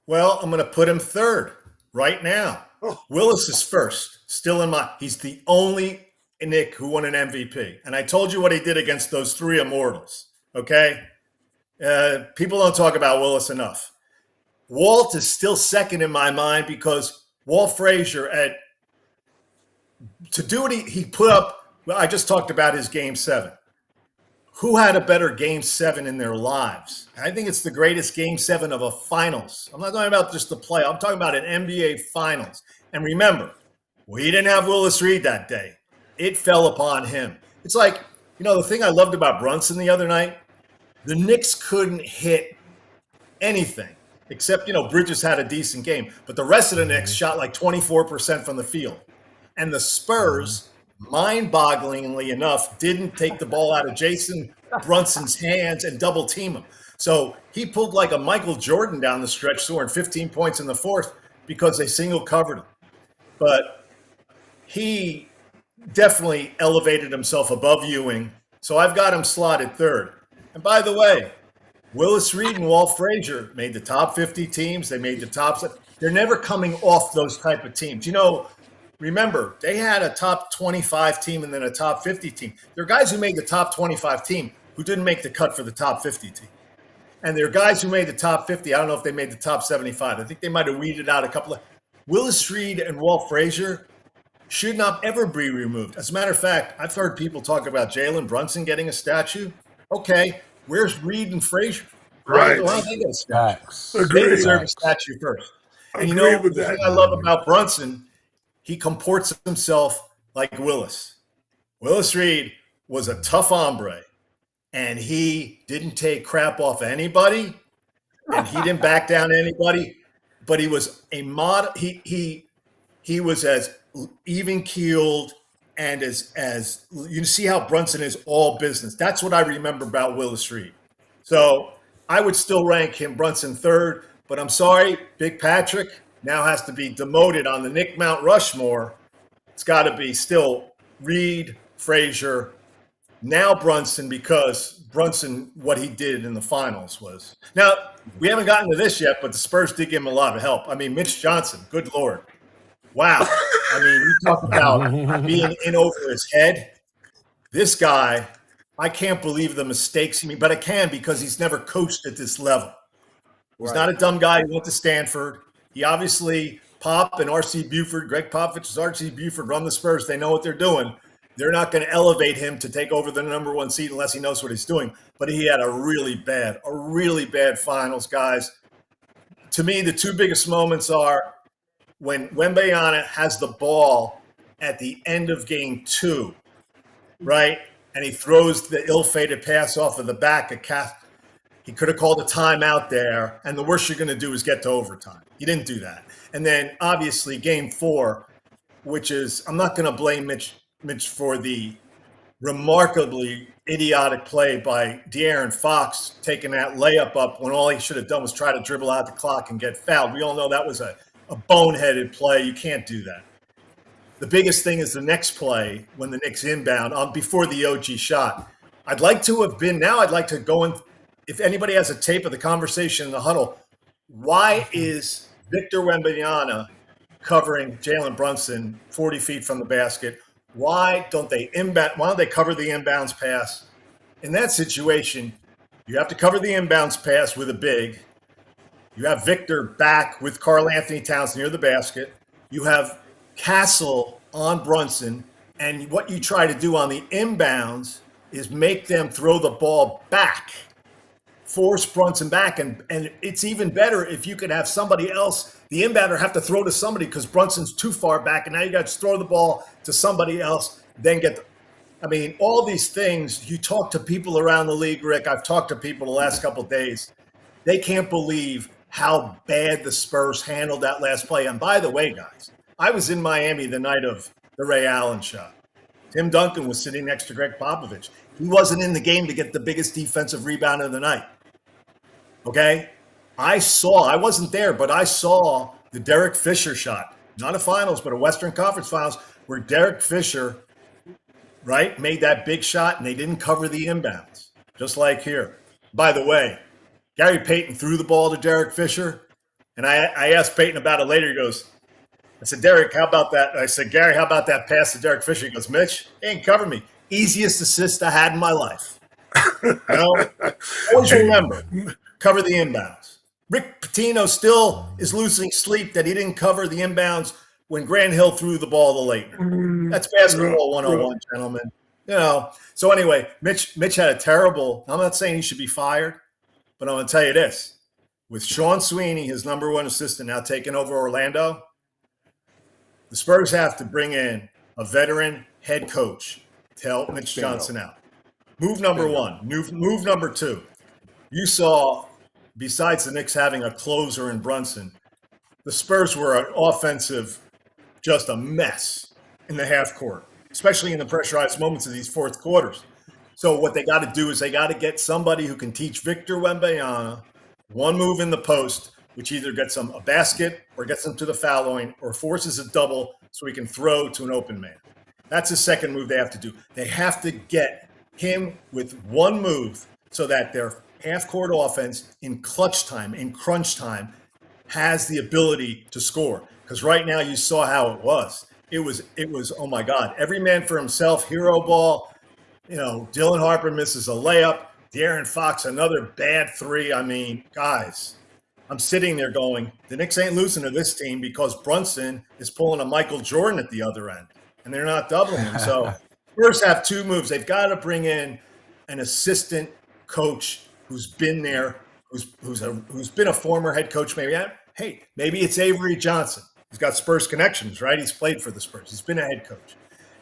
Well, I'm going to put him third right now. Willis is first, still in my. He's the only Knick who won an MVP. And I told you what he did against those three immortals, okay? People don't talk about Willis enough. Walt is still second in my mind because Walt Frazier, to do what he put up, well, I just talked about his Game 7. Who had a better Game 7 in their lives? I think it's the greatest Game 7 of a finals. I'm not talking about just the play. I'm talking about an NBA finals. And remember, we didn't have Willis Reed that day. It fell upon him. It's like, the thing I loved about Brunson the other night, the Knicks couldn't hit anything except, Bridges had a decent game. But the rest of the Knicks shot like 24% from the field. And the Spurs, mind-bogglingly enough, didn't take the ball out of Jason Brunson's hands and double team him. So he pulled like a Michael Jordan down the stretch, scoring 15 points in the fourth because they single covered him. But he definitely elevated himself above Ewing. So I've got him slotted third. And by the way, Willis Reed and Walt Frazier made the top 50 teams. They made the top. They're never coming off those type of teams. Remember, they had a top 25 team and then a top 50 team. There are guys who made the top 25 team who didn't make the cut for the top 50 team. And there are guys who made the top 50. I don't know if they made the top 75. I think they might have weeded out a couple of. Willis Reed and Walt Frazier should not ever be removed. As a matter of fact, I've heard people talk about Jalen Brunson getting a statue. Okay, where's Reed and Frazier? Right. Why don't they get a statue? Agreed. They deserve a statue first. And With the that. thing I love about Brunson, he comports himself like Willis. Willis Reed was a tough hombre, and he didn't take crap off anybody, and he didn't back down anybody. But he was a mod. He was as even keeled and as you see how Brunson is all business. That's what I remember about Willis Reed. So I would still rank him Brunson third, but I'm sorry, Big Patrick now has to be demoted on the Knick Mount Rushmore. It's got to be still Reed, Frazier, now Brunson, because Brunson, what he did in the finals was. Now, we haven't gotten to this yet, but the Spurs did give him a lot of help. I mean, Mitch Johnson, good Lord. Wow. I mean, you talk about being in over his head. This guy, I can't believe the mistakes he made, but I can because he's never coached at this level. He's not a dumb guy. He went to Stanford. He obviously, Pop and R.C. Buford, Greg Popovich's R.C. Buford run the Spurs. They know what they're doing. They're not going to elevate him to take over the number one seed unless he knows what he's doing. But he had a really bad finals, guys. To me, the two biggest moments are when Wembanyama has the ball at the end of game 2, right? And he throws the ill-fated pass off of the back of Cass. He could have called a timeout there, and the worst you're going to do is get to overtime. He didn't do that. And then, obviously, game 4, which is, I'm not going to blame Mitch for the remarkably idiotic play by De'Aaron Fox taking that layup up when all he should have done was try to dribble out the clock and get fouled. We all know that was a boneheaded play. You can't do that. The biggest thing is the next play when the Knicks inbound before the OG shot. I'd like to go in. If anybody has a tape of the conversation in the huddle, why is Victor Wembanyama covering Jalen Brunson 40 feet from the basket? Why don't they cover the inbounds pass? In that situation, you have to cover the inbounds pass with a big. You have Victor back with Karl Anthony Towns near the basket. You have Castle on Brunson. And what you try to do on the inbounds is make them throw the ball back. Force Brunson back, and it's even better if you could have somebody else, the inbounder, have to throw to somebody because Brunson's too far back, and now you got to throw the ball to somebody else, then all these things. You talk to people around the league, Rick. I've talked to people the last couple of days. They can't believe how bad the Spurs handled that last play. And by the way, guys, I was in Miami the night of the Ray Allen shot. Tim Duncan was sitting next to Greg Popovich. He wasn't in the game to get the biggest defensive rebound of the night. Okay, I wasn't there, but I saw the Derek Fisher shot, not a finals, but a Western Conference Finals, where Derek Fisher, right, made that big shot, and they didn't cover the inbounds, just like here. By the way, Gary Payton threw the ball to Derek Fisher, and I asked Payton about it later. He goes, I said, Derek, how about that? I said, Gary, how about that pass to Derek Fisher? He goes, Mitch, he ain't covered me. Easiest assist I had in my life. Always remember, cover the inbounds. Rick Pitino still is losing sleep that he didn't cover the inbounds when Grant Hill threw the ball to Leighton. That's basketball 101, gentlemen. So anyway, Mitch had a terrible, I'm not saying he should be fired, but I'm going to tell you this. With Sean Sweeney, his number one assistant, now taking over Orlando, the Spurs have to bring in a veteran head coach to help Mitch Johnson out. Move number one. Move number two. You saw, besides the Knicks having a closer in Brunson, the Spurs were an offensive, just a mess in the half court, especially in the pressurized moments of these fourth quarters. So what they got to do is they got to get somebody who can teach Victor Wembanyama one move in the post, which either gets him a basket or gets him to the foul line or forces a double so he can throw to an open man. That's the second move they have to do. They have to get him with one move so that their half-court offense in clutch time, in crunch time, has the ability to score. Because right now you saw how it was. It was, oh my God, every man for himself, hero ball. Dylan Harper misses a layup. De'Aaron Fox, another bad three. I mean, guys, I'm sitting there going, the Knicks ain't losing to this team because Brunson is pulling a Michael Jordan at the other end, and they're not doubling him. So Spurs have two moves. They've got to bring in an assistant coach who's been there, who's been a former head coach. Maybe it's Avery Johnson. He's got Spurs connections, right? He's played for the Spurs. He's been a head coach.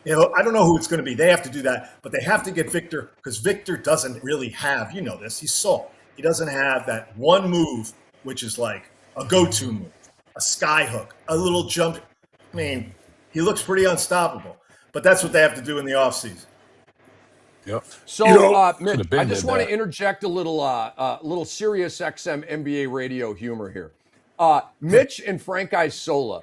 I don't know who it's going to be. They have to do that, but they have to get Victor because Victor doesn't really have, this, he's soft. He doesn't have that one move, which is like a go-to move, a sky hook, a little jump. I mean, he looks pretty unstoppable, but that's what they have to do in the offseason. Yep. So, Mitch, I just want to interject a little Sirius XM NBA radio humor here. Mitch and Frank Isola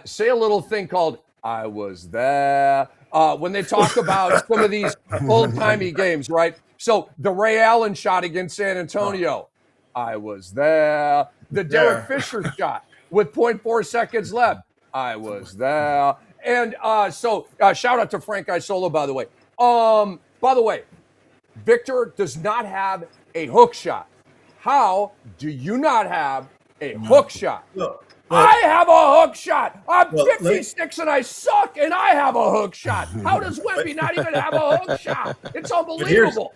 say a little thing called I was there when they talk about some of these old-timey games, right? So the Ray Allen shot against San Antonio, I was there. The Derek Fisher shot with 0.4 seconds left, I was there. And so shout out to Frank Isola, by the way. By the way, Victor does not have a hook shot. How do you not have a hook shot? I have a hook shot. I'm 56 and I suck, and I have a hook shot. How does Wemby not even have a hook shot? It's unbelievable.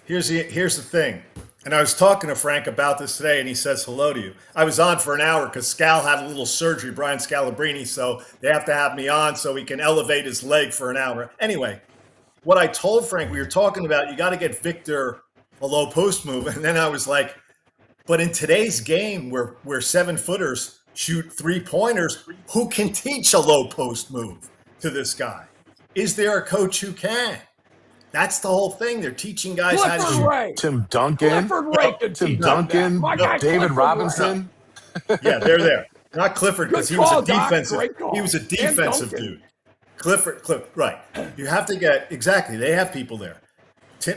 Here's the thing. And I was talking to Frank about this today, and he says hello to you. I was on for an hour because Scal had a little surgery, Brian Scalabrine, so they have to have me on so he can elevate his leg for an hour. Anyway, what I told Frank, we were talking about, you got to get Victor a low post move. And then I was like, but in today's game where 7-footers shoot 3-pointers, who can teach a low post move to this guy? Is there a coach who can? That's the whole thing. They're teaching guys how to shoot. Tim Duncan, David Robinson. Yeah, they're there. Not Clifford because he was a defensive. He was a defensive dude. Clifford, right? You have to get exactly. They have people there.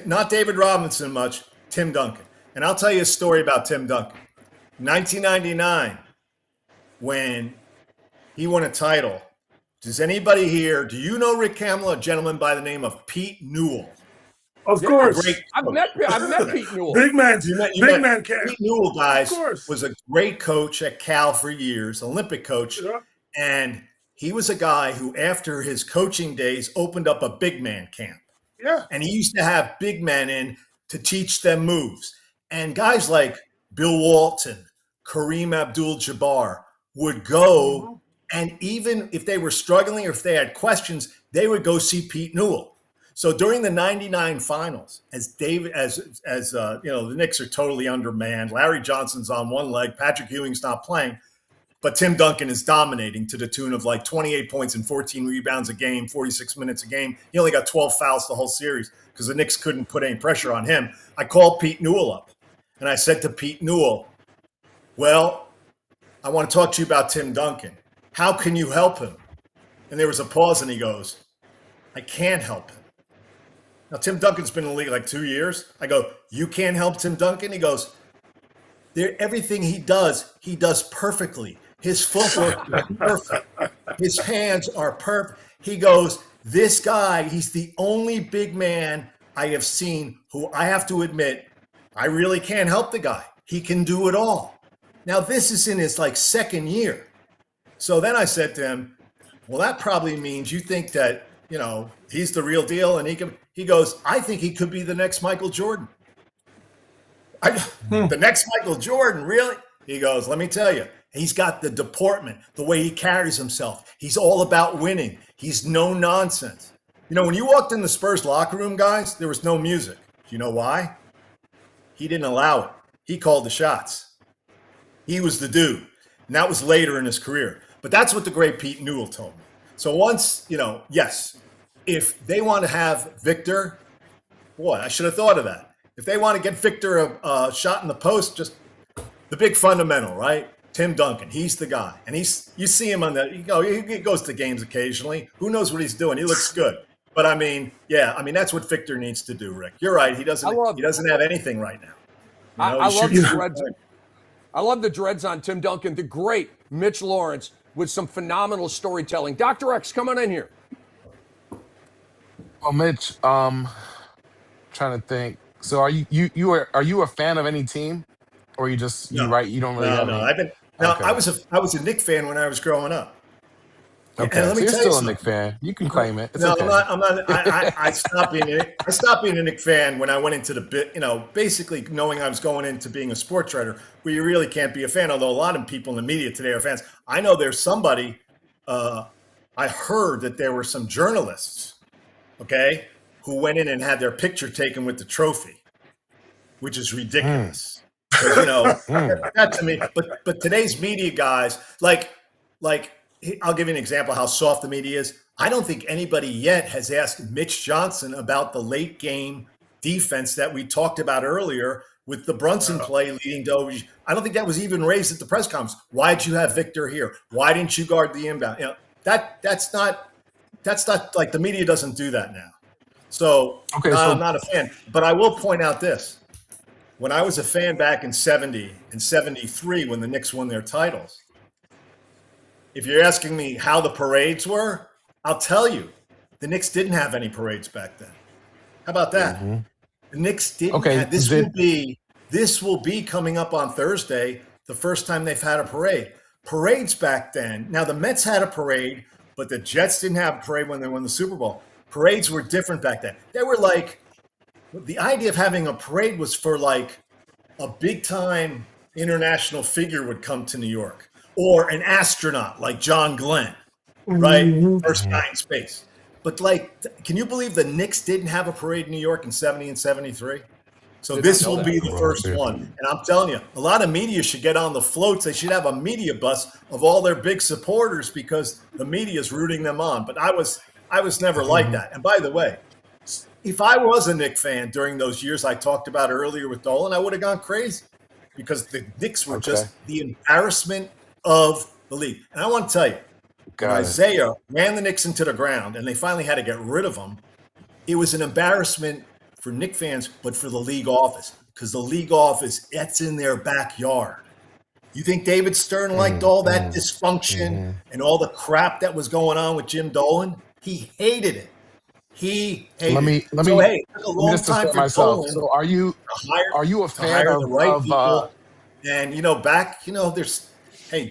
Not David Robinson much. Tim Duncan, and I'll tell you a story about Tim Duncan. 1999. When he won a title, does anybody here, do you know Rick Kamla, a gentleman by the name of Pete Newell? Of course. I've met Pete Newell. Big man. Pete Newell, guys, was a great coach at Cal for years, Olympic coach. Yeah. And he was a guy who, after his coaching days, opened up a big man camp. Yeah. And he used to have big men in to teach them moves. And guys like Bill Walton, Kareem Abdul-Jabbar, would go, and even if they were struggling or if they had questions, they would go see Pete Newell. So during the '99 finals, the Knicks are totally undermanned. Larry Johnson's on one leg, Patrick Ewing's not playing, but Tim Duncan is dominating to the tune of like 28 points and 14 rebounds a game, 46 minutes a game. He only got 12 fouls the whole series because the Knicks couldn't put any pressure on him. I called Pete Newell up, and I said to Pete Newell, well, I want to talk to you about Tim Duncan. How can you help him? And there was a pause, and he goes, I can't help him. Now, Tim Duncan's been in the league like 2 years. I go, you can't help Tim Duncan? He goes, everything he does perfectly. His footwork is perfect. His hands are perfect. He goes, this guy, he's the only big man I have seen who I have to admit, I really can't help the guy. He can do it all. Now, this is in his like second year. So then I said to him, well, that probably means you think that, you know, he's the real deal. And he goes, I think he could be the next Michael Jordan. The next Michael Jordan, really? He goes, let me tell you, he's got the deportment, the way he carries himself. He's all about winning. He's no nonsense. You know, when you walked in the Spurs locker room, guys, there was no music. Do you know why? He didn't allow it. He called the shots. He was the dude. And that was later in his career. But that's what the great Pete Newell told me. So once, you know, yes, if they want to have Victor, boy, I should have thought of that. If they want to get Victor a shot in the post, just the big fundamental, right? Tim Duncan, he's the guy. And you see him on the, he goes to games occasionally. Who knows what he's doing? He looks good. But I mean, yeah, I mean, that's what Victor needs to do, Rick. You're right. He doesn't have anything right now. You know, I love the dreads. I love the dreads on Tim Duncan, the great Mitch Lawrence with some phenomenal storytelling. Dr. X, come on in here. Well, Mitch, trying to think. So are you a fan of any team, or you just you don't really have any? I was a Knick fan when I was growing up. Okay, and let me so you're tell still you a Knick fan. You can claim it. It's no, okay. I'm not. I stopped being a Knick fan when I went into the bit. You know, basically knowing I was going into being a sports writer, where you really can't be a fan. Although a lot of people in the media today are fans. I know there's somebody. I heard that there were some journalists, okay, who went in and had their picture taken with the trophy, which is ridiculous. You know, that to me. But today's media guys, like. I'll give you an example of how soft the media is. I don't think anybody yet has asked Mitch Johnson about the late game defense that we talked about earlier with the Brunson play leading to OG. I don't think that was even raised at the press conference. Why did you have Victor here? Why didn't you guard the inbound? You know, that's not like the media doesn't do that now. So, I'm not a fan. But I will point out this. When I was a fan back in 70 and 73 when the Knicks won their titles, if you're asking me how the parades were, I'll tell you, the Knicks didn't have any parades back then. How about that? Mm-hmm. The Knicks didn't have, this will be coming up on Thursday, the first time they've had a parade. Parades back then, now the Mets had a parade, but the Jets didn't have a parade when they won the Super Bowl. Parades were different back then. They were like, the idea of having a parade was for like a big time international figure would come to New York. Or an astronaut like John Glenn, right? First guy in space. But like, can you believe the Knicks didn't have a parade in New York in 70 and 73? So this will be the first one. And I'm telling you, a lot of media should get on the floats. They should have a media bus of all their big supporters because the media is rooting them on. But I was never like that. And by the way, if I was a Knicks fan during those years I talked about earlier with Dolan, I would have gone crazy because the Knicks were just the embarrassment of the league. And I want to tell you, when Isaiah ran the Knicks into the ground and they finally had to get rid of him, it was an embarrassment for Knicks fans, but for the league office, because the league office, that's in their backyard. You think David Stern liked all that dysfunction and all the crap that was going on with Jim Dolan? He hated it. He hated it. Let me it took a long time for Dolan. So are you a fan of the right people? And, you know,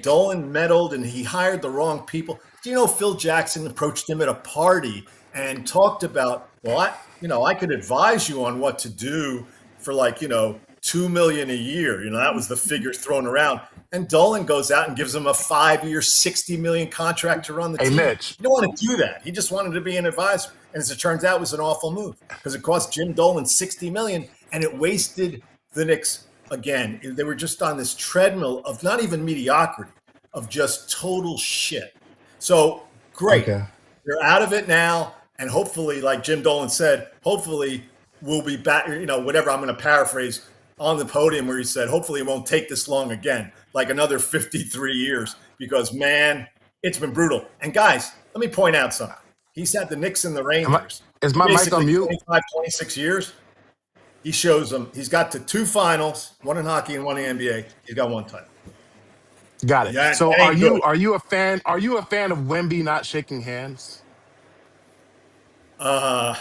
Dolan meddled and he hired the wrong people. Do you know Phil Jackson approached him at a party and talked about, I could advise you on what to do for $2 million a year. That was the figure thrown around. And Dolan goes out and gives him a 5-year, $60 million contract to run the team. Mitch. You don't want to do that. He just wanted to be an advisor. And as it turns out, it was an awful move because it cost Jim Dolan $60 million and it wasted the Knicks. Again, they were just on this treadmill of not even mediocrity, of just total shit. So great. Okay. They're out of it now. And hopefully, like Jim Dolan said, hopefully we'll be back, whatever I'm going to paraphrase on the podium where he said, hopefully it won't take this long again, like another 53 years, because man, it's been brutal. And guys, let me point out something. He's had the Knicks and the Rangers. Is my mic on mute? 25, 26 years. He shows them. He's got to 2 finals, one in hockey and one in the NBA. He's got 1 title. Got it. Yeah, So that ain't good. are you a fan? Are you a fan of Wemby not shaking hands? Uh,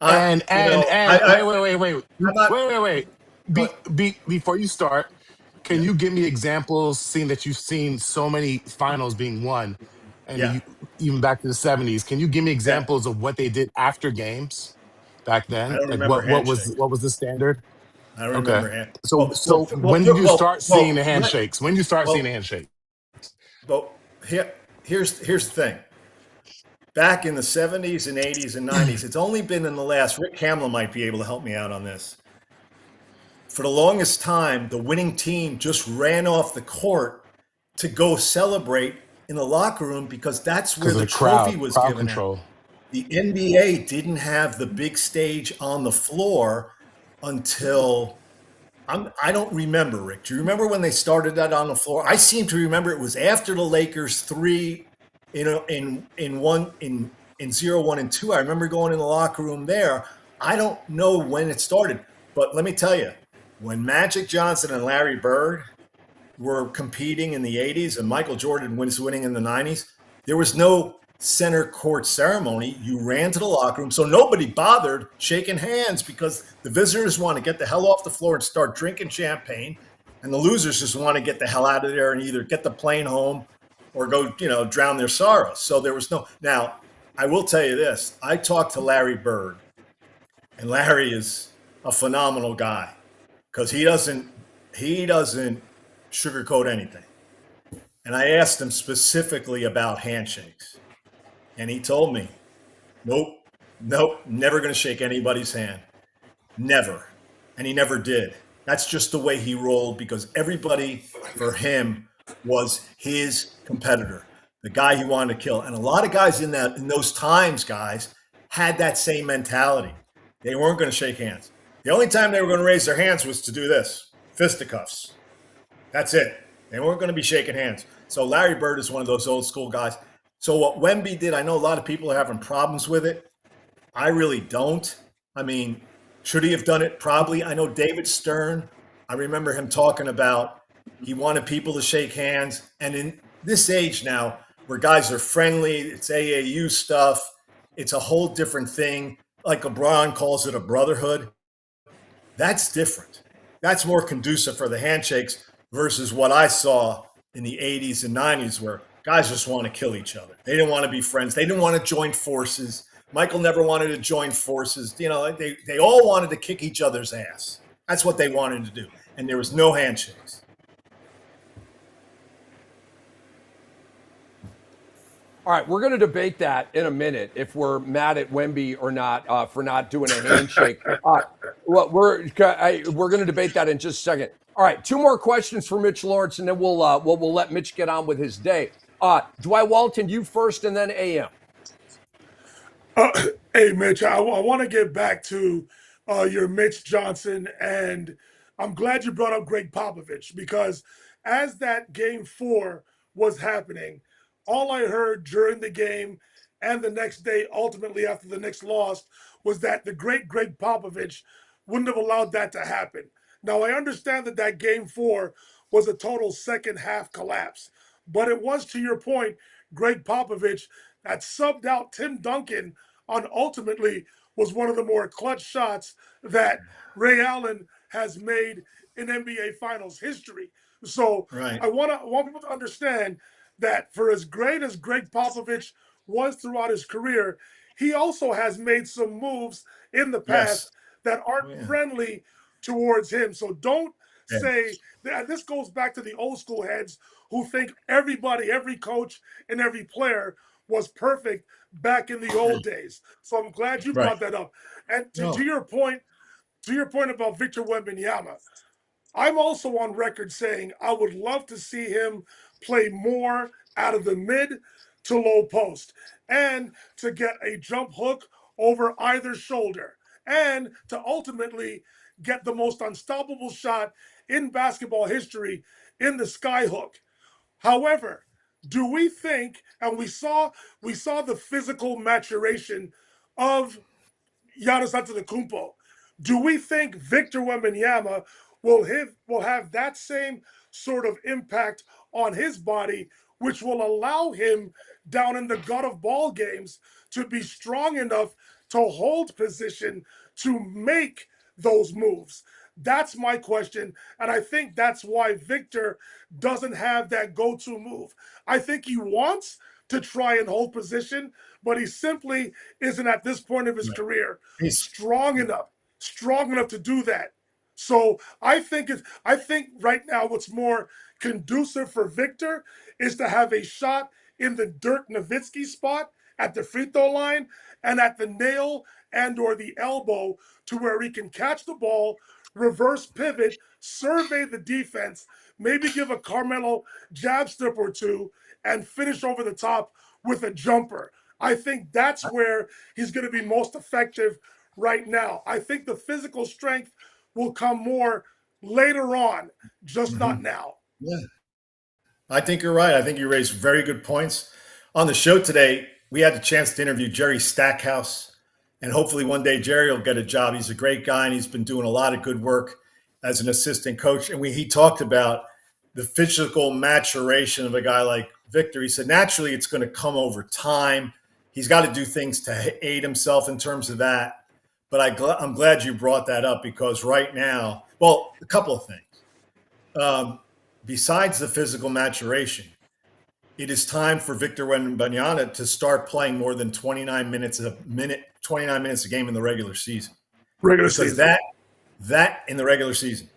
And wait, wait, wait, wait, I'm not. wait, wait, wait. But Before you start, can yeah, you give me examples, seeing that you've seen so many finals being won, and yeah, even back to the '70s? Can you give me yeah. examples of what they did after games back I then? don't Like remember what handshakes. was the standard? I don't Okay. remember hand. So when did you start seeing the handshakes? When did you start seeing the Well, handshake? but here's the thing. Back in the 70s and 80s and 90s, it's only been in the last. Rick Hamlin might be able to help me out on this. For the longest time, the winning team just ran off the court to go celebrate in the locker room because that's where Because of the the trophy was crowd given out. control. The NBA didn't have the big stage on the floor until I don't remember, Rick. Do you remember when they started that on the floor? I seem to remember it was after the Lakers three in 0, 1, and 2. I remember going in the locker room there. I don't know when it started, but let me tell you, when Magic Johnson and Larry Bird were competing in the 80s and Michael Jordan was winning in the 90s, there was no center court ceremony. You ran to the locker room. So nobody bothered shaking hands because the visitors want to get the hell off the floor and start drinking champagne. And the losers just want to get the hell out of there and either get the plane home or go, drown their sorrows. So there was no. Now, I will tell you this. I talked to Larry Bird, and Larry is a phenomenal guy because he doesn't sugarcoat anything. And I asked him specifically about handshakes. And he told me, nope, never going to shake anybody's hand. Never. And he never did. That's just the way he rolled because everybody for him was his competitor, the guy he wanted to kill. And a lot of guys in those times, guys, had that same mentality. They weren't going to shake hands. The only time they were going to raise their hands was to do this, fisticuffs. That's it. They weren't going to be shaking hands. So Larry Bird is one of those old school guys. So what Wemby did, I know a lot of people are having problems with it. I really don't. I mean, should he have done it? Probably. I know David Stern, I remember him talking about he wanted people to shake hands. And in this age now, where guys are friendly, it's AAU stuff, it's a whole different thing. Like LeBron calls it a brotherhood. That's different. That's more conducive for the handshakes versus what I saw in the 80s and 90s where guys just want to kill each other. They didn't want to be friends. They didn't want to join forces. Michael never wanted to join forces. They all wanted to kick each other's ass. That's what they wanted to do. And there was no handshakes. All right, we're going to debate that in a minute if we're mad at Wemby or not for not doing a handshake. Well, we're going to debate that in just a second. All right, 2 more questions for Mitch Lawrence, and then we'll let Mitch get on with his day. Dwight Walton, you first, and then AM. Hey, Mitch, I want to get back to your Mitch Johnson, and I'm glad you brought up Greg Popovich because as that game 4 was happening, all I heard during the game and the next day, ultimately after the Knicks lost, was that the great Greg Popovich wouldn't have allowed that to happen. Now, I understand that game 4 was a total second half collapse, but it was, to your point, Greg Popovich that subbed out Tim Duncan on ultimately was one of the more clutch shots that Ray Allen has made in NBA Finals history. So Right. I want people to understand that for as great as Greg Popovich was throughout his career, he also has made some moves in the past Yes. that aren't friendly towards him. So don't say that. This goes back to the old school heads who think everybody, every coach, and every player was perfect back in the old days. So I'm glad you brought that up. And to your point about Victor Wembanyama, I'm also on record saying I would love to see him play more out of the mid to low post and to get a jump hook over either shoulder and to ultimately get the most unstoppable shot in basketball history in the sky hook. However, do we think, and we saw the physical maturation of Giannis Antetokounmpo, do we think Victor Wembanyama will have that same sort of impact on his body, which will allow him down in the gut of ball games to be strong enough to hold position to make those moves. That's my question. And I think that's why Victor doesn't have that go-to move. I think he wants to try and hold position, but he simply isn't at this point of his career strong enough to do that. So I think right now what's more conducive for Victor is to have a shot in the Dirk Nowitzki spot at the free throw line and at the nail and or the elbow, to where he can catch the ball, reverse pivot, survey the defense, maybe give a Carmelo jab step or two, and finish over the top with a jumper. I think that's where he's going to be most effective right now. I think the physical strength will come more later on, just not now. Yeah. I think you're right. I think you raised very good points. On the show today, we had the chance to interview Jerry Stackhouse, and hopefully one day Jerry will get a job. He's a great guy, and he's been doing a lot of good work as an assistant coach. And he talked about the physical maturation of a guy like Victor. He said naturally it's going to come over time. He's got to do things to aid himself in terms of that. But I'm glad you brought that up, because right now, well, a couple of things. Besides the physical maturation, it is time for Victor Wembanyama to start playing more than 29 minutes a game in the regular season. That in the regular season,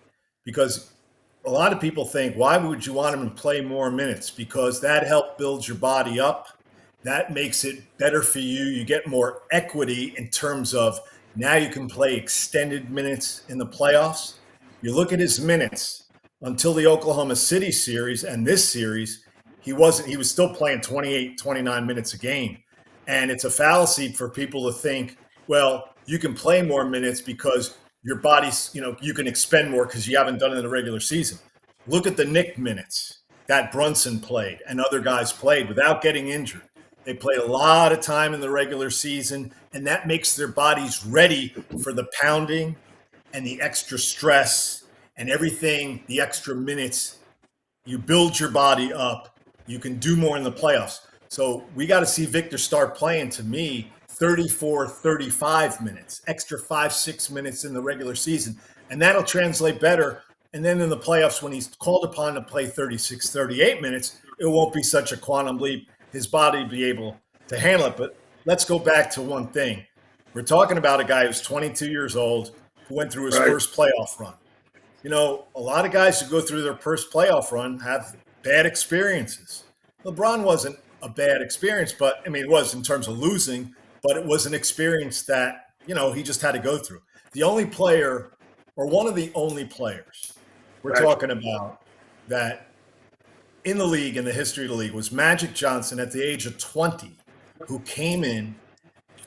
because a lot of people think, why would you want him to play more minutes? Because that helps build your body up. That makes it better for you. You get more equity in terms of now you can play extended minutes in the playoffs. You look at his minutes until the Oklahoma City series and this series, he was still playing 28, 29 minutes a game. And it's a fallacy for people to think, well, you can play more minutes because your body's, you can expend more because you haven't done it in the regular season. Look at the Knick minutes that Brunson played and other guys played without getting injured. They played a lot of time in the regular season, and that makes their bodies ready for the pounding and the extra stress and everything, the extra minutes. You build your body up. You can do more in the playoffs. So we got to see Victor start playing, to me, 34, 35 minutes, extra 5-6 minutes in the regular season. And that'll translate better. And then in the playoffs, when he's called upon to play 36, 38 minutes, it won't be such a quantum leap. His body will be able to handle it. But let's go back to one thing. We're talking about a guy who's 22 years old who went through his first playoff run. A lot of guys who go through their first playoff run have bad experiences. LeBron wasn't a bad experience, but it was in terms of losing, but it was an experience that, he just had to go through. The only player, or one of the only players we're talking about that in the league, in the history of the league, was Magic Johnson at the age of 20, who came in.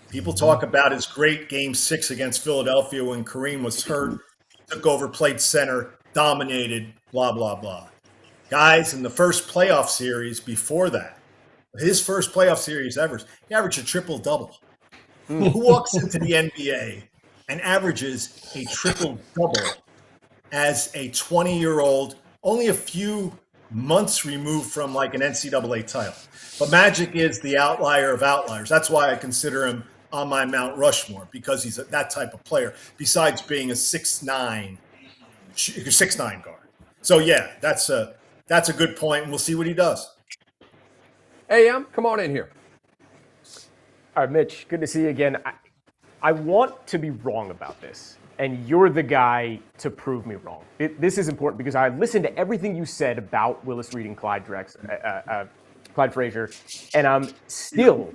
People talk about his great Game 6 against Philadelphia when Kareem was hurt, took over, played center, dominated, blah, blah, blah. Guys, in the first playoff series before that, his first playoff series ever, he averaged a triple-double. Who walks into the NBA and averages a triple-double as a 20-year-old, only a few months removed from like an NCAA title? But Magic is the outlier of outliers. That's why I consider him on my Mount Rushmore, because he's that type of player, besides being a 6'9" guard. So, yeah, that's a good point, and we'll see what he does. AM, come on in here. All right, Mitch, good to see you again. I want to be wrong about this, and you're the guy to prove me wrong. This is important because I listened to everything you said about Willis Reed and Clyde Frazier, and I'm still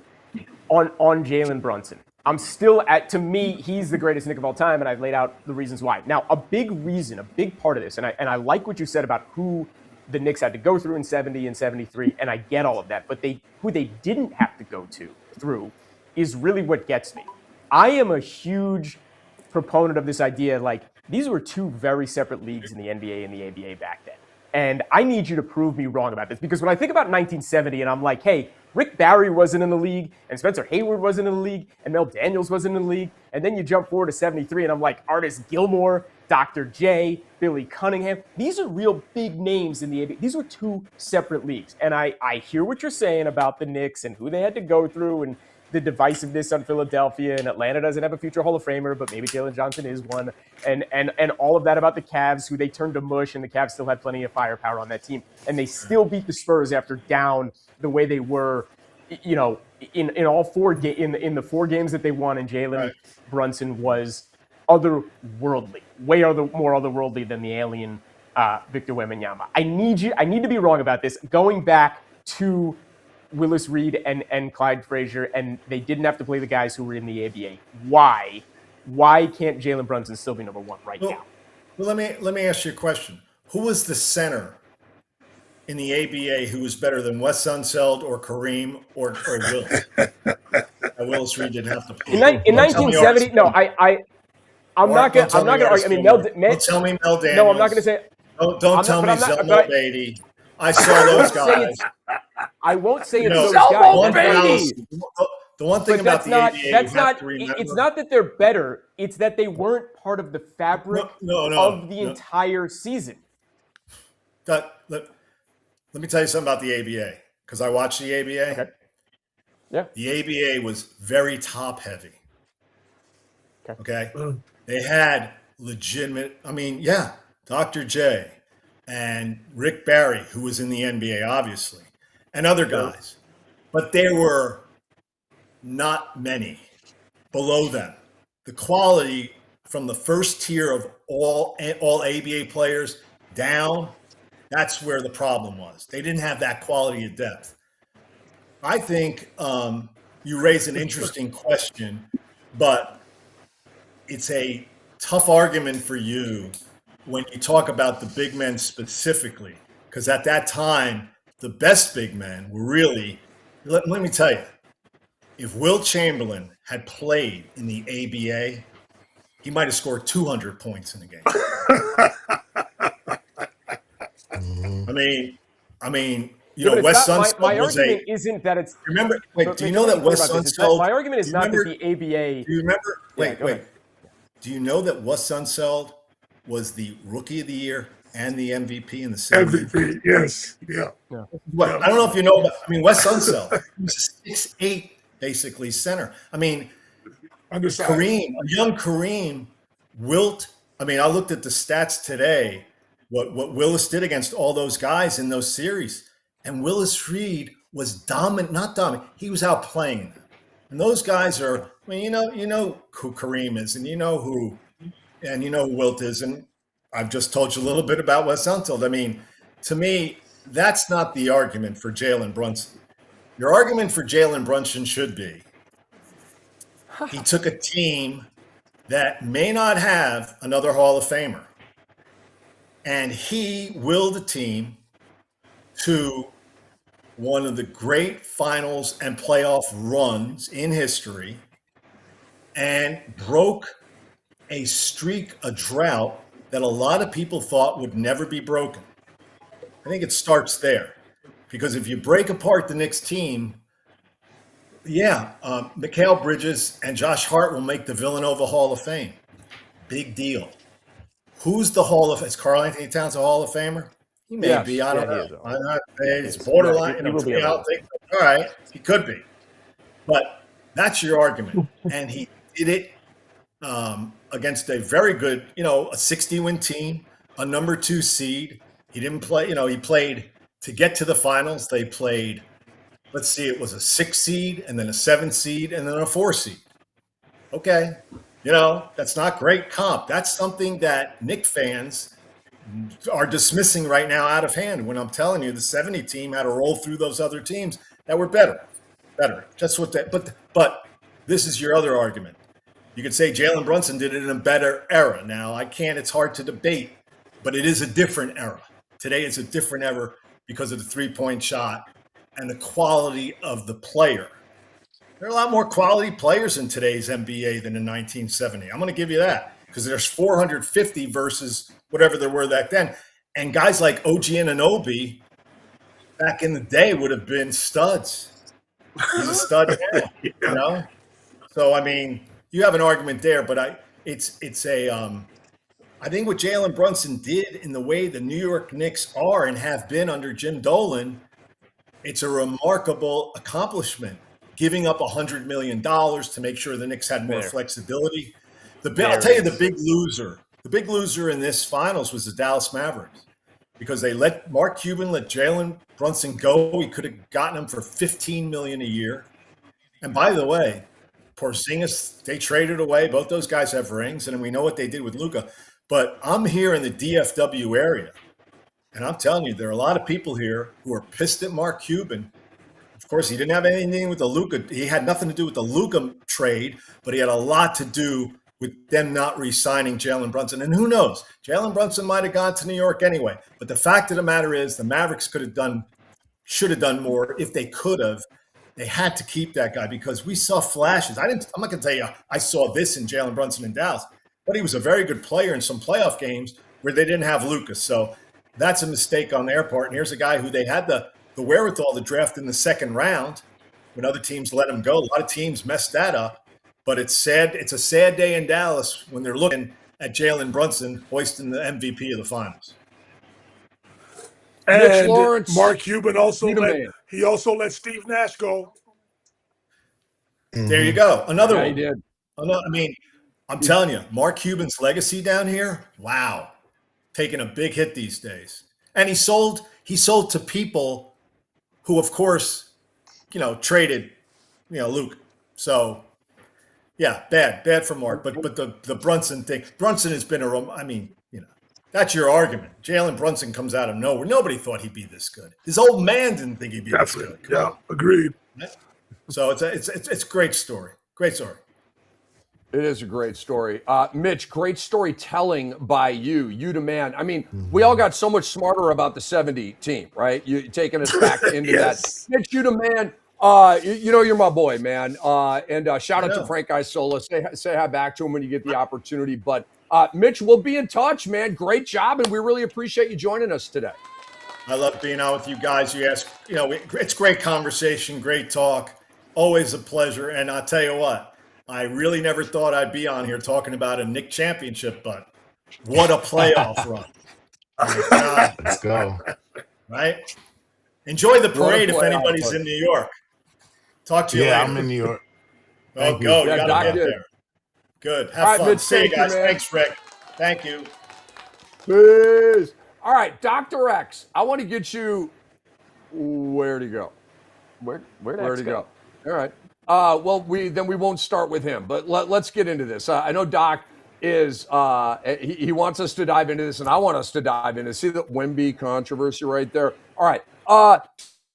on Jalen Brunson. I'm still to me, he's the greatest Knick of all time, and I've laid out the reasons why. Now, a big part of this, and I like what you said about who the Knicks had to go through in 70 and 73, and I get all of that, but who they didn't have to go through is really what gets me. I am a huge proponent of this idea, like, these were two very separate leagues in the NBA and the ABA back then. And I need you to prove me wrong about this, because when I think about 1970 and I'm like, hey, Rick Barry wasn't in the league, and Spencer Hayward wasn't in the league, and Mel Daniels wasn't in the league, and then you jump forward to 73 and I'm like, Artis Gilmore Dr. J, Billy Cunningham. These are real big names in the NBA. These were two separate leagues. And I hear what you're saying about the Knicks and who they had to go through and the divisiveness on Philadelphia, and Atlanta doesn't have a future Hall of Famer, but maybe Jalen Johnson is one. And all of that about the Cavs, who they turned to mush, and the Cavs still had plenty of firepower on that team. And they still beat the Spurs after down the way they were, in all in the 4 games that they won, and Jalen Brunson was otherworldly, way more otherworldly than the alien Victor Wembanyama. I need to be wrong about this. Going back to Willis Reed and Clyde Frazier, and they didn't have to play the guys who were in the ABA. Why can't Jalen Brunson still be number 1 now? Well, let me ask you a question. Who was the center in the ABA who was better than Wes Unseld or Kareem or Will? Willis Reed didn't have to play. In 1970, no, I'm not going to argue. I mean, don't tell me Mel Daniels. No, I'm not going to say. Don't tell me Zelmo Beatty. I saw those guys. I won't say it's those Zelmo guys. Beatty. The one thing about the ABA, it's not that they're better. It's that they weren't part of the fabric of the entire season. Let me tell you something about the ABA, because I watched the ABA. Okay. Yeah. The ABA was very top heavy. Okay. They had legitimate, Dr. J and Rick Barry, who was in the NBA, obviously, and other guys. But there were not many below them. The quality from the first tier of all ABA players down, that's where the problem was. They didn't have that quality of depth. I think you raise an interesting question, but it's a tough argument for you when you talk about the big men specifically, because at that time, the best big men were really, let me tell you, if Will Chamberlain had played in the ABA, he might have scored 200 points in the game. I mean, Wes Unseld my argument isn't that it's. Remember? Wait, do you know that Wes Unseld? My argument is not that the ABA. Do you remember? Wait. Do you know that Wes Unseld was the Rookie of the Year and the MVP in the same year? MVP, yes, yeah. What? I don't know if you know about. Wes Unseld, he was a 6'8", basically center. Kareem, a young Kareem, Wilt. I looked at the stats today. What Willis did against all those guys in those series, and Willis Reed was not dominant. He was outplaying them. And those guys are. You know who Kareem is, and you know who Wilt is, and I've just told you a little bit about Wes Unseld. To me, that's not the argument for Jalen Brunson. Your argument for Jalen Brunson should be he took a team that may not have another Hall of Famer, and he willed a team to one of the great finals and playoff runs in history, and broke a streak, a drought that a lot of people thought would never be broken. I think it starts there, because if you break apart the Knicks team, Mikal Bridges and Josh Hart will make the Villanova Hall of Fame. Big deal. Who's the is Karl Anthony Towns a Hall of Famer? He may be. I don't know. It's borderline. All right, he could be. But that's your argument. And he did it against a very good, a 60-win team, a number 2 seed. He didn't play, he played to get to the finals. They played, it was a 6 seed and then a 7 seed and then a 4 seed. Okay. That's not great comp. That's something that Knick fans are dismissing right now out of hand, when I'm telling you the 70 team had to roll through those other teams that were better. Just what that, but this is your other argument. You could say Jalen Brunson did it in a better era. Now, it's hard to debate, but it is a different era. Today it's a different era because of the 3-point shot and the quality of the player. There are a lot more quality players in today's NBA than in 1970. I'm going to give you that, because there's 450 versus whatever there were back then. And guys like OG Anunoby back in the day would have been studs. He's a stud now, So, you have an argument there, but I think what Jalen Brunson did in the way the New York Knicks are and have been under Jim Dolan, it's a remarkable accomplishment. Giving up $100 million to make sure the Knicks had more There. flexibility. I'll There tell you it the is. big loser. The big loser in this finals was the Dallas Mavericks because they let Mark Cuban let Jalen Brunson go. He could have gotten him for $15 million a year. And by the way, Porzingis, they traded away. Both those guys have rings, and we know what they did with Luka. But I'm here in the DFW area, and I'm telling you, there are a lot of people here who are pissed at Mark Cuban. Of course, he didn't have anything with the Luka. He had nothing to do with the Luka trade, but he had a lot to do with them not re-signing Jalen Brunson. And who knows? Jalen Brunson might have gone to New York anyway. But the fact of the matter is, the Mavericks should have done more if they could have. They had to keep that guy because we saw flashes. I'm not going to tell you I saw this in Jalen Brunson in Dallas, but he was a very good player in some playoff games where they didn't have Luka. So that's a mistake on their part. And here's a guy who they had the wherewithal to draft in the second round when other teams let him go. A lot of teams messed that up. But it's sad. It's a sad day in Dallas when they're looking at Jalen Brunson hoisting the MVP of the finals. Mitch And Lawrence, Mark Cuban also man. let Steve Nash go. There you go. Another Yeah, one. he did. I mean, I'm telling you, Mark Cuban's legacy down here, wow, taking a big hit these days. And he sold to people who, of course, traded, Luke. So, yeah, bad for Mark. But the Brunson thing, Brunson has been that's your argument. Jalen Brunson comes out of nowhere. Nobody thought he'd be this good. His old man didn't think he'd be this good. Yeah, agreed. So it's a great story. Great story. It is a great story. Mitch, great storytelling by you. You the man. I mean, we all got so much smarter about the 70 team, right? You taking us back into Yes. that. Mitch, you the man. You're my boy, man. And shout out to Frank Isola. Say hi back to him when you get the opportunity. But Mitch, we'll be in touch, man. Great job, and we really appreciate you joining us today. I love being on with you guys. You ask, it's great conversation, great talk. Always a pleasure. And I'll tell you what, I really never thought I'd be on here talking about a Knick championship, but what a playoff run. My God. Let's go. Right? Enjoy the parade if anybody's in New York. Talk to you later. Yeah, I'm in New York. Oh, go. You got to get there. Good. Have fun. Mitch, See you thank guys. you, man. Thanks, Rick. Thank you. Peace. All right, Dr. X, I want to get you. Where'd he go? Where'd he go? All right. Well, we won't start with him, but let's get into this. I know Doc is he wants us to dive into this, and I want us to dive into. See the Wemby controversy right there. All right,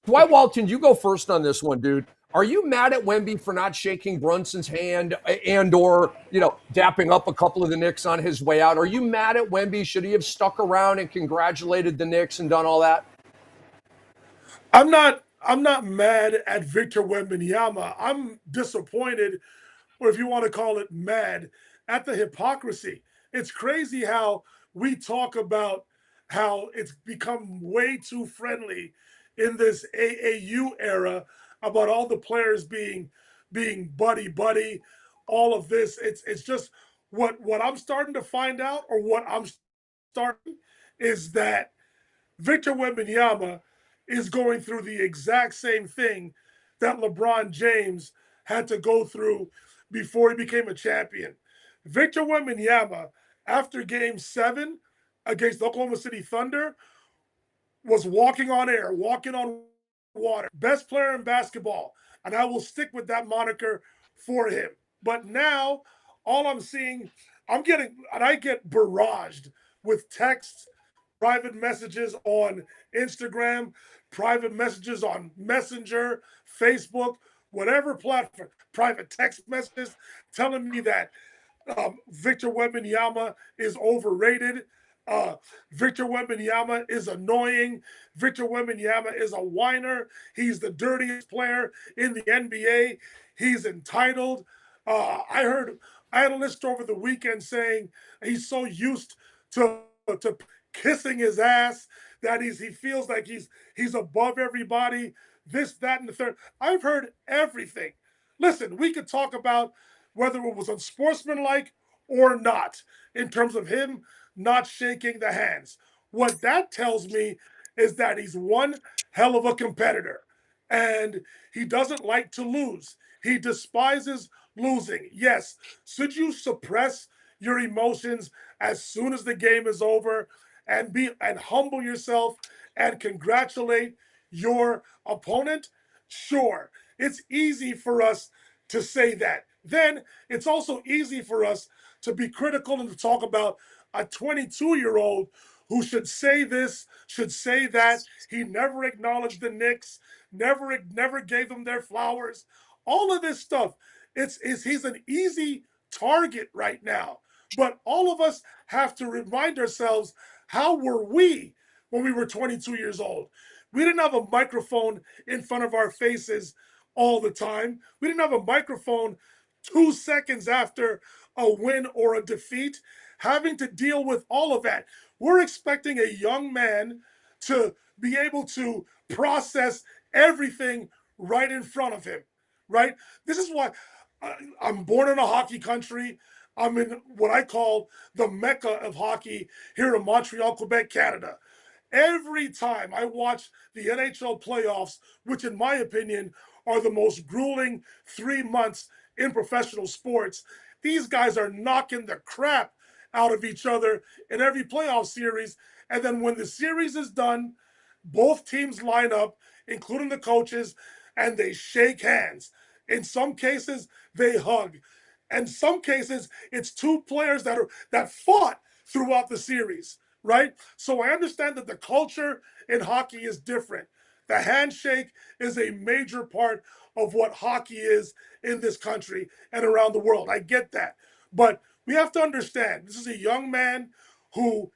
Dwight Walton, you go first on this one, dude. Are you mad at Wemby for not shaking Brunson's hand or dapping up a couple of the Knicks on his way out? Are you mad at Wemby? Should he have stuck around and congratulated the Knicks and done all that? I'm not mad at Victor Wembanyama. I'm disappointed, or if you want to call it mad, at the hypocrisy. It's crazy how we talk about how it's become way too friendly in this AAU era about all the players being buddy, all of this. It's just what I'm starting to find out, or what I'm starting is that Victor Wembanyama is going through the exact same thing that LeBron James had to go through before he became a champion. Victor Wembanyama, after Game 7 against the Oklahoma City Thunder, was walking on air, walking on water. Best player in basketball. And I will stick with that moniker for him. But now, all I'm seeing, I get barraged with texts, private messages on Instagram, private messages on Messenger, Facebook, whatever platform, private text messages telling me that Victor Wembanyama is overrated. Victor Wembanyama is annoying. Victor Wembanyama is a whiner. He's the dirtiest player in the NBA. He's entitled. I had a list over the weekend saying he's so used to kissing his ass that he feels like he's above everybody. This, that, and the third. I've heard everything. Listen, we could talk about whether it was unsportsmanlike or not in terms of him not shaking the hands. What that tells me is that he's one hell of a competitor and he doesn't like to lose. He despises losing. Yes, should you suppress your emotions as soon as the game is over and humble yourself and congratulate your opponent? Sure. It's easy for us to say that. Then it's also easy for us to be critical and to talk about a 22-year-old who should say this, should say that. He never acknowledged the Knicks, never gave them their flowers. All of this stuff. He's an easy target right now. But all of us have to remind ourselves, how were we when we were 22 years old? We didn't have a microphone in front of our faces all the time. We didn't have a microphone 2 seconds after a win or a defeat, having to deal with all of that. We're expecting a young man to be able to process everything right in front of him, right? This is why I'm born in a hockey country. I'm in what I call the Mecca of hockey here in Montreal, Quebec, Canada. Every time I watch the NHL playoffs, which in my opinion are the most grueling 3 months in professional sports, these guys are knocking the crap out of each other in every playoff series. And then when the series is done, both teams line up, including the coaches, and they shake hands. In some cases, they hug. In some cases, it's two players that fought throughout the series, right? So I understand that the culture in hockey is different. The handshake is a major part of what hockey is in this country and around the world. I get that. But we have to understand this is a young man who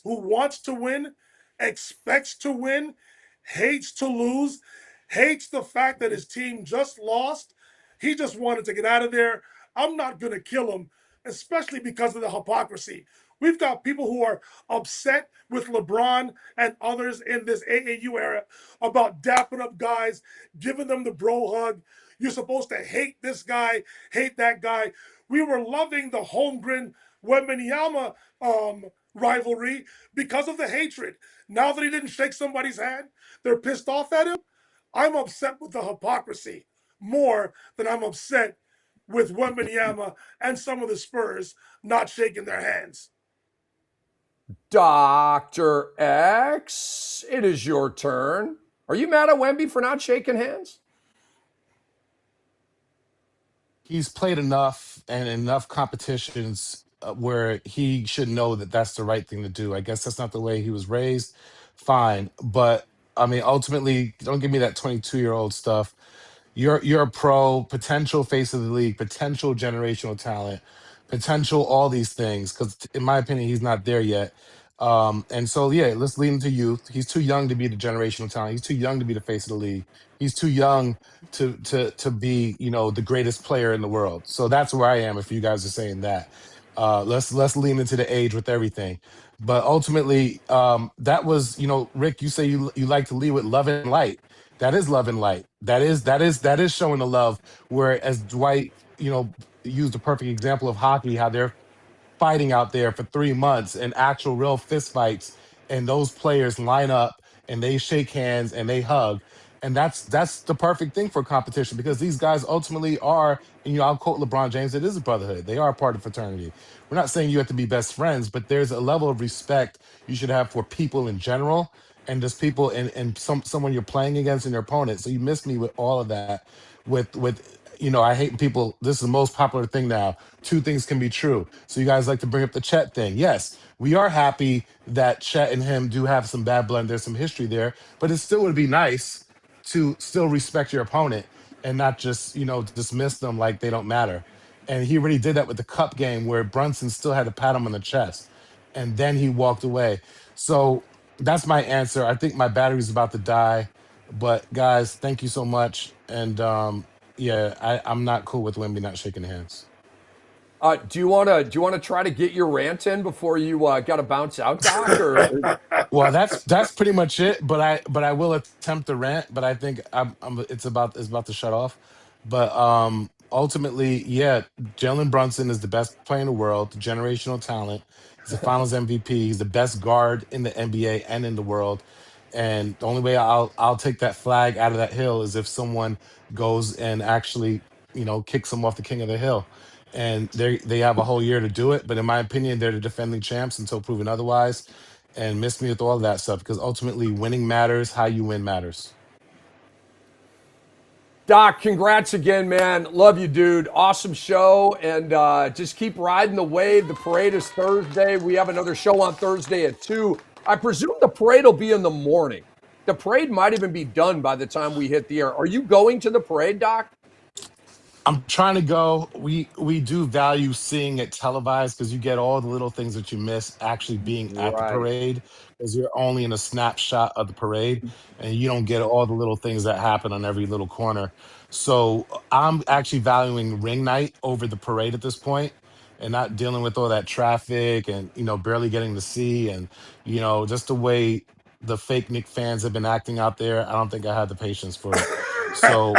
wants to win, expects to win, hates to lose, hates the fact that his team just lost. He just wanted to get out of there. I'm not going to kill him, especially because of the hypocrisy. We've got people who are upset with LeBron and others in this AAU era about dapping up guys, giving them the bro hug. You're supposed to hate this guy, hate that guy. We were loving the Holmgren Wembanyama rivalry because of the hatred. Now that he didn't shake somebody's hand, they're pissed off at him. I'm upset with the hypocrisy more than I'm upset with Wembanyama and some of the Spurs not shaking their hands. Dr. X, it is your turn. Are you mad at Wemby for not shaking hands? He's played enough and enough competitions where he should know that that's the right thing to do. I guess that's not the way he was raised. Fine. But I mean, ultimately, don't give me that 22-year-old stuff. You're a pro, potential face of the league, potential generational talent, potential all these things. Because in my opinion, he's not there yet. And so yeah, let's lean into youth. He's too young to be the generational talent. He's too young to be the face of the league. He's too young to be, you know, the greatest player in the world. So that's where I am if you guys are saying that. Let's lean into the age with everything. But ultimately, that was, you know, Rick, you say you like to lead with love and light. That is love and light. That is showing the love. Where as Dwight, you know, used a perfect example of hockey, how they're fighting out there for 3 months and actual real fist fights, and those players line up and they shake hands and they hug. And that's the perfect thing for competition, because these guys ultimately are, and you know, I'll quote LeBron James, it is a brotherhood. They are a part of fraternity. We're not saying you have to be best friends, but there's a level of respect you should have for people in general, and just people and someone you're playing against and your opponent. So you missed me with all of that. With you know, I hate people. This is the most popular thing now. Two things can be true. So you guys like to bring up the Chet thing. Yes, we are happy that Chet and him do have some bad blood. There's some history there, but it still would be nice to still respect your opponent and not just, you know, dismiss them like they don't matter. And he already did that with the cup game where Brunson still had to pat him on the chest, and then he walked away. So that's my answer. I think my battery's about to die. But guys, thank you so much. And yeah, I'm not cool with Wemby not shaking hands. Do you want to try to get your rant in before you got to bounce out, Doc? Or Well, that's pretty much it. But I will attempt to rant. But I think it's about to shut off. But ultimately, yeah, Jalen Brunson is the best player in the world, generational talent. He's a Finals MVP. He's the best guard in the NBA and in the world. And the only way I'll take that flag out of that hill is if someone goes and actually, kicks him off the king of the hill. And they have a whole year to do it. But in my opinion, they're the defending champs until proven otherwise. And miss me with all of that stuff because ultimately winning matters. How you win matters. Doc, congrats again, man. Love you, dude. Awesome show. And just keep riding the wave. The parade is Thursday. We have another show on Thursday at 2. I presume the parade will be in the morning. The parade might even be done by the time we hit the air. Are you going to the parade, Doc? I'm trying to go. We do value seeing it televised because you get all the little things that you miss actually being at the Right. parade because you're only in a snapshot of the parade and you don't get all the little things that happen on every little corner. So I'm actually valuing ring night over the parade at this point and not dealing with all that traffic and barely getting to see and just the way the fake Nick fans have been acting out there. I don't think I have the patience for it. So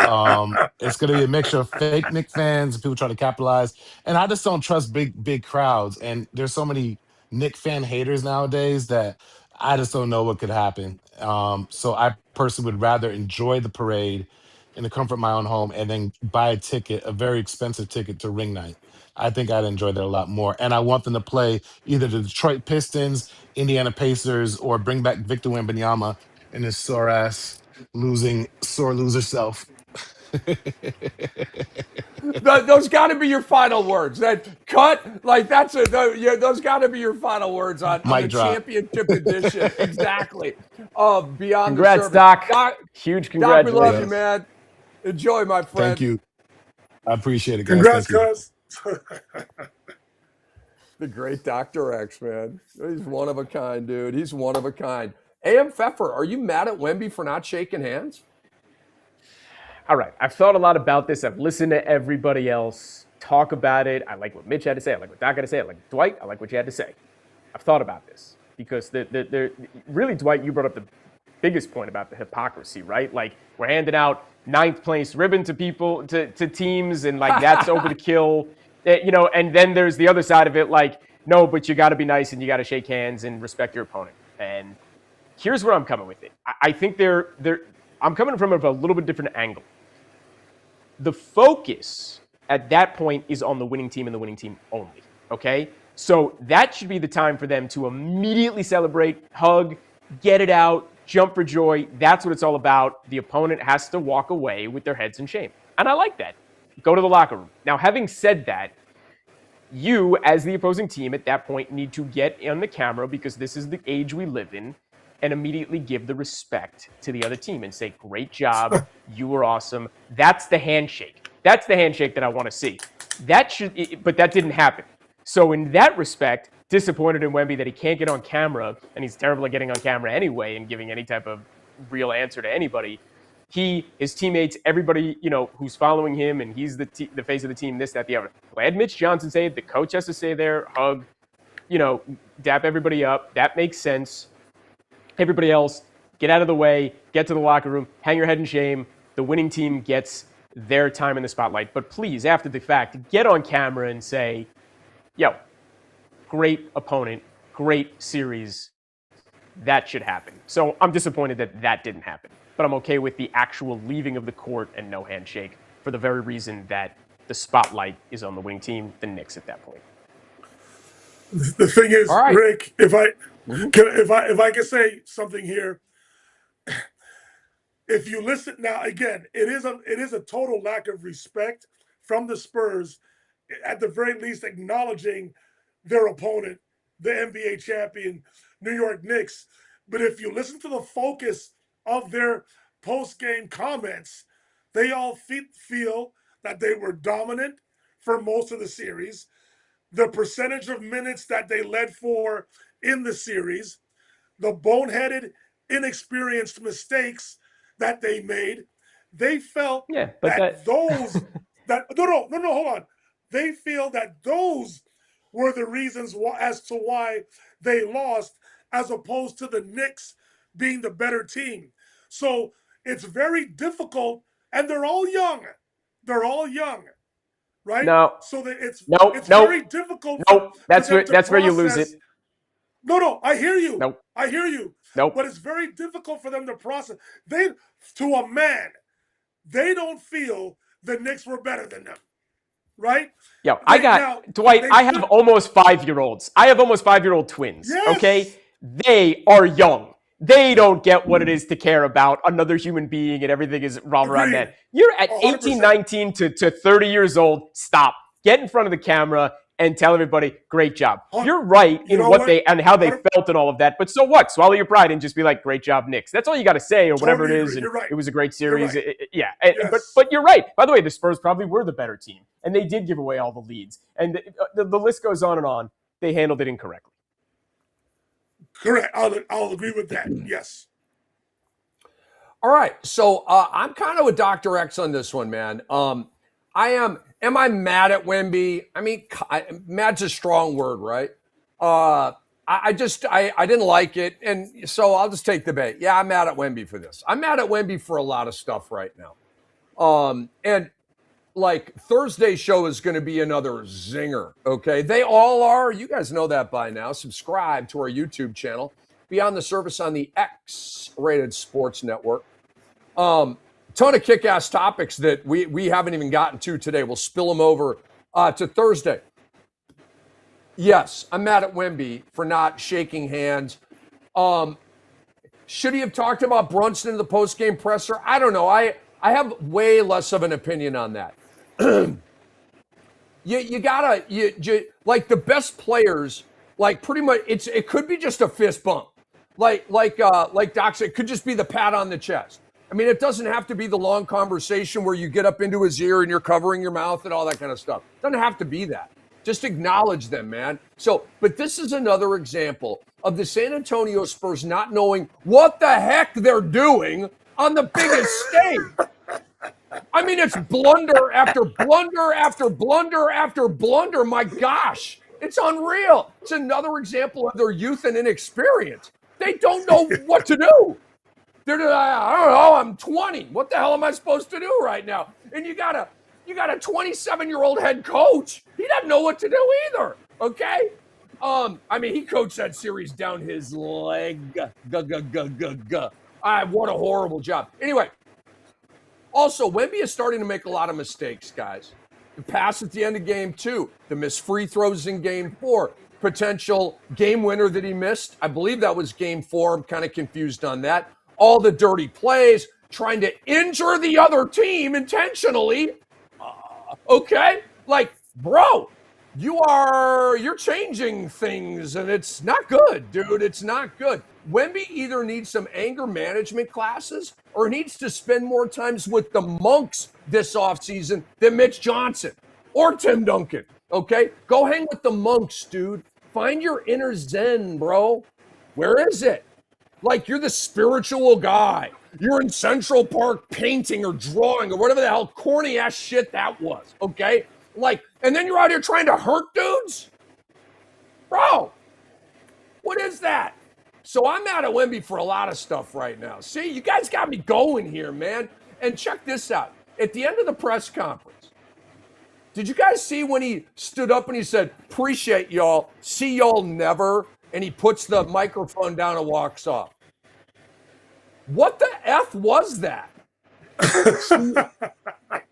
it's going to be a mixture of fake Nick fans and people trying to capitalize. And I just don't trust big crowds. And there's so many Nick fan haters nowadays that I just don't know what could happen. So I personally would rather enjoy the parade in the comfort of my own home and then buy a ticket, a very expensive ticket to ring night. I think I'd enjoy that a lot more. And I want them to play either the Detroit Pistons, Indiana Pacers, or bring back Victor Wembanyama and his sore loser self. Those got to be your final words. That cut, like those got to be your final words on the Mic drop. championship edition. Exactly. Of Beyond the Congrats, Service. Doc. Doc, Huge Doc, we love you, congratulations. man. Enjoy, my Thank friend. you. I appreciate it, guys. Congrats, Thank you. cuz. The great Dr. X, man. He's one of a kind, dude. He's one of a kind. A.M. Pfeffer, are you mad at Wemby for not shaking hands? All right. I've thought a lot about this. I've listened to everybody else talk about it. I like what Mitch had to say. I like what Doc had to say. I like Dwight. I like what you had to say. I've thought about this because really, Dwight, you brought up the biggest point about the hypocrisy, right? Like we're handing out ninth place ribbon to people, to teams, and like that's over the kill. And then there's the other side of it, like, no, but you got to be nice and you got to shake hands and respect your opponent. And here's where I'm coming with it. I think I'm coming from a little bit different angle. The focus at that point is on the winning team and the winning team only, okay? So that should be the time for them to immediately celebrate, hug, get it out, jump for joy. That's what it's all about. The opponent has to walk away with their heads in shame. And I like that. Go to the locker room. Now, having said that, you, as the opposing team at that point, need to get on the camera because this is the age we live in and immediately give the respect to the other team and say, great job, you were awesome. That's the handshake. That's the handshake that I want to see. But that didn't happen. So in that respect, disappointed in Wemby that he can't get on camera, and he's terrible at getting on camera anyway and giving any type of real answer to anybody. His teammates, everybody, who's following him, and he's the face of the team, this, that, the other. Glad Mitch Johnson say it. The coach has to say there, hug, dap everybody up. That makes sense. Everybody else, get out of the way, get to the locker room, hang your head in shame. The winning team gets their time in the spotlight. But please, after the fact, get on camera and say, yo, great opponent, great series. That should happen. So I'm disappointed that didn't happen. But I'm okay with the actual leaving of the court and no handshake for the very reason that the spotlight is on the winning team, the Knicks at that point. The thing is, All right. Rick, if I can say something here, if you listen now, again, it is a total lack of respect from the Spurs, at the very least acknowledging their opponent, the NBA champion, New York Knicks. But if you listen to the focus of their post-game comments, they all feel that they were dominant for most of the series. The percentage of minutes that they led for in the series, the boneheaded, inexperienced mistakes that they made, they felt hold on. They feel that those were the reasons as to why they lost, as opposed to the Knicks being the better team. So it's very difficult, and they're all young. They're all young. right? No. So that it's Nope. very difficult Nope. for That's them to where you lose it. process. No, I hear you. Nope. I hear you. Nope. But it's very difficult for them to process. To a man, they don't feel the Knicks were better than them, right? Yo, Dwight, I have almost 5-year-olds. I have almost 5-year-old twins, Yes. okay? They are young. They don't get what it is to care about another human being and everything is revolved around that. You're at 18, 19 to 30 years old. Stop. Get in front of the camera and tell everybody, great job. You're right in how they felt and all of that. But so what? Swallow your pride and just be like, great job, Knicks. That's all you got to say, or whatever it is. And it was a great series. Yeah. But you're right. By the way, the Spurs probably were the better team, and they did give away all the leads. And the list goes on and on. They handled it incorrectly. Correct. I'll agree with that. Yes. All right. So I'm kind of with Dr. X on this one, man. Am I mad at Wemby? I mean, mad's a strong word, right? I didn't like it. And so I'll just take the bait. Yeah, I'm mad at Wemby for this. I'm mad at Wemby for a lot of stuff right now. And like Thursday's show is going to be another zinger. Okay. They all are. You guys know that by now. Subscribe to our YouTube channel. Be on the service on the X-Rated Sports Network. Ton of kick-ass topics that we haven't even gotten to today. We'll spill them over to Thursday. Yes, I'm mad at Wemby for not shaking hands. Should he have talked about Brunson in the post-game presser? I don't know. I have way less of an opinion on that. you gotta like the best players, like pretty much it could be just a fist bump. Like Doc said, it could just be the pat on the chest. I mean, it doesn't have to be the long conversation where you get up into his ear and you're covering your mouth and all that kind of stuff. It doesn't have to be that. Just acknowledge them, man. But this is another example of the San Antonio Spurs not knowing what the heck they're doing on the biggest stage. I mean, it's blunder after blunder after blunder after blunder. My gosh, it's unreal. It's another example of their youth and inexperience. They don't know what to do. I don't know, I'm 20. What the hell am I supposed to do right now? And you got a 27-year-old head coach. He doesn't know what to do either, okay? I mean, he coached that series down his leg. What a horrible job. Anyway, also, Wemby is starting to make a lot of mistakes, guys. The pass at the end of game 2, the missed free throws in game 4, potential game winner that he missed. I believe that was game 4. I'm kind of confused on that. All the dirty plays, trying to injure the other team intentionally. Okay? Like, bro, you're changing things, and it's not good, dude. It's not good. Wemby either needs some anger management classes or needs to spend more times with the monks this offseason than Mitch Johnson or Tim Duncan. Okay? Go hang with the monks, dude. Find your inner zen, bro. Where is it? Like you're the spiritual guy. You're in Central Park painting or drawing or whatever the hell corny ass shit that was. Okay? Like, and then you're out here trying to hurt dudes? Bro, what is that? So I'm mad at Wemby for a lot of stuff right now. See, you guys got me going here, man. And check this out. At the end of the press conference, did you guys see when he stood up and he said, appreciate y'all, see y'all never, and he puts the microphone down and walks off? What the F was that?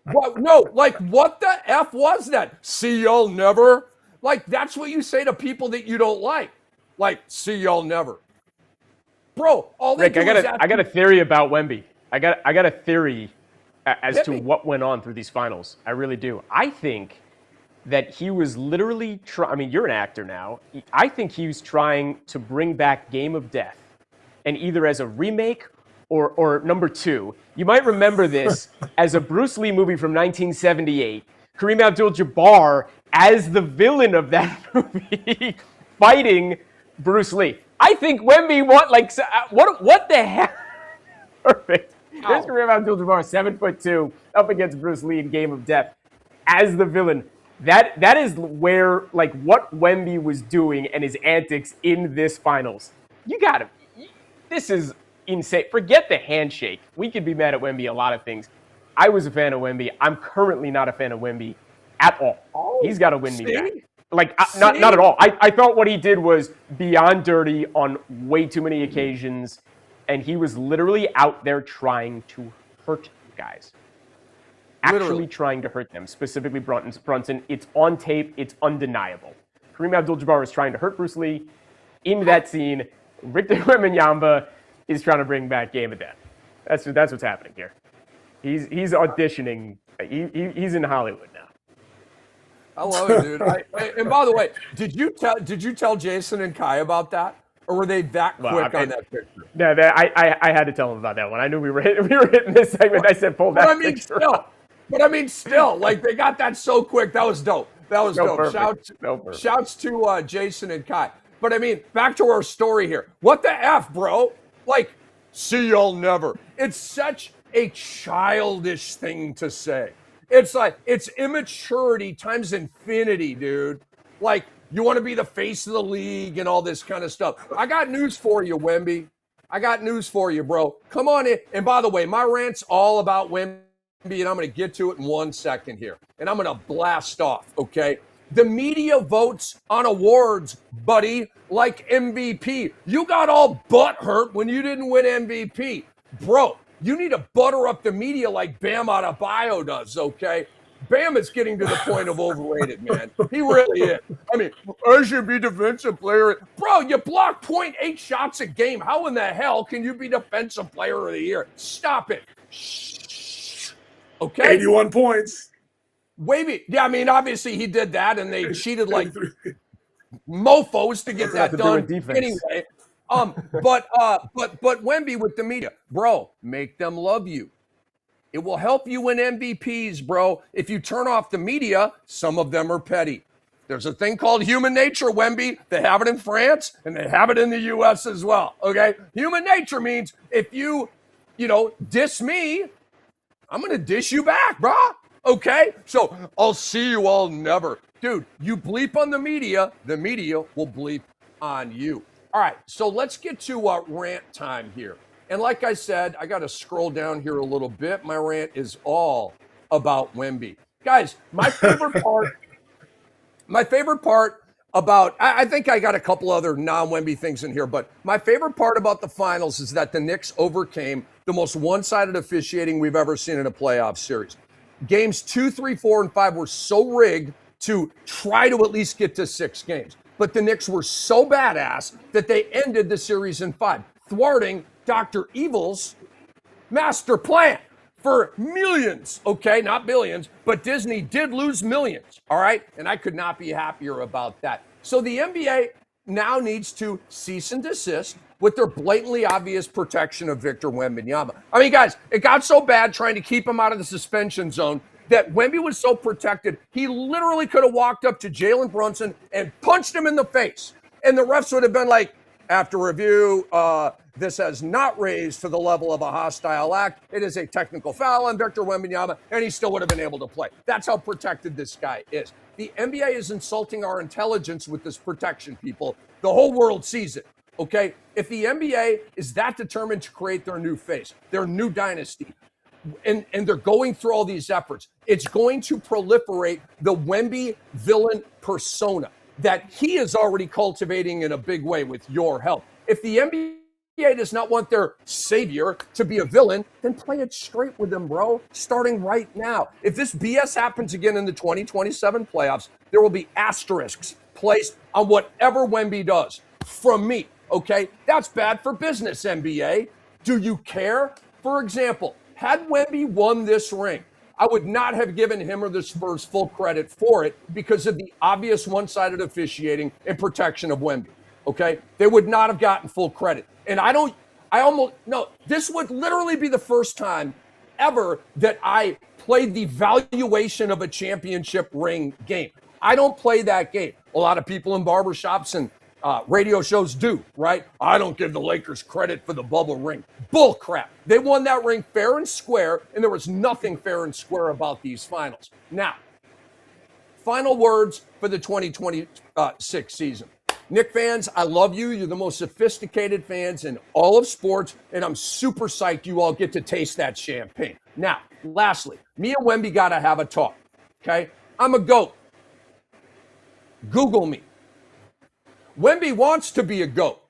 What the F was that? See y'all never? Like, that's what you say to people that you don't like. Like, see y'all never. Bro, all they Rick, do I got a theory about Wemby. I got a theory as to what went on through these finals. I really do. I think that he was literally I mean, you're an actor now. I think he was trying to bring back Game of Death, and either as a remake or number 2. You might remember this as a Bruce Lee movie from 1978. Kareem Abdul-Jabbar as the villain of that movie fighting Bruce Lee. I think Wemby what the heck? Perfect. There's Kareem Abdul-Jabbar, 7'2", up against Bruce Lee in Game of Death as the villain. That is where, like, what Wemby was doing and his antics in this finals. You got him. This is insane. Forget the handshake. We could be mad at Wemby a lot of things. I was a fan of Wemby. I'm currently not a fan of Wemby. at all. Oh, He's got to win me see? back. Like, not at all. I thought what he did was beyond dirty on way too many occasions, and he was literally out there trying to hurt guys. Actually trying to hurt them, specifically Brunson. It's on tape. It's undeniable. Kareem Abdul-Jabbar was trying to hurt Bruce Lee. In that scene, Victor Wembanyama is trying to bring back Game of Death. That's what's happening here. He's auditioning. He's in Hollywood now. I love it, dude. And by the way, did you tell Jason and Kai about that, or were they that quick on that picture? No, I had to tell him about that one. I knew we were hitting this segment. I said pull that picture. Still, like they got that so quick. That was dope. That was dope. Perfect. Shouts to Jason and Kai. But I mean, back to our story here. What the F, bro? Like, see y'all never. It's such a childish thing to say. It's like, it's immaturity times infinity, dude. Like, you want to be the face of the league and all this kind of stuff. I got news for you, Wemby. I got news for you, bro. Come on in. And by the way, my rant's all about Wemby, and I'm going to get to it in 1 second here. And I'm going to blast off, okay? The media votes on awards, buddy, like MVP. You got all butthurt when you didn't win MVP. Bro, you need to butter up the media like Bam Adebayo does, okay? Bam is getting to the point of overrated, man. He really is. I mean, I should be defensive player. Bro, you block 0.8 shots a game. How in the hell can you be defensive player of the year? Stop it. Okay? 81 points. Wavy. Yeah, I mean, obviously he did that, and they cheated like mofos to get that done anyway. But Wemby with the media, bro, make them love you. It will help you win MVPs, bro. If you turn off the media, some of them are petty. There's a thing called human nature, Wemby. They have it in France, and they have it in the U.S. as well, okay? Human nature means if you diss me, I'm going to dish you back, bro. Okay? So I'll see you all never. Dude, you bleep on the media will bleep on you. All right, so let's get to rant time here. And like I said, I got to scroll down here a little bit. My rant is all about Wemby. Guys, my favorite part about, I think I got a couple other non-Wemby things in here, but my favorite part about the finals is that the Knicks overcame the most one-sided officiating we've ever seen in a playoff series. Games 2, 3, 4, and 5 were so rigged to try to at least get to 6 games. But the Knicks were so badass that they ended the series in 5, thwarting Dr. Evil's master plan for millions, okay? Not billions, but Disney did lose millions, all right? And I could not be happier about that. So the NBA now needs to cease and desist with their blatantly obvious protection of Victor Wembanyama. I mean, guys, it got so bad trying to keep him out of the suspension zone that Wemby was so protected, he literally could have walked up to Jalen Brunson and punched him in the face. And the refs would have been like, after review, this has not raised to the level of a hostile act. It is a technical foul on Victor Wembanyama, and he still would have been able to play. That's how protected this guy is. The NBA is insulting our intelligence with this protection, people. The whole world sees it, okay? If the NBA is that determined to create their new face, their new dynasty, and they're going through all these efforts, it's going to proliferate the Wemby villain persona that he is already cultivating in a big way with your help. If the NBA does not want their savior to be a villain, then play it straight with them, bro, starting right now. If this BS happens again in the 2027 playoffs, there will be asterisks placed on whatever Wemby does from me, okay? That's bad for business, NBA. Do you care? For example, had Wemby won this ring, I would not have given him or the Spurs full credit for it because of the obvious one-sided officiating and protection of Wemby, okay? They would not have gotten full credit. And this would literally be the first time ever that I played the valuation of a championship ring game. I don't play that game. A lot of people in barbershops and radio shows do, right? I don't give the Lakers credit for the bubble ring. Bull crap. They won that ring fair and square, and there was nothing fair and square about these finals. Now, final words for the 2026 season. Knick fans, I love you. You're the most sophisticated fans in all of sports, and I'm super psyched you all get to taste that champagne. Now, lastly, me and Wemby got to have a talk, okay? I'm a GOAT. Google me. Wemby wants to be a GOAT,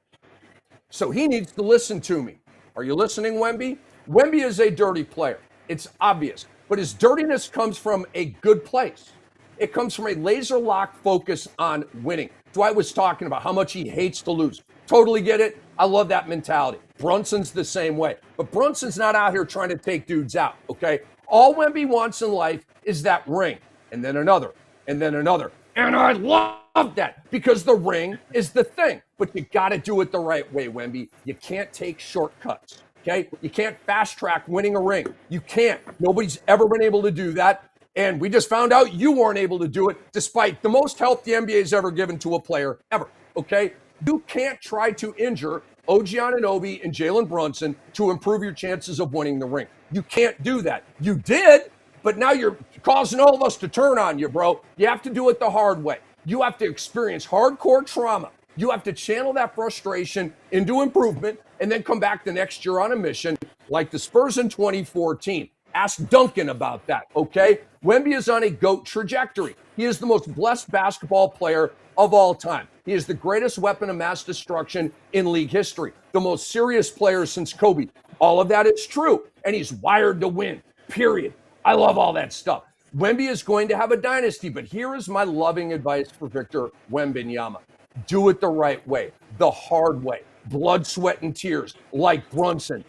so he needs to listen to me. Are you listening, Wemby? Wemby is a dirty player. It's obvious, but his dirtiness comes from a good place. It comes from a laser-locked focus on winning. Dwight was talking about how much he hates to lose. Totally get it. I love that mentality. Brunson's the same way. But Brunson's not out here trying to take dudes out, okay? All Wemby wants in life is that ring, and then another, and then another. And I love that because the ring is the thing. But you got to do it the right way, Wemby. You can't take shortcuts, okay? You can't fast-track winning a ring. You can't. Nobody's ever been able to do that. And we just found out you weren't able to do it despite the most help the NBA's ever given to a player ever, okay? You can't try to injure OG Anunoby and Jalen Brunson to improve your chances of winning the ring. You can't do that. You did, but now you're causing all of us to turn on you, bro. You have to do it the hard way. You have to experience hardcore trauma. You have to channel that frustration into improvement and then come back the next year on a mission like the Spurs in 2014. Ask Duncan about that, okay? Wemby is on a GOAT trajectory. He is the most blessed basketball player of all time. He is the greatest weapon of mass destruction in league history, the most serious player since Kobe. All of that is true, and he's wired to win, period. I love all that stuff. Wemby is going to have a dynasty, but here is my loving advice for Victor Wembanyama. Do it the right way, the hard way, blood, sweat, and tears, like Brunson.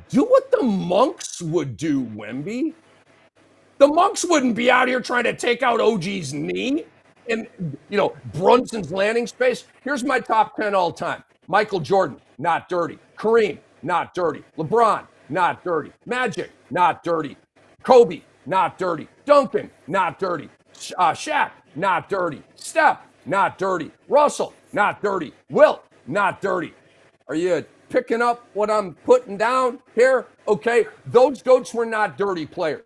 Do what the monks would do, Wemby. The monks wouldn't be out here trying to take out OG's knee and, Brunson's landing space. Here's my top 10 all time. Michael Jordan, not dirty. Kareem, not dirty. LeBron, not dirty. Magic, not dirty. Kobe, not dirty. Duncan, not dirty. Shaq, not dirty. Steph, not dirty. Russell, not dirty. Wilt, not dirty. Are you picking up what I'm putting down here? Okay, those GOATs were not dirty players.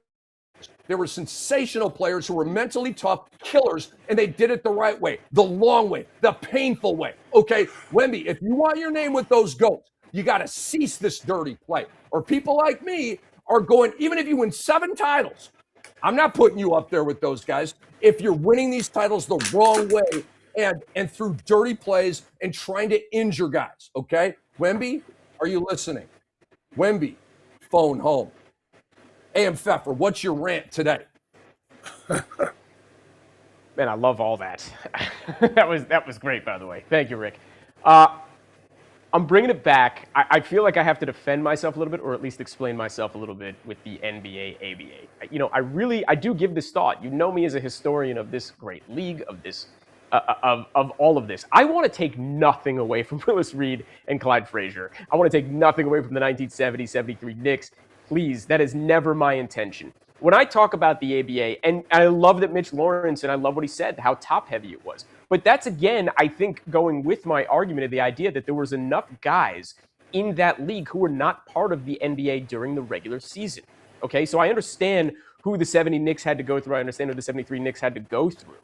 They were sensational players who were mentally tough killers, and they did it the right way, the long way, the painful way. Okay, Wemby, if you want your name with those GOATs, you got to cease this dirty play. Or people like me are going, even if you win 7 titles, I'm not putting you up there with those guys. If you're winning these titles the wrong way and through dirty plays and trying to injure guys, okay? Wemby, are you listening? Wemby, phone home. AM Pfeffer, what's your rant today? Man, I love all that. that was great, by the way. Thank you, Rick. I'm bringing it back. I feel like I have to defend myself a little bit, or at least explain myself a little bit with the NBA, ABA. I do give this thought. You know me as a historian of this great league, of this, of all of this. I want to take nothing away from Willis Reed and Clyde Frazier. I want to take nothing away from the 1970-73 Knicks. Please, that is never my intention. When I talk about the ABA, and I love that Mitch Lawrence, and I love what he said, how top-heavy it was. But that's, again, I think, going with my argument of the idea that there was enough guys in that league who were not part of the NBA during the regular season. Okay, so I understand who the 70 Knicks had to go through. I understand who the 73 Knicks had to go through.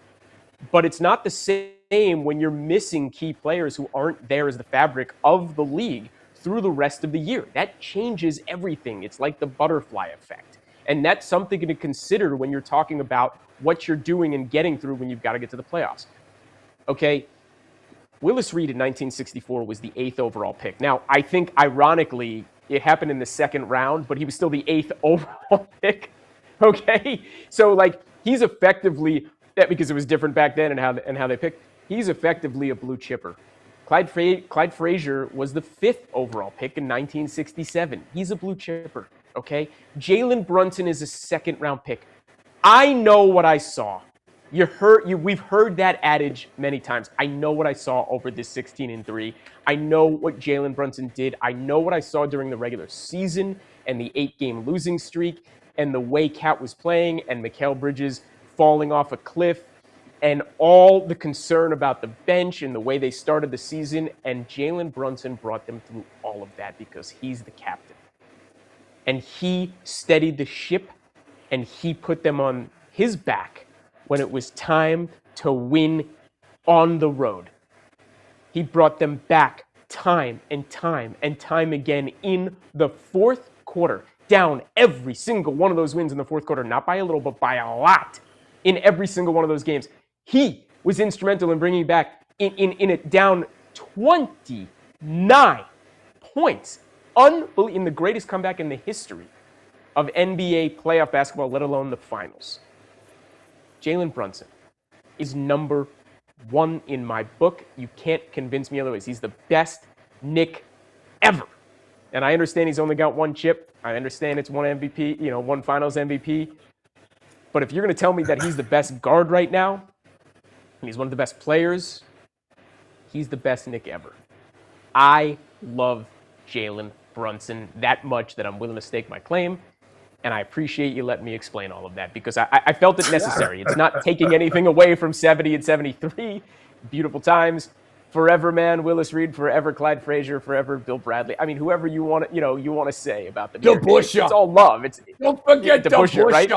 But it's not the same when you're missing key players who aren't there as the fabric of the league through the rest of the year. That changes everything. It's like the butterfly effect. And that's something to consider when you're talking about what you're doing and getting through when you've got to get to the playoffs. Okay, Willis Reed in 1964 was the 8th overall pick. Now, I think, ironically, it happened in the second round, but he was still the 8th overall pick. Okay? So, he's effectively, because it was different back then and how they picked, he's effectively a blue chipper. Clyde Frazier was the 5th overall pick in 1967. He's a blue chipper, okay? Jalen Brunson is a second-round pick. I know what I saw. We've heard that adage many times. I know what I saw over this 16-3. I know what Jalen Brunson did. I know what I saw during the regular season and the 8-game losing streak and the way Cat was playing and Mikal Bridges falling off a cliff and all the concern about the bench and the way they started the season. And Jalen Brunson brought them through all of that because he's the captain. And he steadied the ship and he put them on his back when it was time to win on the road. He brought them back time and time and time again in the fourth quarter, down every single one of those wins in the fourth quarter, not by a little, but by a lot. in every single one of those games. He was instrumental in bringing back in it down 29 points. In the greatest comeback in the history of NBA playoff basketball, let alone the finals. Jalen Brunson is number one in my book. You can't convince me otherwise. He's the best Knick ever. And I understand he's only got one chip. I understand it's one MVP, one finals MVP. But if you're going to tell me that he's the best guard right now, and he's one of the best players, he's the best Knick ever. I love Jalen Brunson that much that I'm willing to stake my claim. And I appreciate you letting me explain all of that because I felt it necessary. It's not taking anything away from 70 and 73. Beautiful times. Forever, man. Willis Reed. Forever, Clyde Frazier. Forever, Bill Bradley. I mean, whoever you want to say about the New York Knicks. It's all love. Don't forget DeBusschere, right?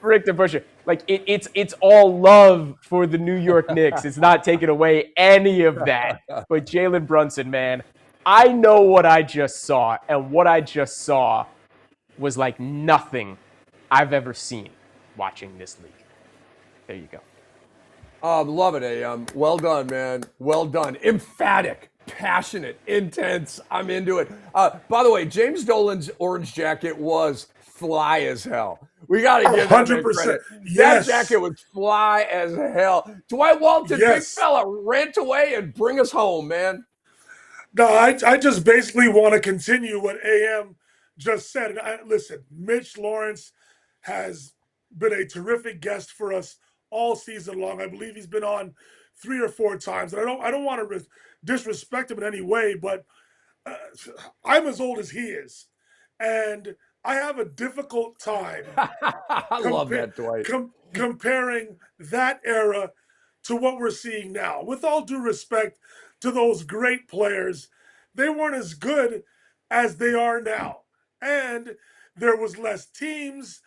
Rick DeBusschere. Like it's all love for the New York Knicks. It's not taking away any of that. But Jalen Brunson, man, I know what I just saw, and what I just saw was like nothing I've ever seen watching this league. There you go. Love it, AM. Well done, man. Well done. Emphatic, passionate, intense. I'm into it. By the way, James Dolan's orange jacket was fly as hell. We got to give him 100%. Credit. Yes. That jacket was fly as hell. Dwight Walton, big fella, rant away and bring us home, man. No, I just basically want to continue what AM just said. And listen, Mitch Lawrence has been a terrific guest for us all season long. I believe he's been on 3 or 4 times. And I don't want to disrespect him in any way, but I'm as old as he is. And I have a difficult time I love that, Dwight. Comparing that era to what we're seeing now. With all due respect to those great players, they weren't as good as they are now. And there was less teams.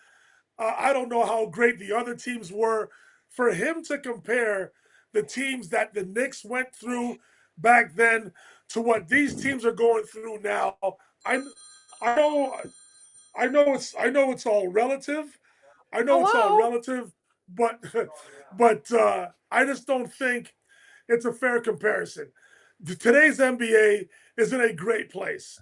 I don't know how great the other teams were. For him to compare the teams that the Knicks went through back then to what these teams are going through now, I know it's all relative. I know it's all relative, but I just don't think it's a fair comparison. Today's NBA is in a great place.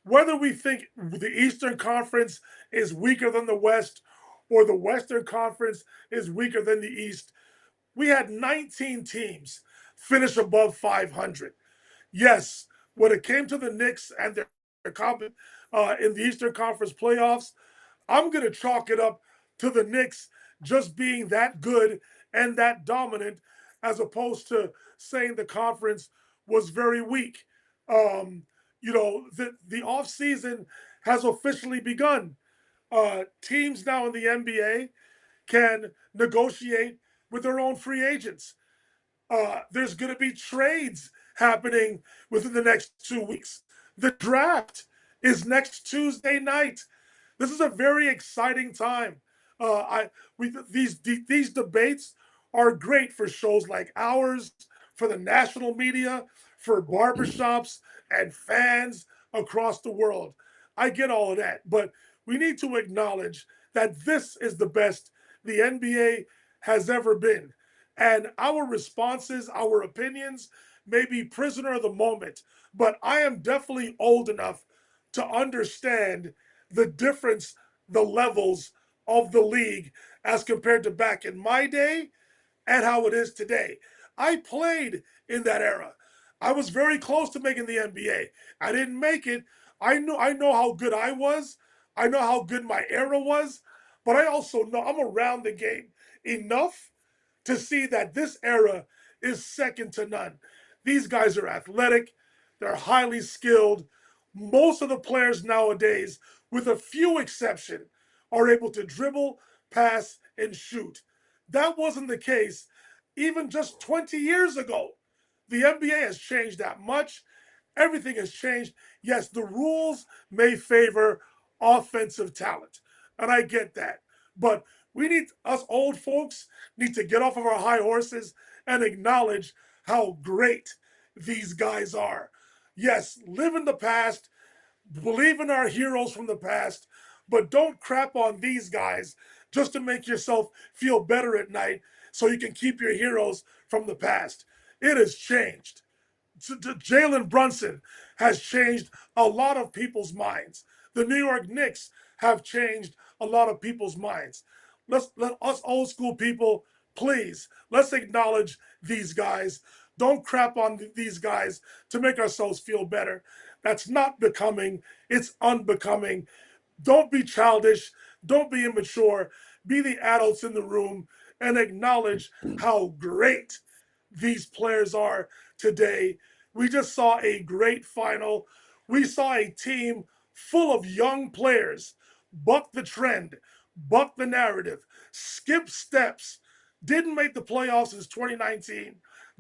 Whether we think the Eastern Conference is weaker than the West or the Western Conference is weaker than the East, we had 19 teams finish above 500. Yes, when it came to the Knicks and their in the Eastern Conference playoffs, I'm going to chalk it up to the Knicks just being that good and that dominant, as opposed to saying the conference was very weak. The offseason has officially begun. Teams now in the NBA can negotiate with their own free agents. There's going to be trades happening within the next 2 weeks. The draft is next Tuesday night. This is a very exciting time. These debates are great for shows like ours, for the national media, for barbershops and fans across the world. I get all of that, but we need to acknowledge that this is the best the NBA has ever been. And our responses, our opinions may be prisoner of the moment, but I am definitely old enough to understand the difference, the levels of the league as compared to back in my day and how it is today. I played in that era. I was very close to making the NBA. I didn't make it. I know how good I was. I know how good my era was, but I also know I'm around the game enough to see that this era is second to none. These guys are athletic. They're highly skilled. Most of the players nowadays, with a few exceptions, are able to dribble, pass, and shoot. That wasn't the case even just 20 years ago. The NBA has changed that much. Everything has changed. Yes, the rules may favor offensive talent, and I get that. But us old folks need to get off of our high horses and acknowledge how great these guys are. Yes, live in the past, believe in our heroes from the past, but don't crap on these guys just to make yourself feel better at night so you can keep your heroes from the past. It has changed. Jalen Brunson has changed a lot of people's minds. The New York Knicks have changed a lot of people's minds. Let us old school people, please, let's acknowledge these guys. Don't crap on these guys to make ourselves feel better. That's not becoming. It's unbecoming. Don't be childish. Don't be immature. Be the adults in the room and acknowledge how great these players are today. We just saw a great final. We saw a team full of young players buck the trend, buck the narrative, skip steps, didn't make the playoffs since 2019,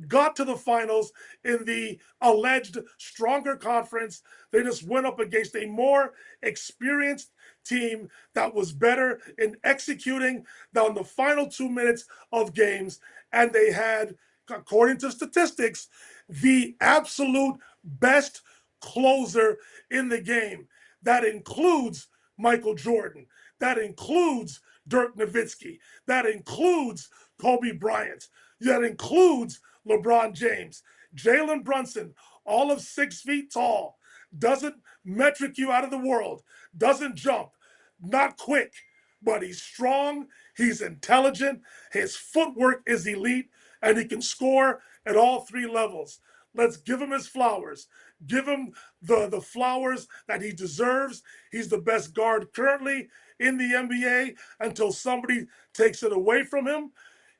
got to the finals in the alleged stronger conference. They just went up against a more experienced team that was better in executing down the final 2 minutes of games. And they had, according to statistics, the absolute best closer in the game. That includes Michael Jordan. That includes Dirk Nowitzki. That includes Kobe Bryant. That includes LeBron James. Jalen Brunson, all of 6 feet tall, doesn't metric you out of the world, doesn't jump, not quick, but he's strong, he's intelligent, his footwork is elite, and he can score at all 3 levels. Let's give him his flowers. Give him the flowers that he deserves. He's the best guard currently in the NBA until somebody takes it away from him.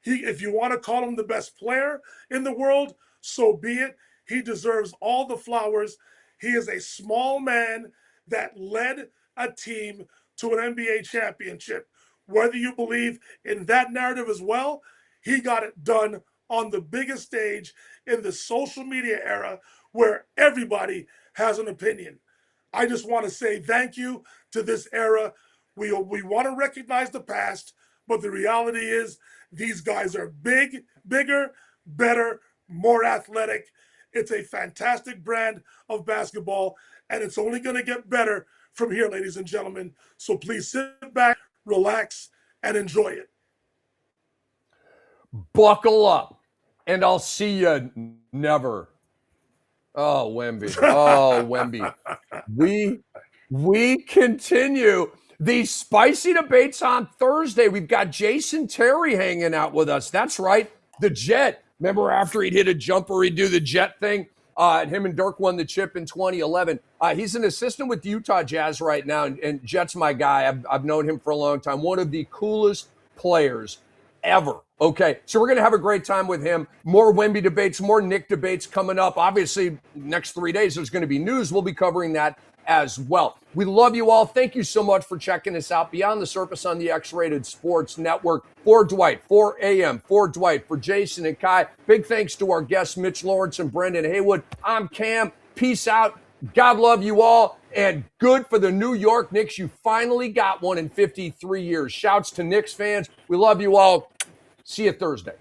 If you want to call him the best player in the world, so be it. He deserves all the flowers. He is a small man that led a team to an NBA championship. Whether you believe in that narrative as well, he got it done on the biggest stage in the social media era where everybody has an opinion. I just want to say thank you to this era. We want to recognize the past, but the reality is these guys are bigger, better, more athletic. It's a fantastic brand of basketball, and it's only going to get better from here, ladies and gentlemen. So please sit back, relax, and enjoy it. Buckle up, and I'll see you never. Oh, Wemby. Oh, Wemby. We continue these spicy debates on Thursday. We've got Jason Terry hanging out with us. That's right, the Jet. Remember after he'd hit a jumper, he'd do the Jet thing? And him and Dirk won the chip in 2011. He's an assistant with the Utah Jazz right now, and Jet's my guy. I've known him for a long time. One of the coolest players ever. Okay, so we're going to have a great time with him. More Wemby debates, more Knick debates coming up. Obviously, next 3 days, there's going to be news. We'll be covering that as well. We love you all. Thank you so much for checking us out. Beyond the Surface on the X-Rated Sports Network. For Dwight, for AM, for Dwight, for Jason and Kai. Big thanks to our guests, Mitch Lawrence and Brendan Haywood. I'm Cam. Peace out. God love you all. And good for the New York Knicks. You finally got one in 53 years. Shouts to Knicks fans. We love you all. See you Thursday.